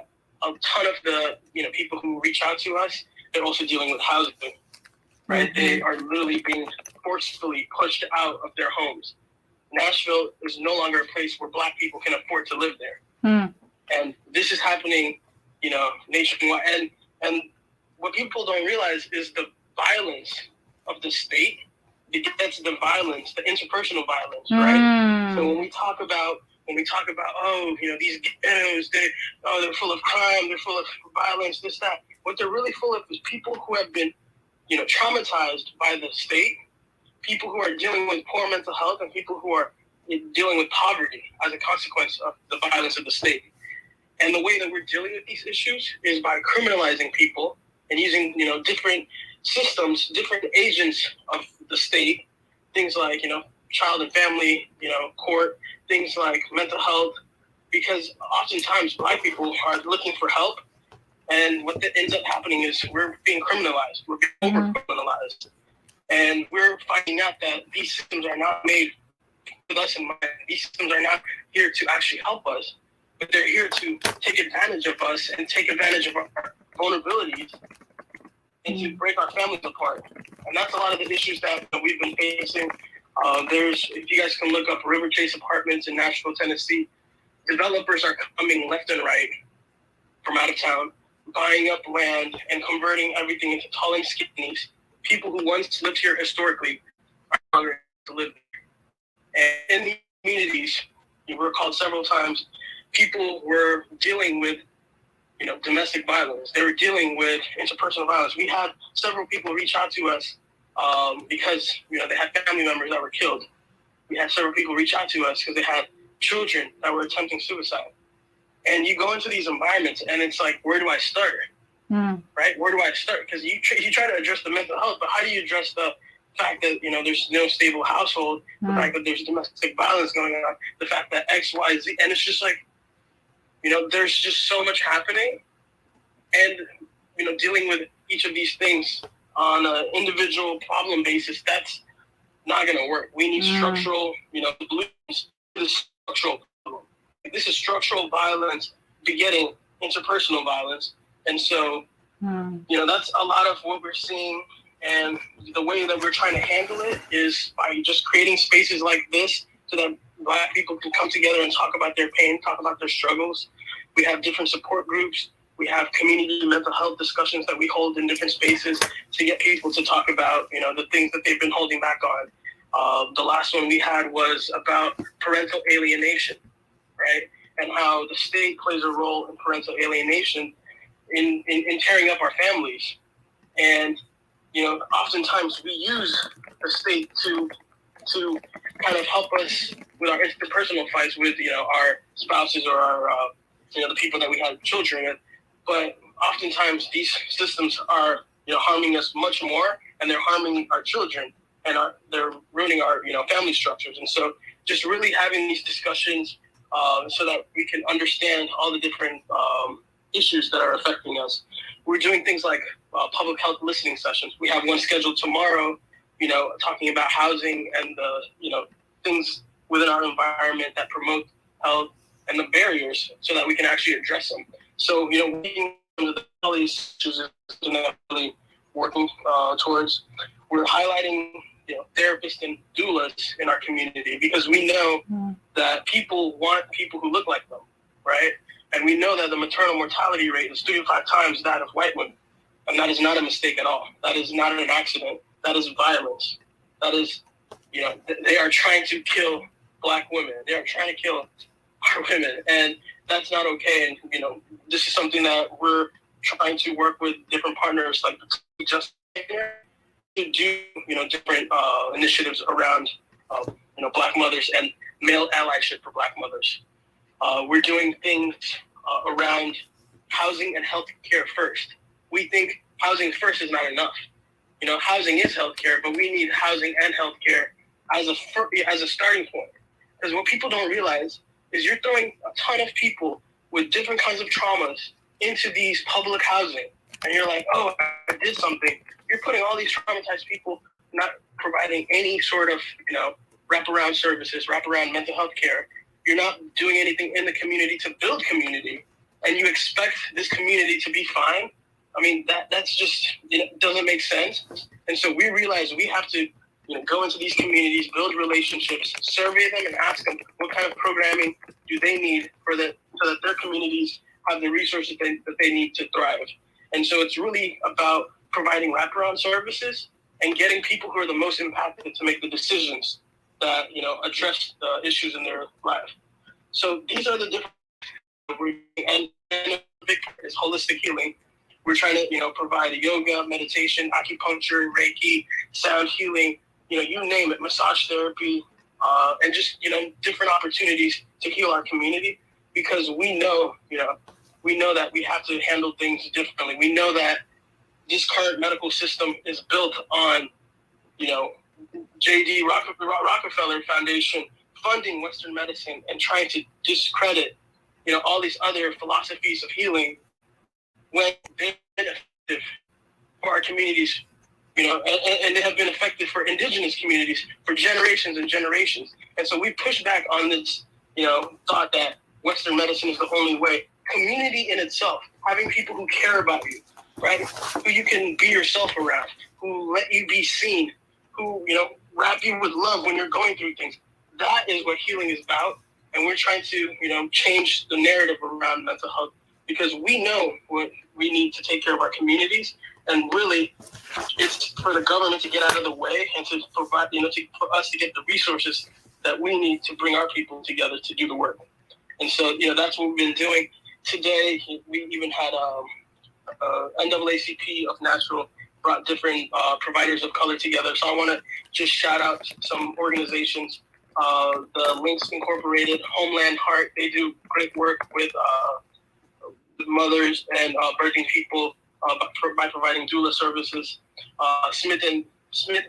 a ton of the people who reach out to us, they're also dealing with housing, right? Mm-hmm. They are literally being forcefully pushed out of their homes. Nashville is no longer a place where Black people can afford to live there, and this is happening, nationwide. And what people don't realize is the violence of the state begets the violence, the interpersonal violence, right? So when we talk about, these ghettos, they're full of crime, they're full of violence, this, that. What they're really full of is people who have been, traumatized by the state, people who are dealing with poor mental health, and people who are dealing with poverty as a consequence of the violence of the state. And the way that we're dealing with these issues is by criminalizing people and using, different systems, different agents of the state, things like, child and family, court, things like mental health, because oftentimes Black people are looking for help, and what ends up happening is we're being criminalized, we're being over-criminalized, and we're finding out that these systems are not made with us in mind. These systems are not here to actually help us, but they're here to take advantage of us and take advantage of our vulnerabilities and to break our families apart. And that's a lot of the issues that we've been facing. If you guys can look up River Chase Apartments in Nashville, Tennessee, developers are coming left and right from out of town, buying up land and converting everything into tall and skinnies. People who once lived here historically are no longer to live there. And in the communities, you were called several times, people were dealing with domestic violence. They were dealing with interpersonal violence. We had several people reach out to us because they had family members that were killed. We had several people reach out to us because they had children that were attempting suicide. And you go into these environments and it's like, where do I start? Right? Where do I start? Because you try to address the mental health, but how do you address the fact that there's no stable household, the fact that there's domestic violence going on, the fact that X, Y, Z, and it's just like, there's just so much happening, and dealing with each of these things on an individual problem basis, that's not going to work. We need structural, solutions to the structural problem. This is structural violence begetting interpersonal violence, and so that's a lot of what we're seeing. And the way that we're trying to handle it is by just creating spaces like this so that Black people can come together and talk about their pain, talk about their struggles. We have different support groups. We have community mental health discussions that we hold in different spaces to get people to talk about, the things that they've been holding back on. The last one we had was about parental alienation, right? And how the state plays a role in parental alienation in tearing up our families. And, oftentimes we use the state to kind of help us with our interpersonal fights with, our spouses or our, the people that we have children with. But oftentimes these systems are, harming us much more, and they're harming our children, and they're ruining our, family structures. And so just really having these discussions so that we can understand all the different issues that are affecting us. We're doing things like public health listening sessions. We have one scheduled tomorrow, talking about housing and the, things within our environment that promote health and the barriers so that we can actually address them. So, all these issues is really working towards. We're highlighting, therapists and doulas in our community because we know that people want people who look like them, right? And we know that the maternal mortality rate is 3 to 5 times that of white women. And that is not a mistake at all. That is not an accident. That is violence. That is, they are trying to kill Black women. They are trying to kill our women. And that's not okay. And, this is something that we're trying to work with different partners like Just to do, different initiatives around, Black mothers and male allyship for Black mothers. We're doing things around housing and health care first. We think housing first is not enough. Housing is healthcare, but we need housing and healthcare as a starting point. Because what people don't realize is you're throwing a ton of people with different kinds of traumas into these public housing, and you're like, oh, I did something. You're putting all these traumatized people, not providing any sort of, wraparound services, wraparound mental health care. You're not doing anything in the community to build community, and you expect this community to be fine. I mean, that's just, doesn't make sense. And so we realize we have to, go into these communities, build relationships, survey them, and ask them what kind of programming do they need so that their communities have the resources that they need to thrive. And so it's really about providing wraparound services and getting people who are the most impacted to make the decisions that, address the issues in their life. So these are the different, and a big part is holistic healing. We're trying to, provide yoga, meditation, acupuncture, Reiki, sound healing, you name it, massage therapy, and just, different opportunities to heal our community, because we know that we have to handle things differently. We know that this current medical system is built on, J.D. Rockefeller Foundation funding Western medicine and trying to discredit, all these other philosophies of healing when they've been effective for our communities, and they have been effective for indigenous communities for generations and generations. And so we push back on this, thought that Western medicine is the only way. Community in itself, having people who care about you, right? Who you can be yourself around, who let you be seen, who, wrap you with love when you're going through things. That is what healing is about. And we're trying to, change the narrative around mental health, because we know what we need to take care of our communities. And really, it's for the government to get out of the way and to provide, for us to get the resources that we need to bring our people together to do the work. And so, that's what we've been doing. Today, we even had NAACP of Natural brought different providers of color together. So I want to just shout out some organizations. The Links Incorporated, Homeland Heart, they do great work with mothers and birthing people by providing doula services. Smith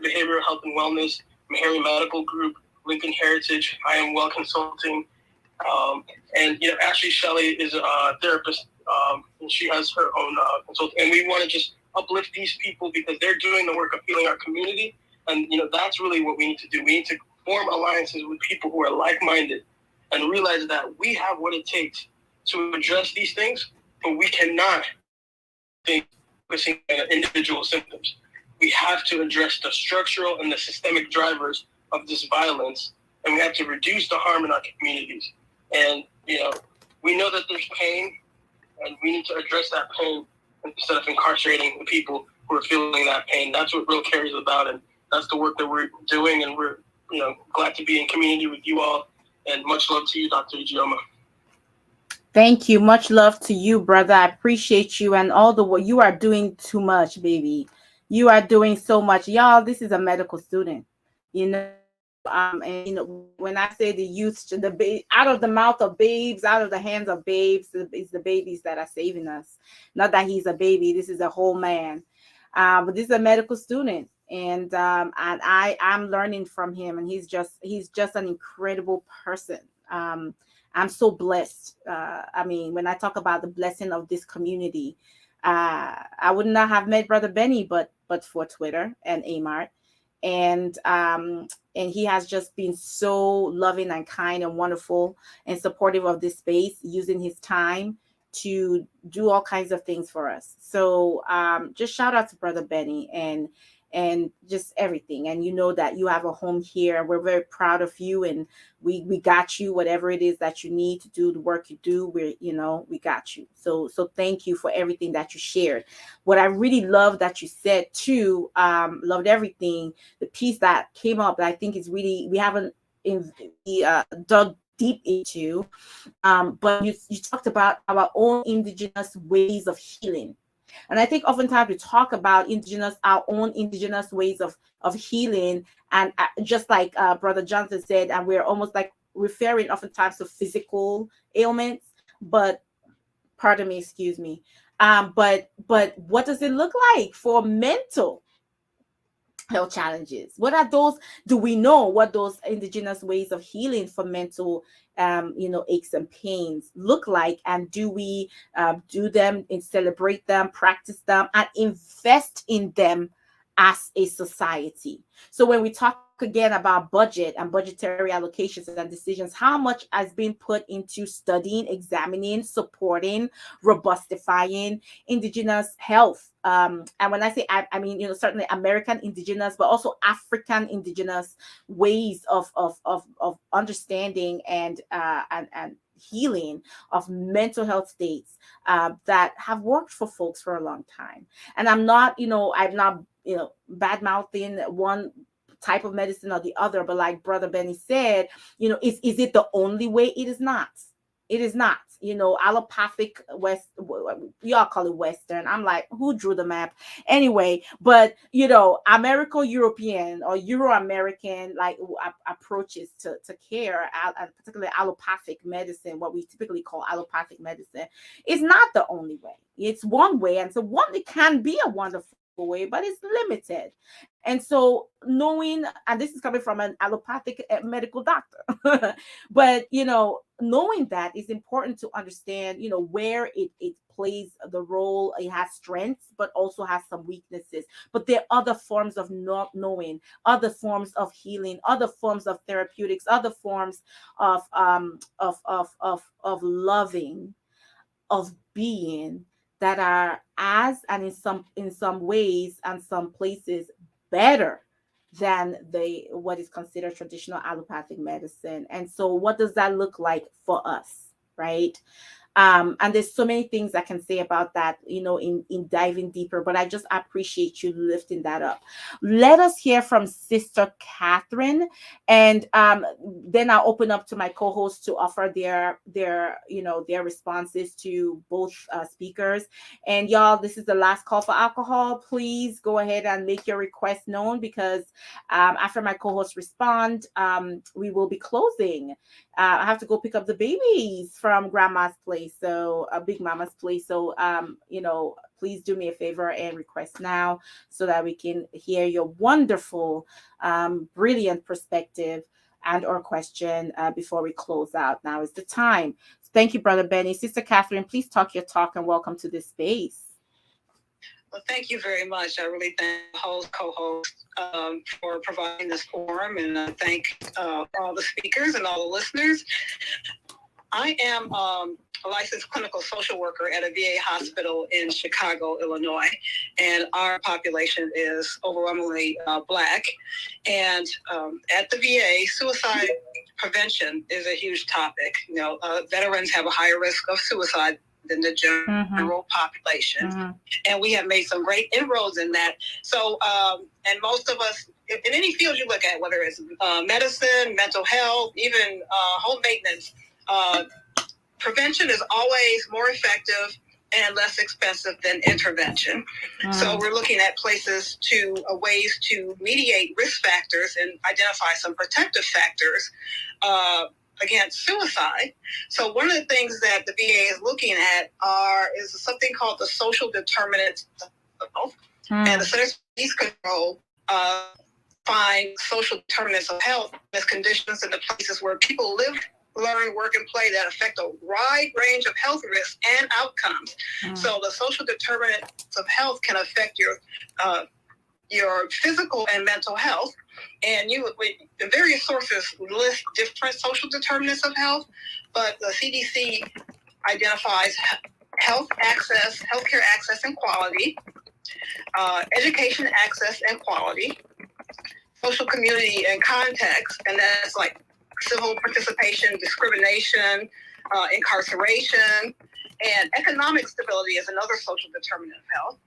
Behavioral Health and Wellness, Meharry Medical Group, Lincoln Heritage, I Am Well Consulting, and Ashley Shelley is a therapist, and she has her own consulting. And we want to just uplift these people because they're doing the work of healing our community, and that's really what we need to do. We need to form alliances with people who are like-minded and realize that we have what it takes to address these things, but we cannot think focusing on individual symptoms. We have to address the structural and the systemic drivers of this violence, and we have to reduce the harm in our communities. And, we know that there's pain, and we need to address that pain instead of incarcerating the people who are feeling that pain. That's what Real Care is about, and that's the work that we're doing, and we're, glad to be in community with you all, and much love to you, Dr. Ijeoma. Thank you. Much love to you, brother. I appreciate you and all the what you are doing too much, baby. You are doing so much. Y'all, this is a medical student. And when I say the youth, out of the mouth of babes, out of the hands of babes, is the babies that are saving us. Not that he's a baby. This is a whole man. But this is a medical student, and I'm learning from him, and he's just an incredible person. I'm so blessed. I mean, when I talk about the blessing of this community, I would not have met Brother Benny, but for Twitter and Amart, and he has just been so loving and kind and wonderful and supportive of this space, using his time to do all kinds of things for us. So just shout out to Brother Benny and just everything. And you know that you have a home here. We're very proud of you, and we got you. Whatever it is that you need to do the work you do, we got you. So thank you for everything that you shared. What I really love that you said too, loved everything. The piece that came up that I think is really, we haven't dug deep into, but you talked about our own indigenous ways of healing. And I think oftentimes we talk about our own indigenous ways of healing, and just like Brother Johnson said, and we're almost like referring oftentimes to physical ailments, but pardon me, excuse me, but what does it look like for mental health challenges? What are those? Do we know what those indigenous ways of healing for mental aches and pains look like? And do we do them and celebrate them, practice them, and invest in them as a society? So when we talk again about budget and budgetary allocations and decisions, how much has been put into studying, examining, supporting, robustifying indigenous health? And when I say I mean, certainly American indigenous, but also African indigenous ways of understanding and healing of mental health states that have worked for folks for a long time. And I'm not bad mouthing one type of medicine or the other, but like Brother Benny said, is it the only way? It is not. It is not. Allopathic y'all call it Western. I'm like, who drew the map? Anyway, but Americo-European or Euro-American approaches to care, and particularly allopathic medicine, what we typically call allopathic medicine, is not the only way. It's one way, and so it can be a wonderful way, but it's limited. And so knowing, and this is coming from an allopathic medical doctor, but knowing that is important to understand, where it plays the role. It has strengths, but also has some weaknesses. But there are other forms of not knowing, other forms of healing, other forms of therapeutics, other forms of loving, of being, that are as, and in some ways and some places, better than what is considered traditional allopathic medicine. And so what does that look like for us, right? And there's so many things I can say about that, in diving deeper, but I just appreciate you lifting that up. Let us hear from Sister Catherine, and then I'll open up to my co-hosts to offer their responses to both speakers. And y'all, this is the last call for alcohol. Please go ahead and make your request known, because after my co-hosts respond, we will be closing. I have to go pick up the babies from grandma's place, so Big Mama's place. So, please do me a favor and request now, so that we can hear your wonderful, brilliant perspective and or question before we close out. Now is the time. Thank you, Brother Benny. Sister Catherine, please talk your talk, and welcome to this space. Well, thank you very much. I really thank the host, co-host, for providing this forum, and I thank all the speakers and all the listeners. I am a licensed clinical social worker at a VA hospital in Chicago, Illinois, and our population is overwhelmingly Black. And at the VA, suicide prevention is a huge topic. Veterans have a higher risk of suicide than the general population. And we have made some great inroads in that. So, and most of us, in any field you look at, whether it's medicine, mental health, even home maintenance, prevention is always more effective and less expensive than intervention. So we're looking at ways to mediate risk factors and identify some protective factors against suicide. So one of the things that the VA is looking at is something called the social determinants of health. And the Centers for Disease Control find social determinants of health as conditions in the places where people live, learn, work, and play that affect a wide range of health risks and outcomes. So the social determinants of health can affect your physical and mental health. And various sources list different social determinants of health, but the CDC identifies healthcare access and quality, education access and quality, social community and context, and that's like civil participation, discrimination, incarceration, and economic stability is another social determinant of health.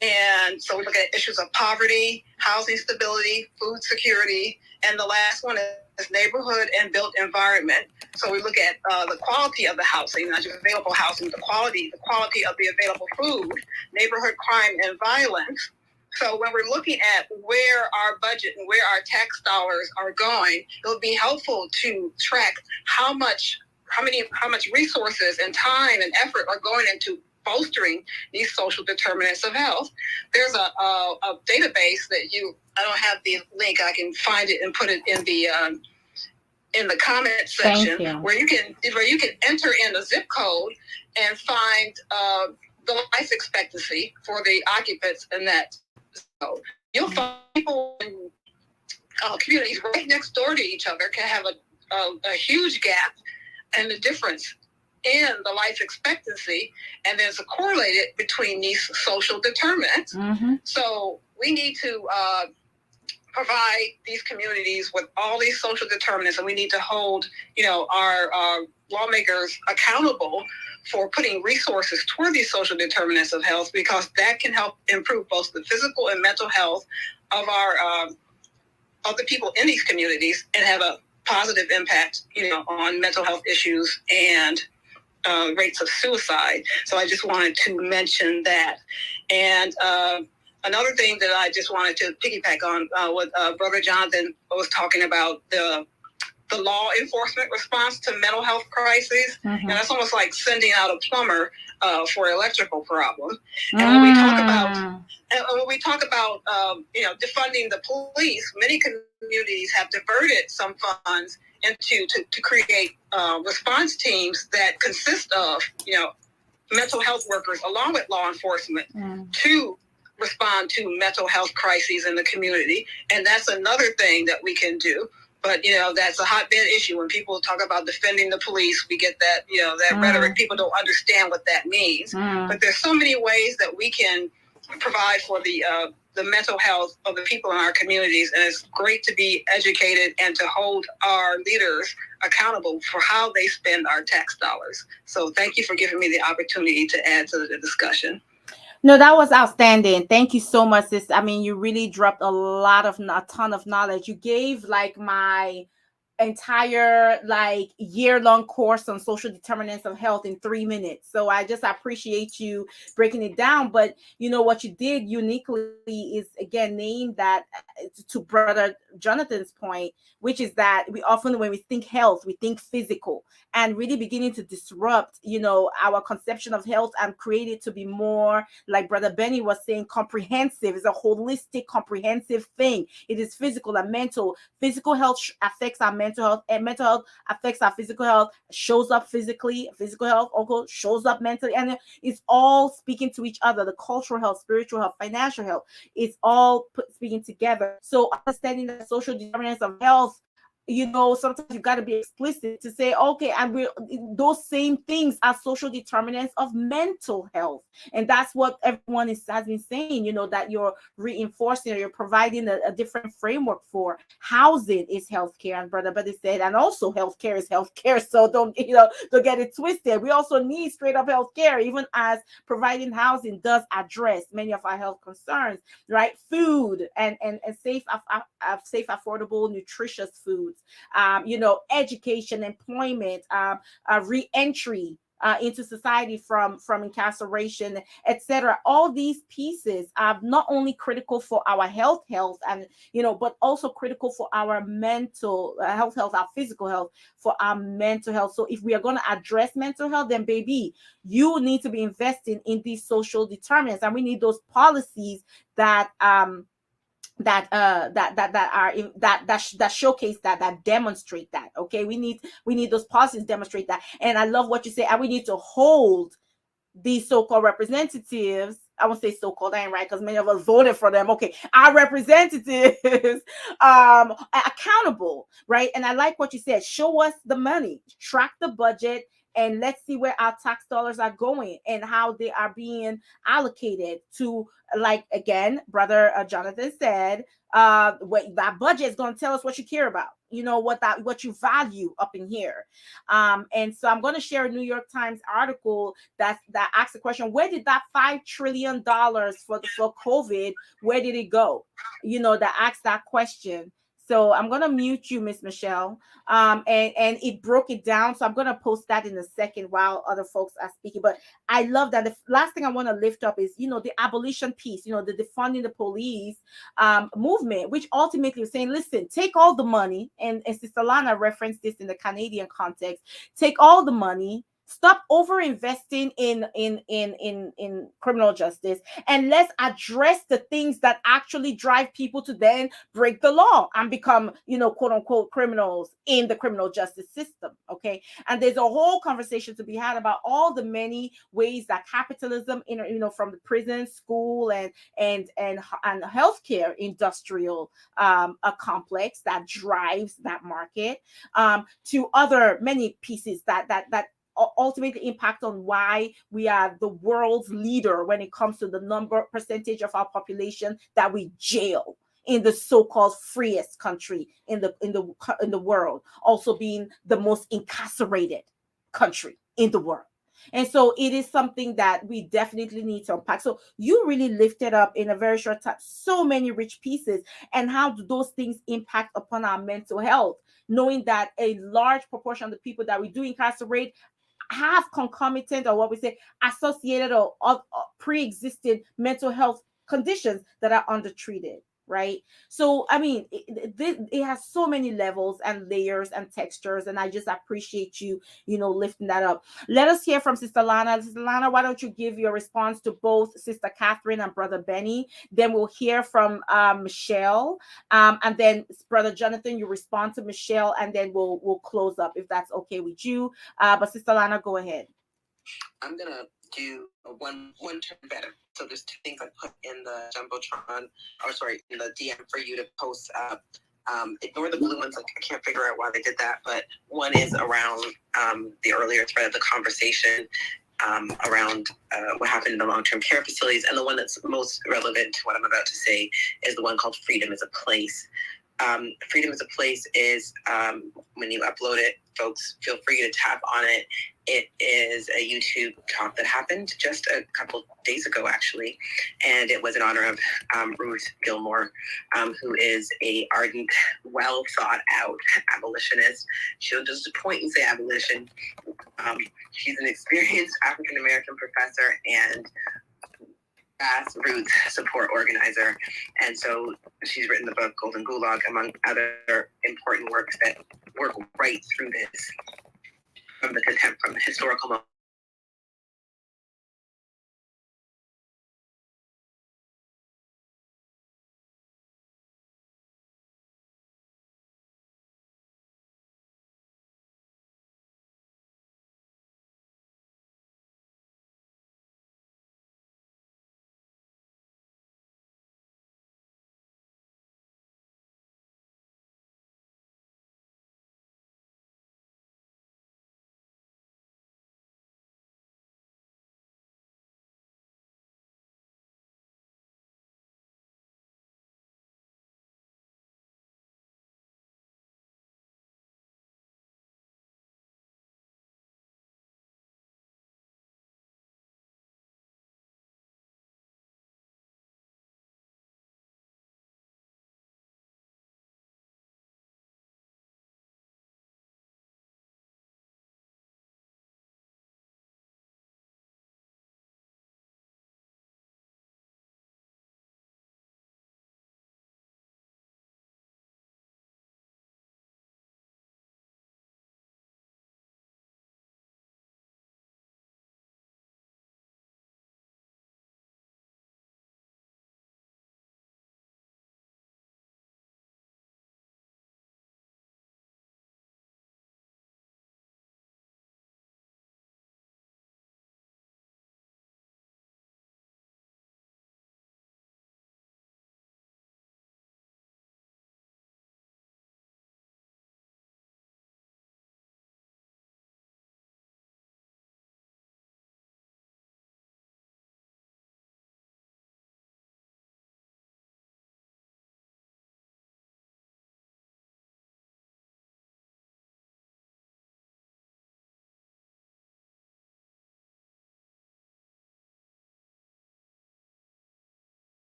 And so we look at issues of poverty, housing stability, food security, and the last one is neighborhood and built environment. So we look at the quality of the housing, not just available housing, the quality of the available food, neighborhood crime and violence. So when we're looking at where our budget and where our tax dollars are going, it would be helpful to track how much resources and time and effort are going into bolstering these social determinants of health. There's a database that I don't have the link. I can find it and put it in the comment section where you can enter in a zip code and find the life expectancy for the occupants in that. So you'll find people in communities right next door to each other can have a huge gap and the difference in the life expectancy, and there's a correlated between these social determinants. So we need to provide these communities with all these social determinants, and we need to hold, our lawmakers accountable for putting resources toward these social determinants of health, because that can help improve both the physical and mental health of of the people in these communities and have a positive impact, on mental health issues and rates of suicide. So I just wanted to mention that. And another thing that I just wanted to piggyback on what Brother Jonathan was talking about, the law enforcement response to mental health crises. And that's almost like sending out a plumber for an electrical problem. And when we talk about defunding the police, many communities have diverted some funds to create response teams that consist of mental health workers along with law enforcement to respond to mental health crises in the community. And that's another thing that we can do. But, that's a hotbed issue. When people talk about defending the police, we get that, that rhetoric. People don't understand what that means. But there's so many ways that we can provide for the mental health of the people in our communities. And it's great to be educated and to hold our leaders accountable for how they spend our tax dollars. So thank you for giving me the opportunity to add to the discussion. No, that was outstanding. Thank you so much, sis. I mean, you really dropped a ton of knowledge. You gave like my entire year-long course on social determinants of health in 3 minutes. So I just appreciate you breaking it down. But what you did uniquely is again name that to Brother Jonathan's point, which is that we often, when we think health, we think physical, and really beginning to disrupt our conception of health and create it to be more, like Brother Benny was saying, comprehensive. It's a holistic, comprehensive thing. It is physical and mental. Physical health affects our mental health, and mental health affects our physical health, shows up physically. Physical health also shows up mentally, and it's all speaking to each other. The cultural health, spiritual health, financial health, it's all speaking together. So understanding the social determinants of health, sometimes you got to be explicit to say, okay, and those same things are social determinants of mental health. And that's what everyone has been saying, that you're reinforcing, or you're providing a different framework for. Housing is healthcare, and Brother Buddy said, and also healthcare is healthcare. So don't get it twisted. We also need straight up healthcare, even as providing housing does address many of our health concerns, right? Food and safe, affordable, nutritious food. youth, education, employment, re-entry into society from incarceration, etc. All these pieces are not only critical for our health, and but also critical for our mental health, our physical health, for our mental health. So if we are going to address mental health, then baby, you need to be investing in these social determinants, and we need those policies that that showcase that demonstrate that. Okay, we need those policies demonstrate that. And I love what you say, and we need to hold these so-called representatives, I won't say so-called, I ain't right, because many of us voted for them. Okay, our representatives accountable, right? And I like what you said. Show us the money, track the budget, and let's see where our tax dollars are going and how they are being allocated to, like, again, brother Jonathan said, what that budget is going to tell us what you care about, what you value up in here. And so I'm going to share a New York Times article that asks the question, where did that $5 trillion for COVID, where did it go? That asks that question. So I'm gonna mute you, Miss Michelle. And it broke it down. So I'm gonna post that in a second while other folks are speaking. But I love that. The last thing I want to lift up is, the abolition piece, the defunding the police movement, which ultimately is saying, listen, take all the money, and Sister Lana referenced this in the Canadian context. Take all the money. Stop over investing in criminal justice, and let's address the things that actually drive people to then break the law and become, quote unquote, criminals in the criminal justice system. Okay. And there's a whole conversation to be had about all the many ways that capitalism, from the prison, school, and healthcare industrial a complex that drives that market, to other many pieces that ultimately impact on why we are the world's leader when it comes to the percentage of our population that we jail in the so-called freest country in the world, also being the most incarcerated country in the world. And so it is something that we definitely need to unpack. So you really lifted up in a very short time so many rich pieces, and how do those things impact upon our mental health, knowing that a large proportion of the people that we do incarcerate have concomitant, or what we say, associated or pre-existing mental health conditions that are undertreated, right? So I mean, it has so many levels and layers and textures, and I just appreciate you lifting that up. Let us hear from Sister Lana. Sister Lana, why don't you give your response to both Sister Catherine and Brother Benny? Then we'll hear from Michelle, and then Brother Jonathan, you respond to Michelle, and then we'll close up, if that's okay with you. But Sister Lana, go ahead. I'm gonna do one turn better. So there's two things I put in the jumbotron, or sorry, in the DM for you to post up. Ignore the blue ones. Like, I can't figure out why they did that. But one is around the earlier thread of the conversation around what happened in the long-term care facilities, and the one that's most relevant to what I'm about to say is the one called "Freedom is a Place." Freedom is a Place is, when you upload it, folks, feel free to tap on it. It is a YouTube talk that happened just a couple days ago, actually, and it was in honor of Ruth Gilmore, who is a ardent, well thought out abolitionist. She'll just point and say abolition. She's an experienced African American professor and grassroots support organizer, and so she's written the book Golden Gulag, among other important works that work right through this, from the historical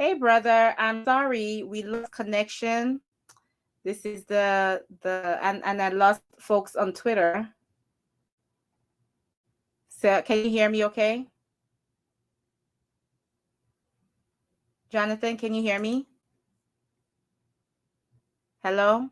Hey, brother. I'm sorry we lost connection. This is and I lost folks on Twitter. So can you hear me? Okay, Jonathan, can you hear me? Hello.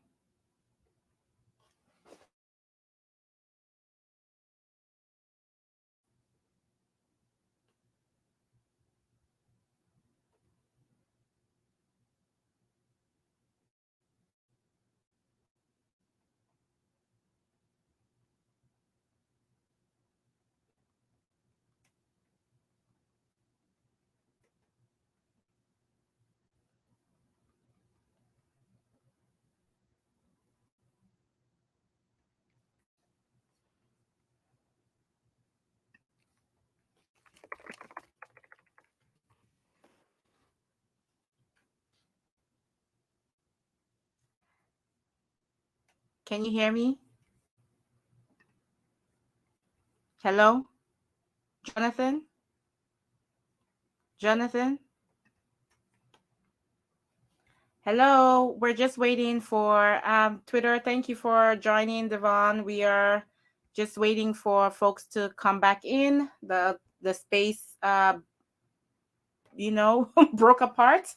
Can you hear me? Hello, Jonathan. Jonathan. Hello. We're just waiting for Twitter. Thank you for joining, Devon. We are just waiting for folks to come back in. The space, broke apart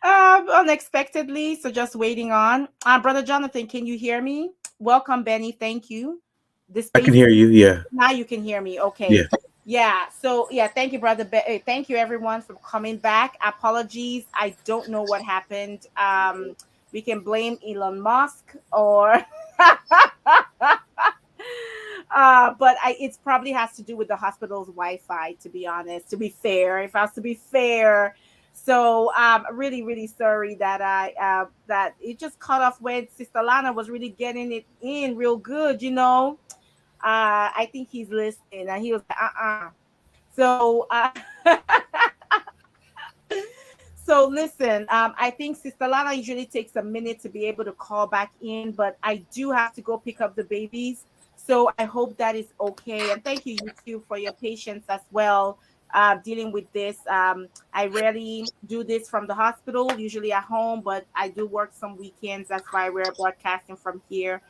unexpectedly. So just waiting on. Brother Jonathan, can you hear me? Welcome, Benny. Thank you. The I can space, hear you. Yeah. now you can hear me. Yeah. Okay. Yeah. So yeah, thank you, brother. Thank you, everyone, for coming back. Apologies. I don't know what happened. We can blame Elon Musk or but it probably has to do with the hospital's Wi-Fi, to be honest, to be fair, if I was to be fair. So really, really sorry that that it just cut off when Sister Lana was really getting it in real good. I think he's listening and he was like, So so listen, I think Sister Lana usually takes a minute to be able to call back in, but I do have to go pick up the babies. So I hope that is okay. And thank you, YouTube, for your patience as well, dealing with this. I rarely do this from the hospital, usually at home, but I do work some weekends. That's why we're broadcasting from here.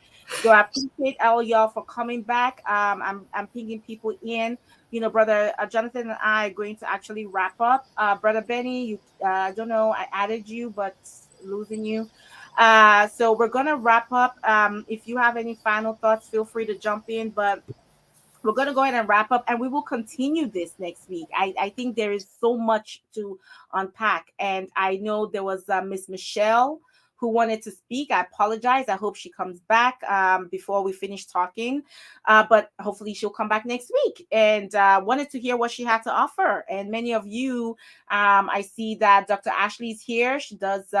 So I appreciate all y'all for coming back. I'm pinging people in. Brother Jonathan and I are going to actually wrap up. Brother Benny, I don't know, I added you, but losing you. So we're gonna wrap up. If you have any final thoughts, feel free to jump in. But we're going to go ahead and wrap up and we will continue this next week. I think there is so much to unpack. And I know there was Miss Michelle who wanted to speak. I apologize. I hope she comes back before we finish talking. But hopefully she'll come back next week and wanted to hear what she had to offer. And many of you, I see that Dr. Ashley's here. She does,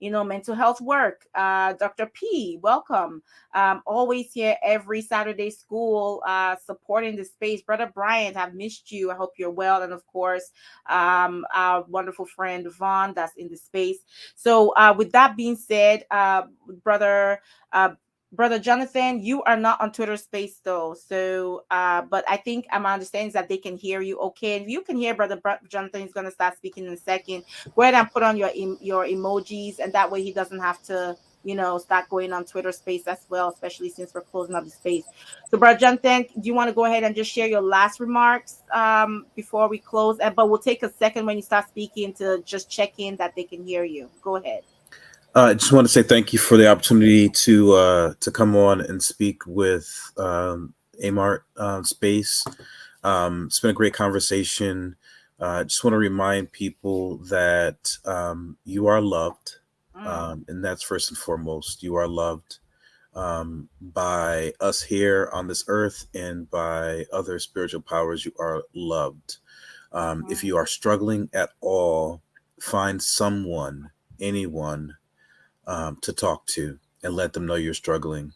mental health work. Dr. P, welcome. Always here every Saturday school, supporting the space. Brother Bryant, I've missed you. I hope you're well. And of course, our wonderful friend Vaughn that's in the space. So with that being said, uh, Brother Jonathan, you are not on Twitter Space though. So, but I think my understanding is that they can hear you okay. If you can hear Jonathan, he's going to start speaking in a second. Go ahead and put on your emojis, and that way he doesn't have to start going on Twitter Space as well, especially since we're closing up the space. So, Brother Jonathan, do you want to go ahead and just share your last remarks before we close? But we'll take a second when you start speaking to just check in that they can hear you. Go ahead. I just want to say thank you for the opportunity to come on and speak with Amart Space. It's been a great conversation. Just want to remind people that you are loved, and that's first and foremost. You are loved by us here on this earth and by other spiritual powers. You are loved. If you are struggling at all, find someone, anyone, to talk to and let them know you're struggling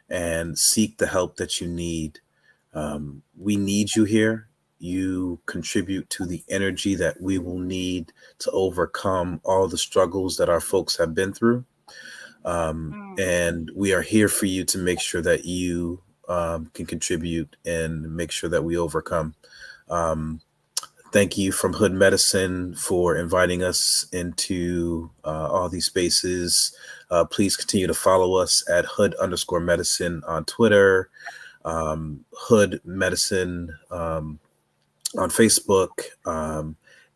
and seek the help that you need. We need you here. You contribute to the energy that we will need to overcome all the struggles that our folks have been through. And we are here for you to make sure that you can contribute and make sure that we overcome. Um, Thank you from Hood Medicine for inviting us into all these spaces. Please continue to follow us at Hood_Medicine on Twitter, Hood Medicine on Facebook,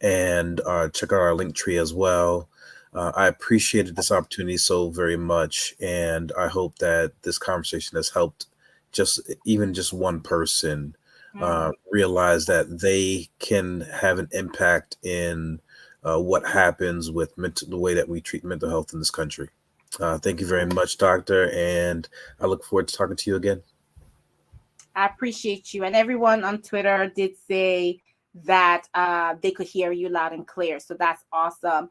and check out our link tree as well. I appreciated this opportunity so very much, and I hope that this conversation has helped just one person realize that they can have an impact in what happens with the way that we treat mental health in this country. Thank you very much, Doctor, and I look forward to talking to you again. I appreciate you. And everyone on Twitter did say that they could hear you loud and clear. So that's awesome.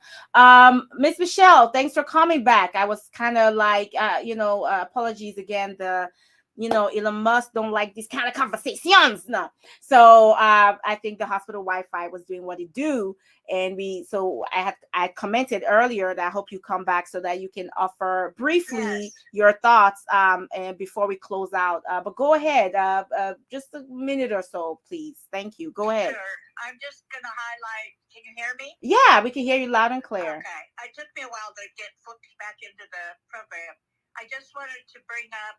Miss Michelle, thanks for coming back. I was kind of like, apologies again. Elon Musk don't like these kind of conversations. No. So I think the hospital Wi-Fi was doing what it do. And I commented earlier that I hope you come back so that you can offer briefly your thoughts and before we close out. But go ahead, just a minute or so, please. Thank you. Go ahead. Sure. I'm just going to highlight. Can you hear me? Yeah, we can hear you loud and clear. Okay. It took me a while to get flipped back into the program. I just wanted to bring up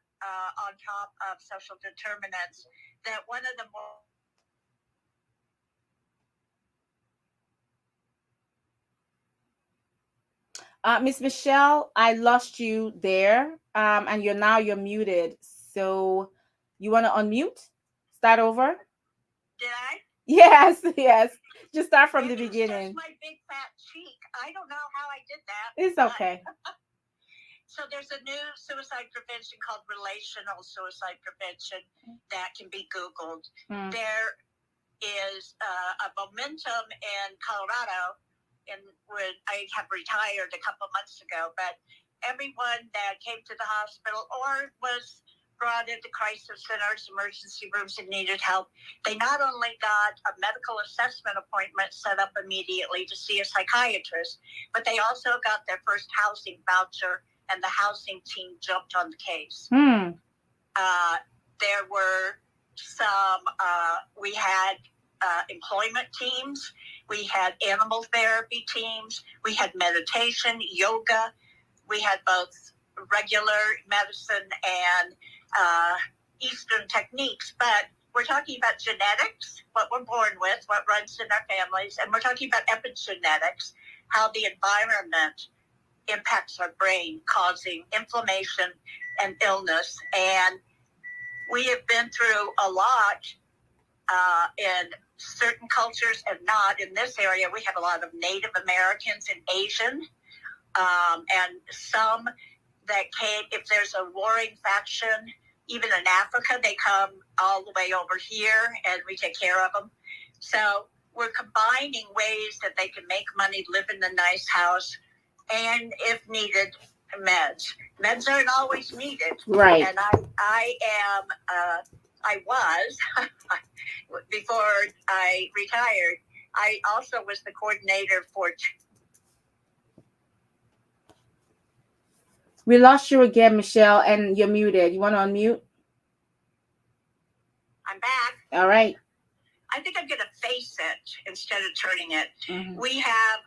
on top of social determinants that one of the more Miss Michelle, I lost you there, and you're muted. So you want to unmute? Start over? Did I? Yes. Just start from the beginning. Just my big fat cheek. I don't know how I did that. It's okay. So there's a new suicide prevention called relational suicide prevention that can be Googled. There is a momentum in Colorado, and when I have retired a couple months ago, but everyone that came to the hospital or was brought into crisis centers, emergency rooms, and needed help, they not only got a medical assessment appointment set up immediately to see a psychiatrist, but they also got their first housing voucher, and the housing team jumped on the case. There were some, we had employment teams, we had animal therapy teams, we had meditation, yoga, we had both regular medicine and Eastern techniques, but we're talking about genetics, what we're born with, what runs in our families, and we're talking about epigenetics, how the environment impacts our brain, causing inflammation and illness. And we have been through a lot in certain cultures and not. In this area, we have a lot of Native Americans and Asian, and some that came, if there's a warring faction, even in Africa, they come all the way over here and we take care of them. So we're combining ways that they can make money, live in a nice house, and if needed, meds. Meds aren't always needed. Right. And I was, before I retired, I also was the coordinator for... We lost you again, Michelle, and you're muted. You want to unmute? I'm back. All right. I think I'm going to face it instead of turning it. Mm-hmm. We have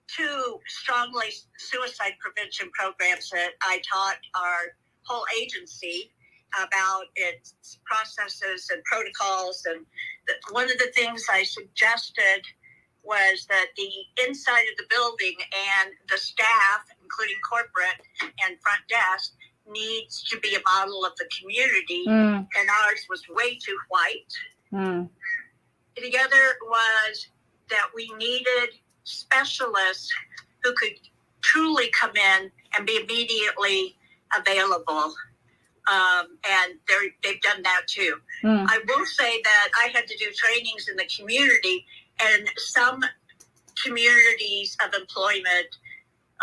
two strongly suicide prevention programs that I taught our whole agency about its processes and protocols. And one of the things I suggested was that the inside of the building and the staff, including corporate and front desk, needs to be a model of the community. And ours was way too white. The other was that we needed specialists who could truly come in and be immediately available. And they've done that too. I will say that I had to do trainings in the community, and some communities of employment,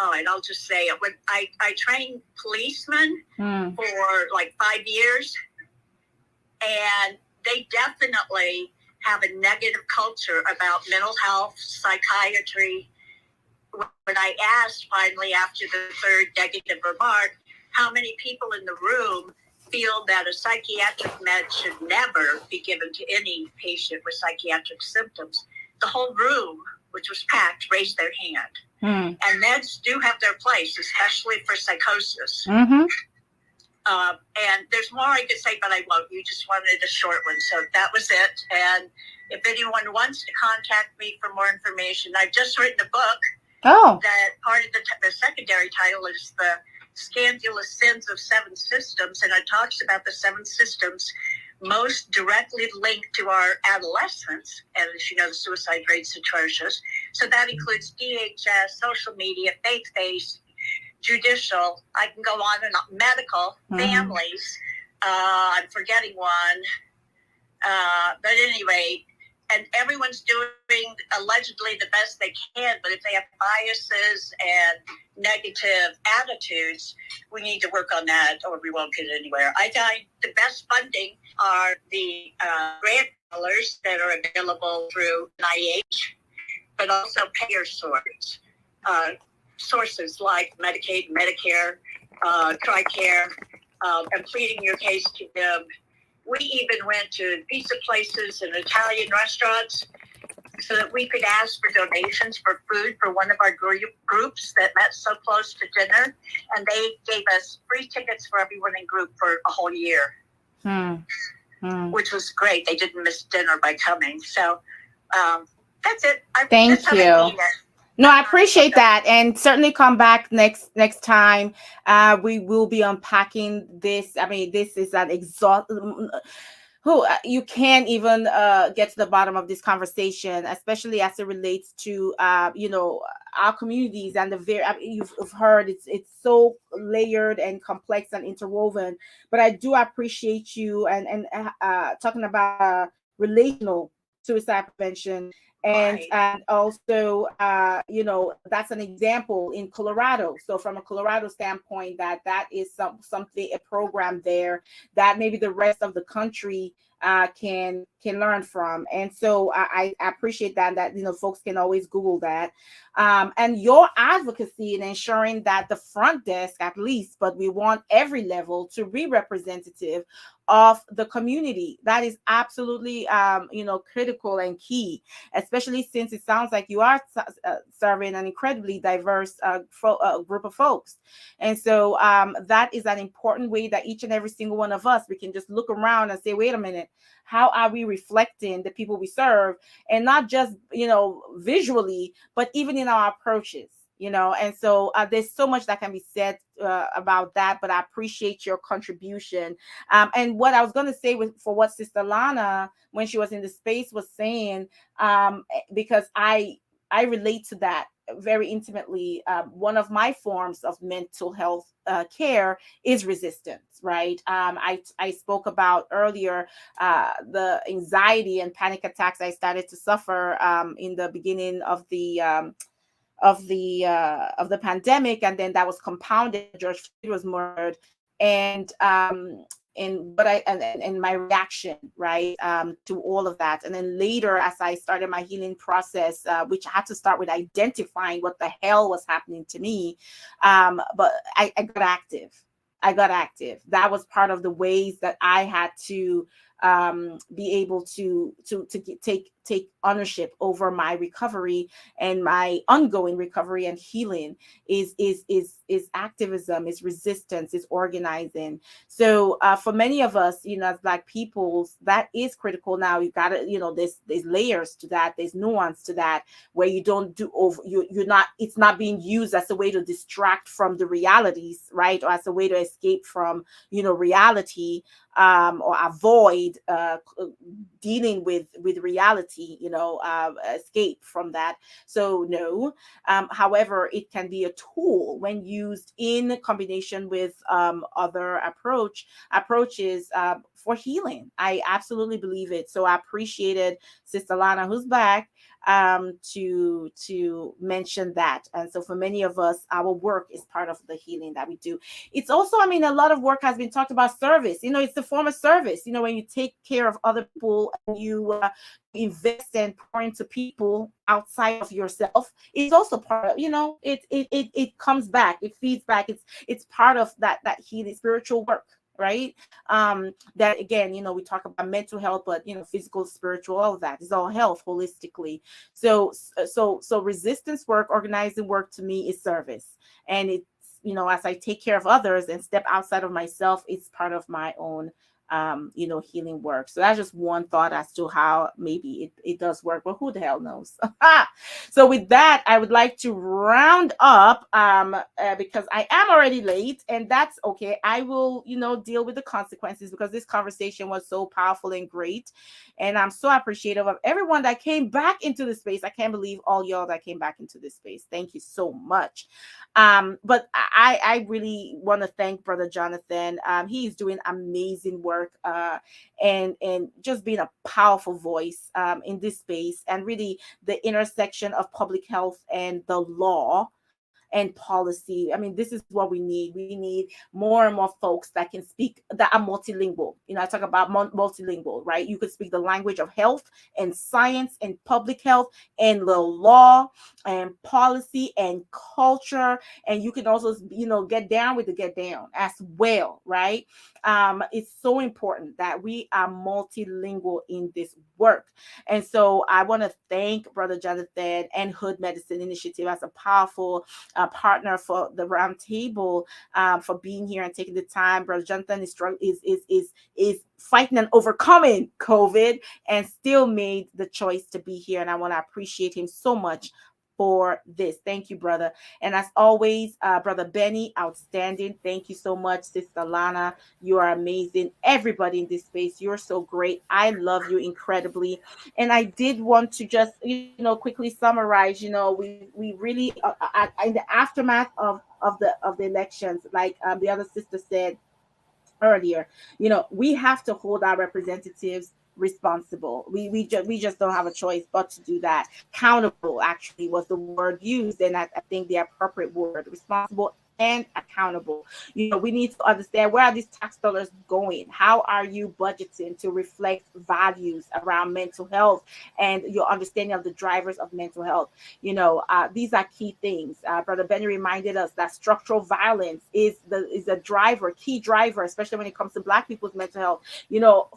and I'll just say it, when I trained policemen for like 5 years, and they definitely have a negative culture about mental health, psychiatry. When I asked finally after the third negative remark, how many people in the room feel that a psychiatric med should never be given to any patient with psychiatric symptoms. The whole room, which was packed, raised their hand. And meds do have their place, especially for psychosis. And there's more I could say, but I won't. You just wanted a short one, so that was it. And if anyone wants to contact me for more information, I've just written a book. That part of the secondary title is The Scandalous Sins of Seven Systems, and it talks about the seven systems most directly linked to our adolescence. And as you know, the suicide rate's atrocious. So that includes DHS, social media, faith-based, judicial, I can go on and on, medical, families. I'm forgetting one. But anyway, and everyone's doing allegedly the best they can, but if they have biases and negative attitudes, we need to work on that or we won't get anywhere. I find the best funding are the grant dollars that are available through NIH, but also payer sources like Medicaid, Medicare, TRICARE, and pleading your case to them. We even went to pizza places and Italian restaurants so that we could ask for donations for food for one of our groups that met so close to dinner. And they gave us free tickets for everyone in group for a whole year, which was great. They didn't miss dinner by coming. So that's it. Thank you. No, I appreciate that, and certainly come back next time. We will be unpacking this. I mean, this is an you can't even get to the bottom of this conversation, especially as it relates to our communities and you've heard it's so layered and complex and interwoven. But I do appreciate you and talking about relational suicide prevention. And also, that's an example in Colorado. So from a Colorado standpoint, that is something, a program there that maybe the rest of the country can learn from. And so I appreciate that folks can always Google that. And your advocacy in ensuring that the front desk, at least, but we want every level to be representative of the community. That is absolutely, critical and key, especially since it sounds like you are serving an incredibly diverse group of folks. And so that is an important way that each and every single one of us, we can just look around and say, wait a minute, how are we reflecting the people we serve? And not just, visually, but even in our approaches. And so there's so much that can be said about that, but I appreciate your contribution. And what I was going to say for what Sister Lana, when she was in the space, was saying, because I relate to that very intimately. One of my forms of mental health care is resistance, right? I spoke about earlier the anxiety and panic attacks I started to suffer in the beginning of the pandemic, and then that was compounded. George Floyd was murdered, and my reaction, right, to all of that. And then later, as I started my healing process, which I had to start with identifying what the hell was happening to me, but I got active. That was part of the ways that I had to be able to take ownership over my recovery, and my ongoing recovery and healing is activism, is resistance, is organizing. So for many of us, as Black peoples, that is critical. Now you got to, there's layers to that, there's nuance to that, where you don't do over, it's not being used as a way to distract from the realities, right, or as a way to escape from reality, or avoid dealing with reality, escape from that. So no, however, it can be a tool when used in combination with other approaches for healing. I absolutely believe it. So I appreciated Sister Lana, who's back, to mention that. And so for many of us, our work is part of the healing that we do. It's also, a lot of work has been talked about service. It's the form of service. When you take care of other people and you invest and pour into people outside of yourself, it's also part of, it comes back, it feeds back. It's part of that healing, spiritual work. right? That again, we talk about mental health, but physical, spiritual, all of that is all health holistically. So resistance work, organizing work, to me is service. And it's, as I take care of others and step outside of myself, it's part of my own healing work. So that's just one thought as to how maybe it does work, but who the hell knows? So with that, I would like to round up, because I am already late, and that's okay. I will, deal with the consequences, because this conversation was so powerful and great. And I'm so appreciative of everyone that came back into the space. I can't believe all y'all that came back into this space. Thank you so much. But I really want to thank Brother Jonathan. He's doing amazing work, and just being a powerful voice in this space, and really the intersection of public health and the law and policy. I mean, this is what we need. We need more and more folks that can speak, that are multilingual. I talk about multilingual, right? You could speak the language of health and science and public health and the law and policy and culture. And you can also, get down with the get down as well, right? It's so important that we are multilingual in this work. And so I want to thank Brother Jonathan and Hood Medicine Initiative as a powerful partner for the round table, for being here and taking the time. Brother Jonathan is fighting and overcoming COVID, and still made the choice to be here. And I want to appreciate him so much for this. Thank you, brother. And as always, Brother Benny, outstanding. Thank you so much, Sister Lana. You are amazing. Everybody in this space, you're so great. I love you incredibly. And I did want to just, quickly summarize. We really, in the aftermath of the elections, like the other sister said earlier, we have to hold our representatives responsible. We just don't have a choice but to do that. Accountable actually was the word used, and I think the appropriate word, responsible and accountable. We need to understand, where are these tax dollars going? How are you budgeting to reflect values around mental health and your understanding of the drivers of mental health? These are key things. Brother Benny reminded us that structural violence is a driver, key driver, especially when it comes to Black people's mental health.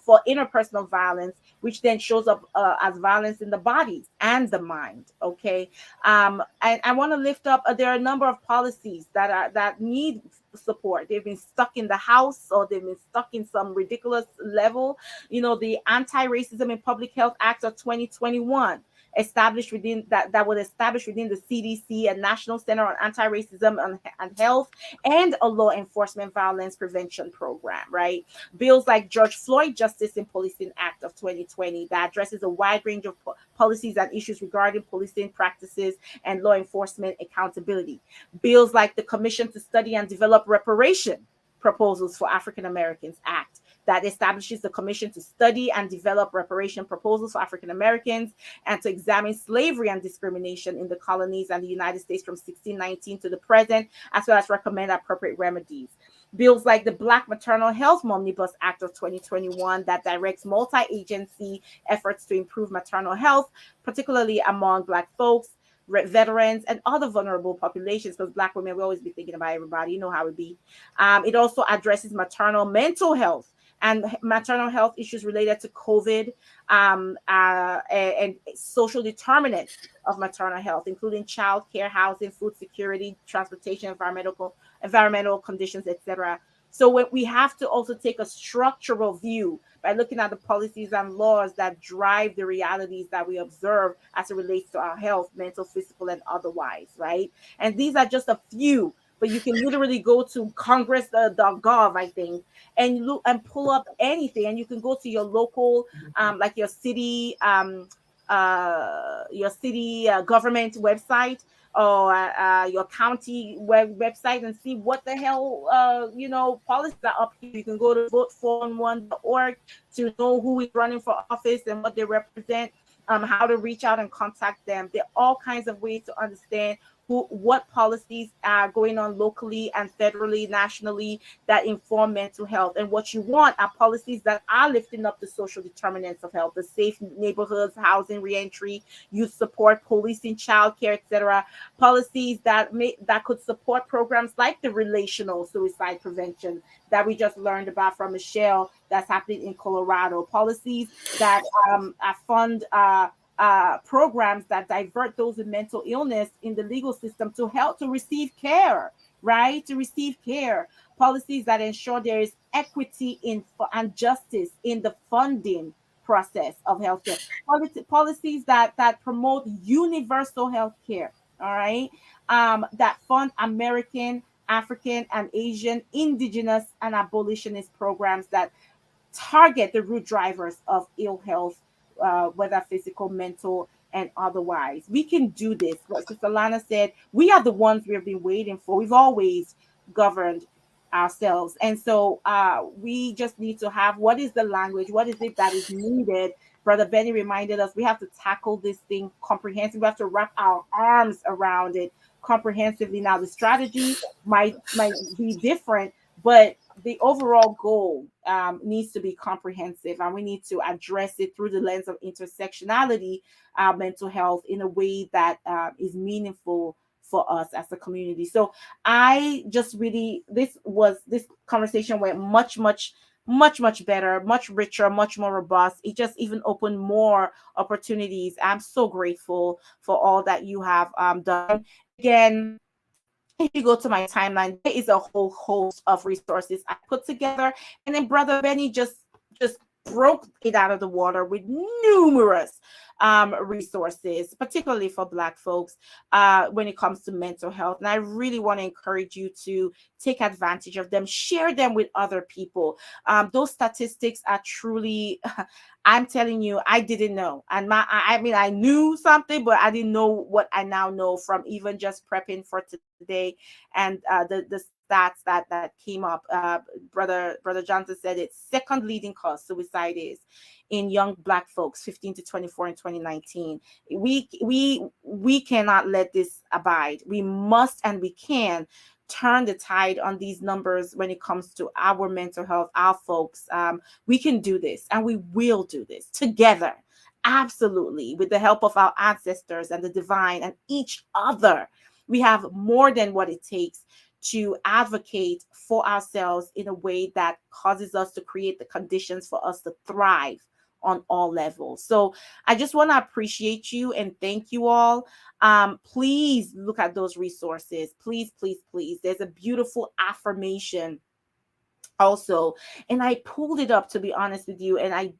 For interpersonal violence, which then shows up as violence in the body and the mind. Okay, and I want to lift up. There are a number of policies that need support. They've been stuck in the House, or they've been stuck in some ridiculous level. The Anti-Racism in Public Health Act of 2021 established within that was established within the CDC, a National Center on Anti-Racism and Health, and a law enforcement violence prevention program, right? Bills like George Floyd Justice in Policing Act of 2020 that addresses a wide range of policies and issues regarding policing practices and law enforcement accountability. Bills like the Commission to Study and Develop Reparation Proposals for African Americans Act that establishes the commission to study and develop reparation proposals for African Americans and to examine slavery and discrimination in the colonies and the United States from 1619 to the present, as well as recommend appropriate remedies. Bills like the Black Maternal Health Omnibus Act of 2021 that directs multi-agency efforts to improve maternal health, particularly among Black folks, veterans, and other vulnerable populations, because Black women will always be thinking about everybody. You know how it be. It also addresses maternal mental health and maternal health issues related to COVID, and social determinants of maternal health, including child care, housing, food security, transportation, environmental conditions, etc. So we have to also take a structural view by looking at the policies and laws that drive the realities that we observe as it relates to our health, mental, physical, and otherwise, right? And these are just a few, but you can literally go to congress.gov, I think, and look and pull up anything, and you can go to your local, like your city government website, or your county website, and see what the hell policies are up here. You can go to vote411.org to know who is running for office and what they represent, how to reach out and contact them. There are all kinds of ways to understand what policies are going on locally and federally, nationally, that inform mental health. And what you want are policies that are lifting up the social determinants of health, the safe neighborhoods, housing, reentry, youth support, policing, childcare, etc. Policies that could support programs like the relational suicide prevention that we just learned about from Michelle, that's happening in Colorado. Policies that fund programs that divert those with mental illness in the legal system to help to receive care, right? To receive care. Policies that ensure there is equity in and justice in the funding process of healthcare. Policies that promote universal healthcare. All right, that fund American, African, and Asian, indigenous, and abolitionist programs that target the root drivers of ill health, whether physical, mental, and otherwise. We can do this. What Sister Lana said, we are the ones we have been waiting for. We've always governed ourselves. And so we just need to have what is the language? What is it that is needed? Brother Benny reminded us we have to tackle this thing comprehensively. We have to wrap our arms around it comprehensively. Now, the strategy might be different, but the overall goal needs to be comprehensive, and we need to address it through the lens of intersectionality, mental health, in a way that is meaningful for us as a community. So I just really, this conversation went much better, much richer, much more robust. It just even opened more opportunities. I'm so grateful for all that you have done. Again, if you go to my timeline, there is a whole host of resources I put together, and then Brother Benny just broke it out of the water with numerous resources, particularly for Black folks, when it comes to mental health. And I really want to encourage you to take advantage of them, share them with other people. Those statistics are truly, I'm telling you, I didn't know. And I mean, I knew something, but I didn't know what I now know from even just prepping for today. And the stats that came up, Brother Johnson said it's second leading cause suicide is in young Black folks 15 to 24 in 2019. We cannot let this abide. We must and we can turn the tide on these numbers when it comes to our mental health, our folks. We can do this, and we will do this together. Absolutely, with the help of our ancestors and the divine and each other. We have more than what it takes to advocate for ourselves in a way that causes us to create the conditions for us to thrive on all levels. So I just want to appreciate you and thank you all. Please look at those resources. Please, please, please. There's a beautiful affirmation also, and I pulled it up, to be honest with you, and I'm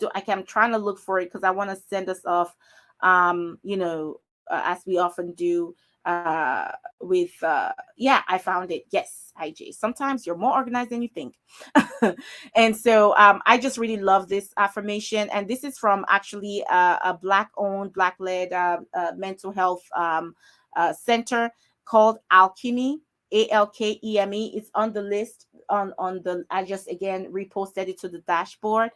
trying to look for it because I want to send us off, as we often do, with yeah, I found it. Yes, IJ, sometimes you're more organized than you think. And so I just really love this affirmation, and this is from actually a Black owned, Black led mental health center called Alchemy, ALKEME. It's on the list on the, I just again reposted it to the dashboard.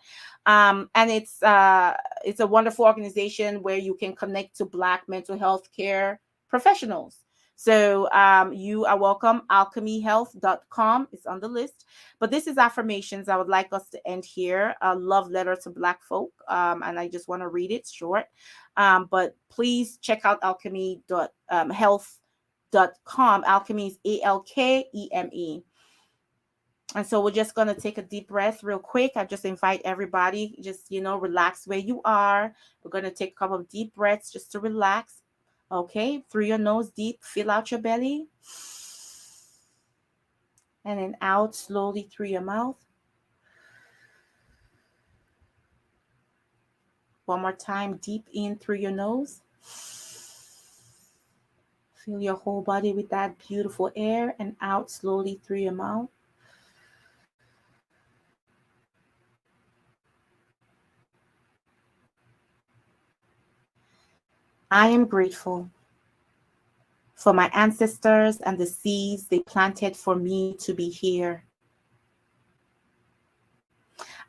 And it's a wonderful organization where you can connect to Black mental health care professionals. So you are welcome. alchemyhealth.com is on the list. But this is affirmations. I would like us to end here. A love letter to Black folk. And I just want to read it short. But please check out alchemy.health.com. Alchemy is ALKEME. And so we're just going to take a deep breath real quick. I just invite everybody, just, relax where you are. We're going to take a couple of deep breaths just to relax. Okay, through your nose deep, fill out your belly. And then out slowly through your mouth. One more time, deep in through your nose. Fill your whole body with that beautiful air, and out slowly through your mouth. I am grateful for my ancestors and the seeds they planted for me to be here.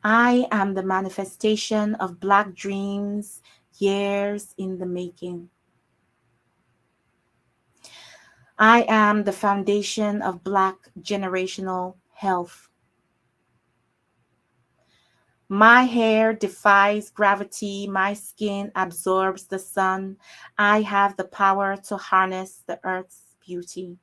I am the manifestation of Black dreams, years in the making. I am the foundation of Black generational health. My hair defies gravity. My skin absorbs the sun. I have the power to harness the earth's beauty.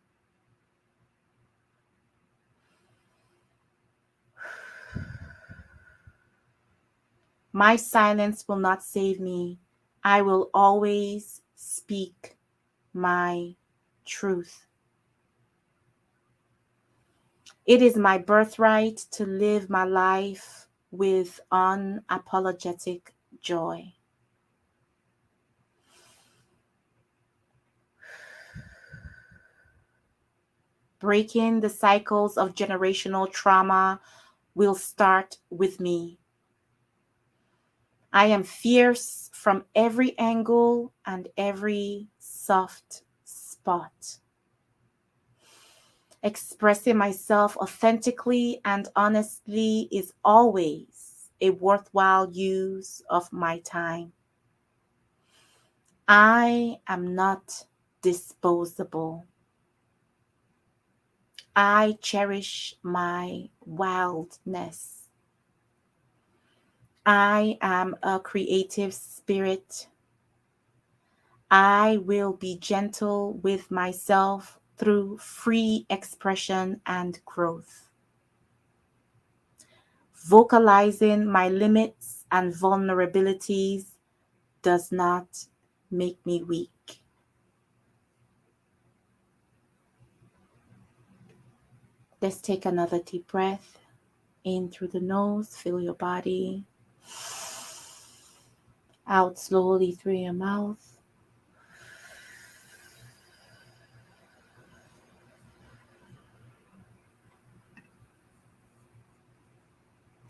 My silence will not save me. I will always speak my truth. It is my birthright to live my life with unapologetic joy. Breaking the cycles of generational trauma will start with me. I am fierce from every angle and every soft spot. Expressing myself authentically and honestly is always a worthwhile use of my time. I am not disposable. I cherish my wildness. I am a creative spirit. I will be gentle with myself through free expression and growth. Vocalizing my limits and vulnerabilities does not make me weak. Let's take another deep breath in through the nose, feel your body. Out slowly through your mouth.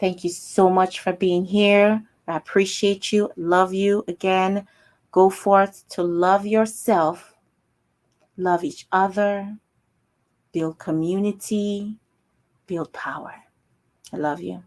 Thank you so much for being here. I appreciate you, love you. Again, go forth to love yourself, love each other, build community, build power. I love you.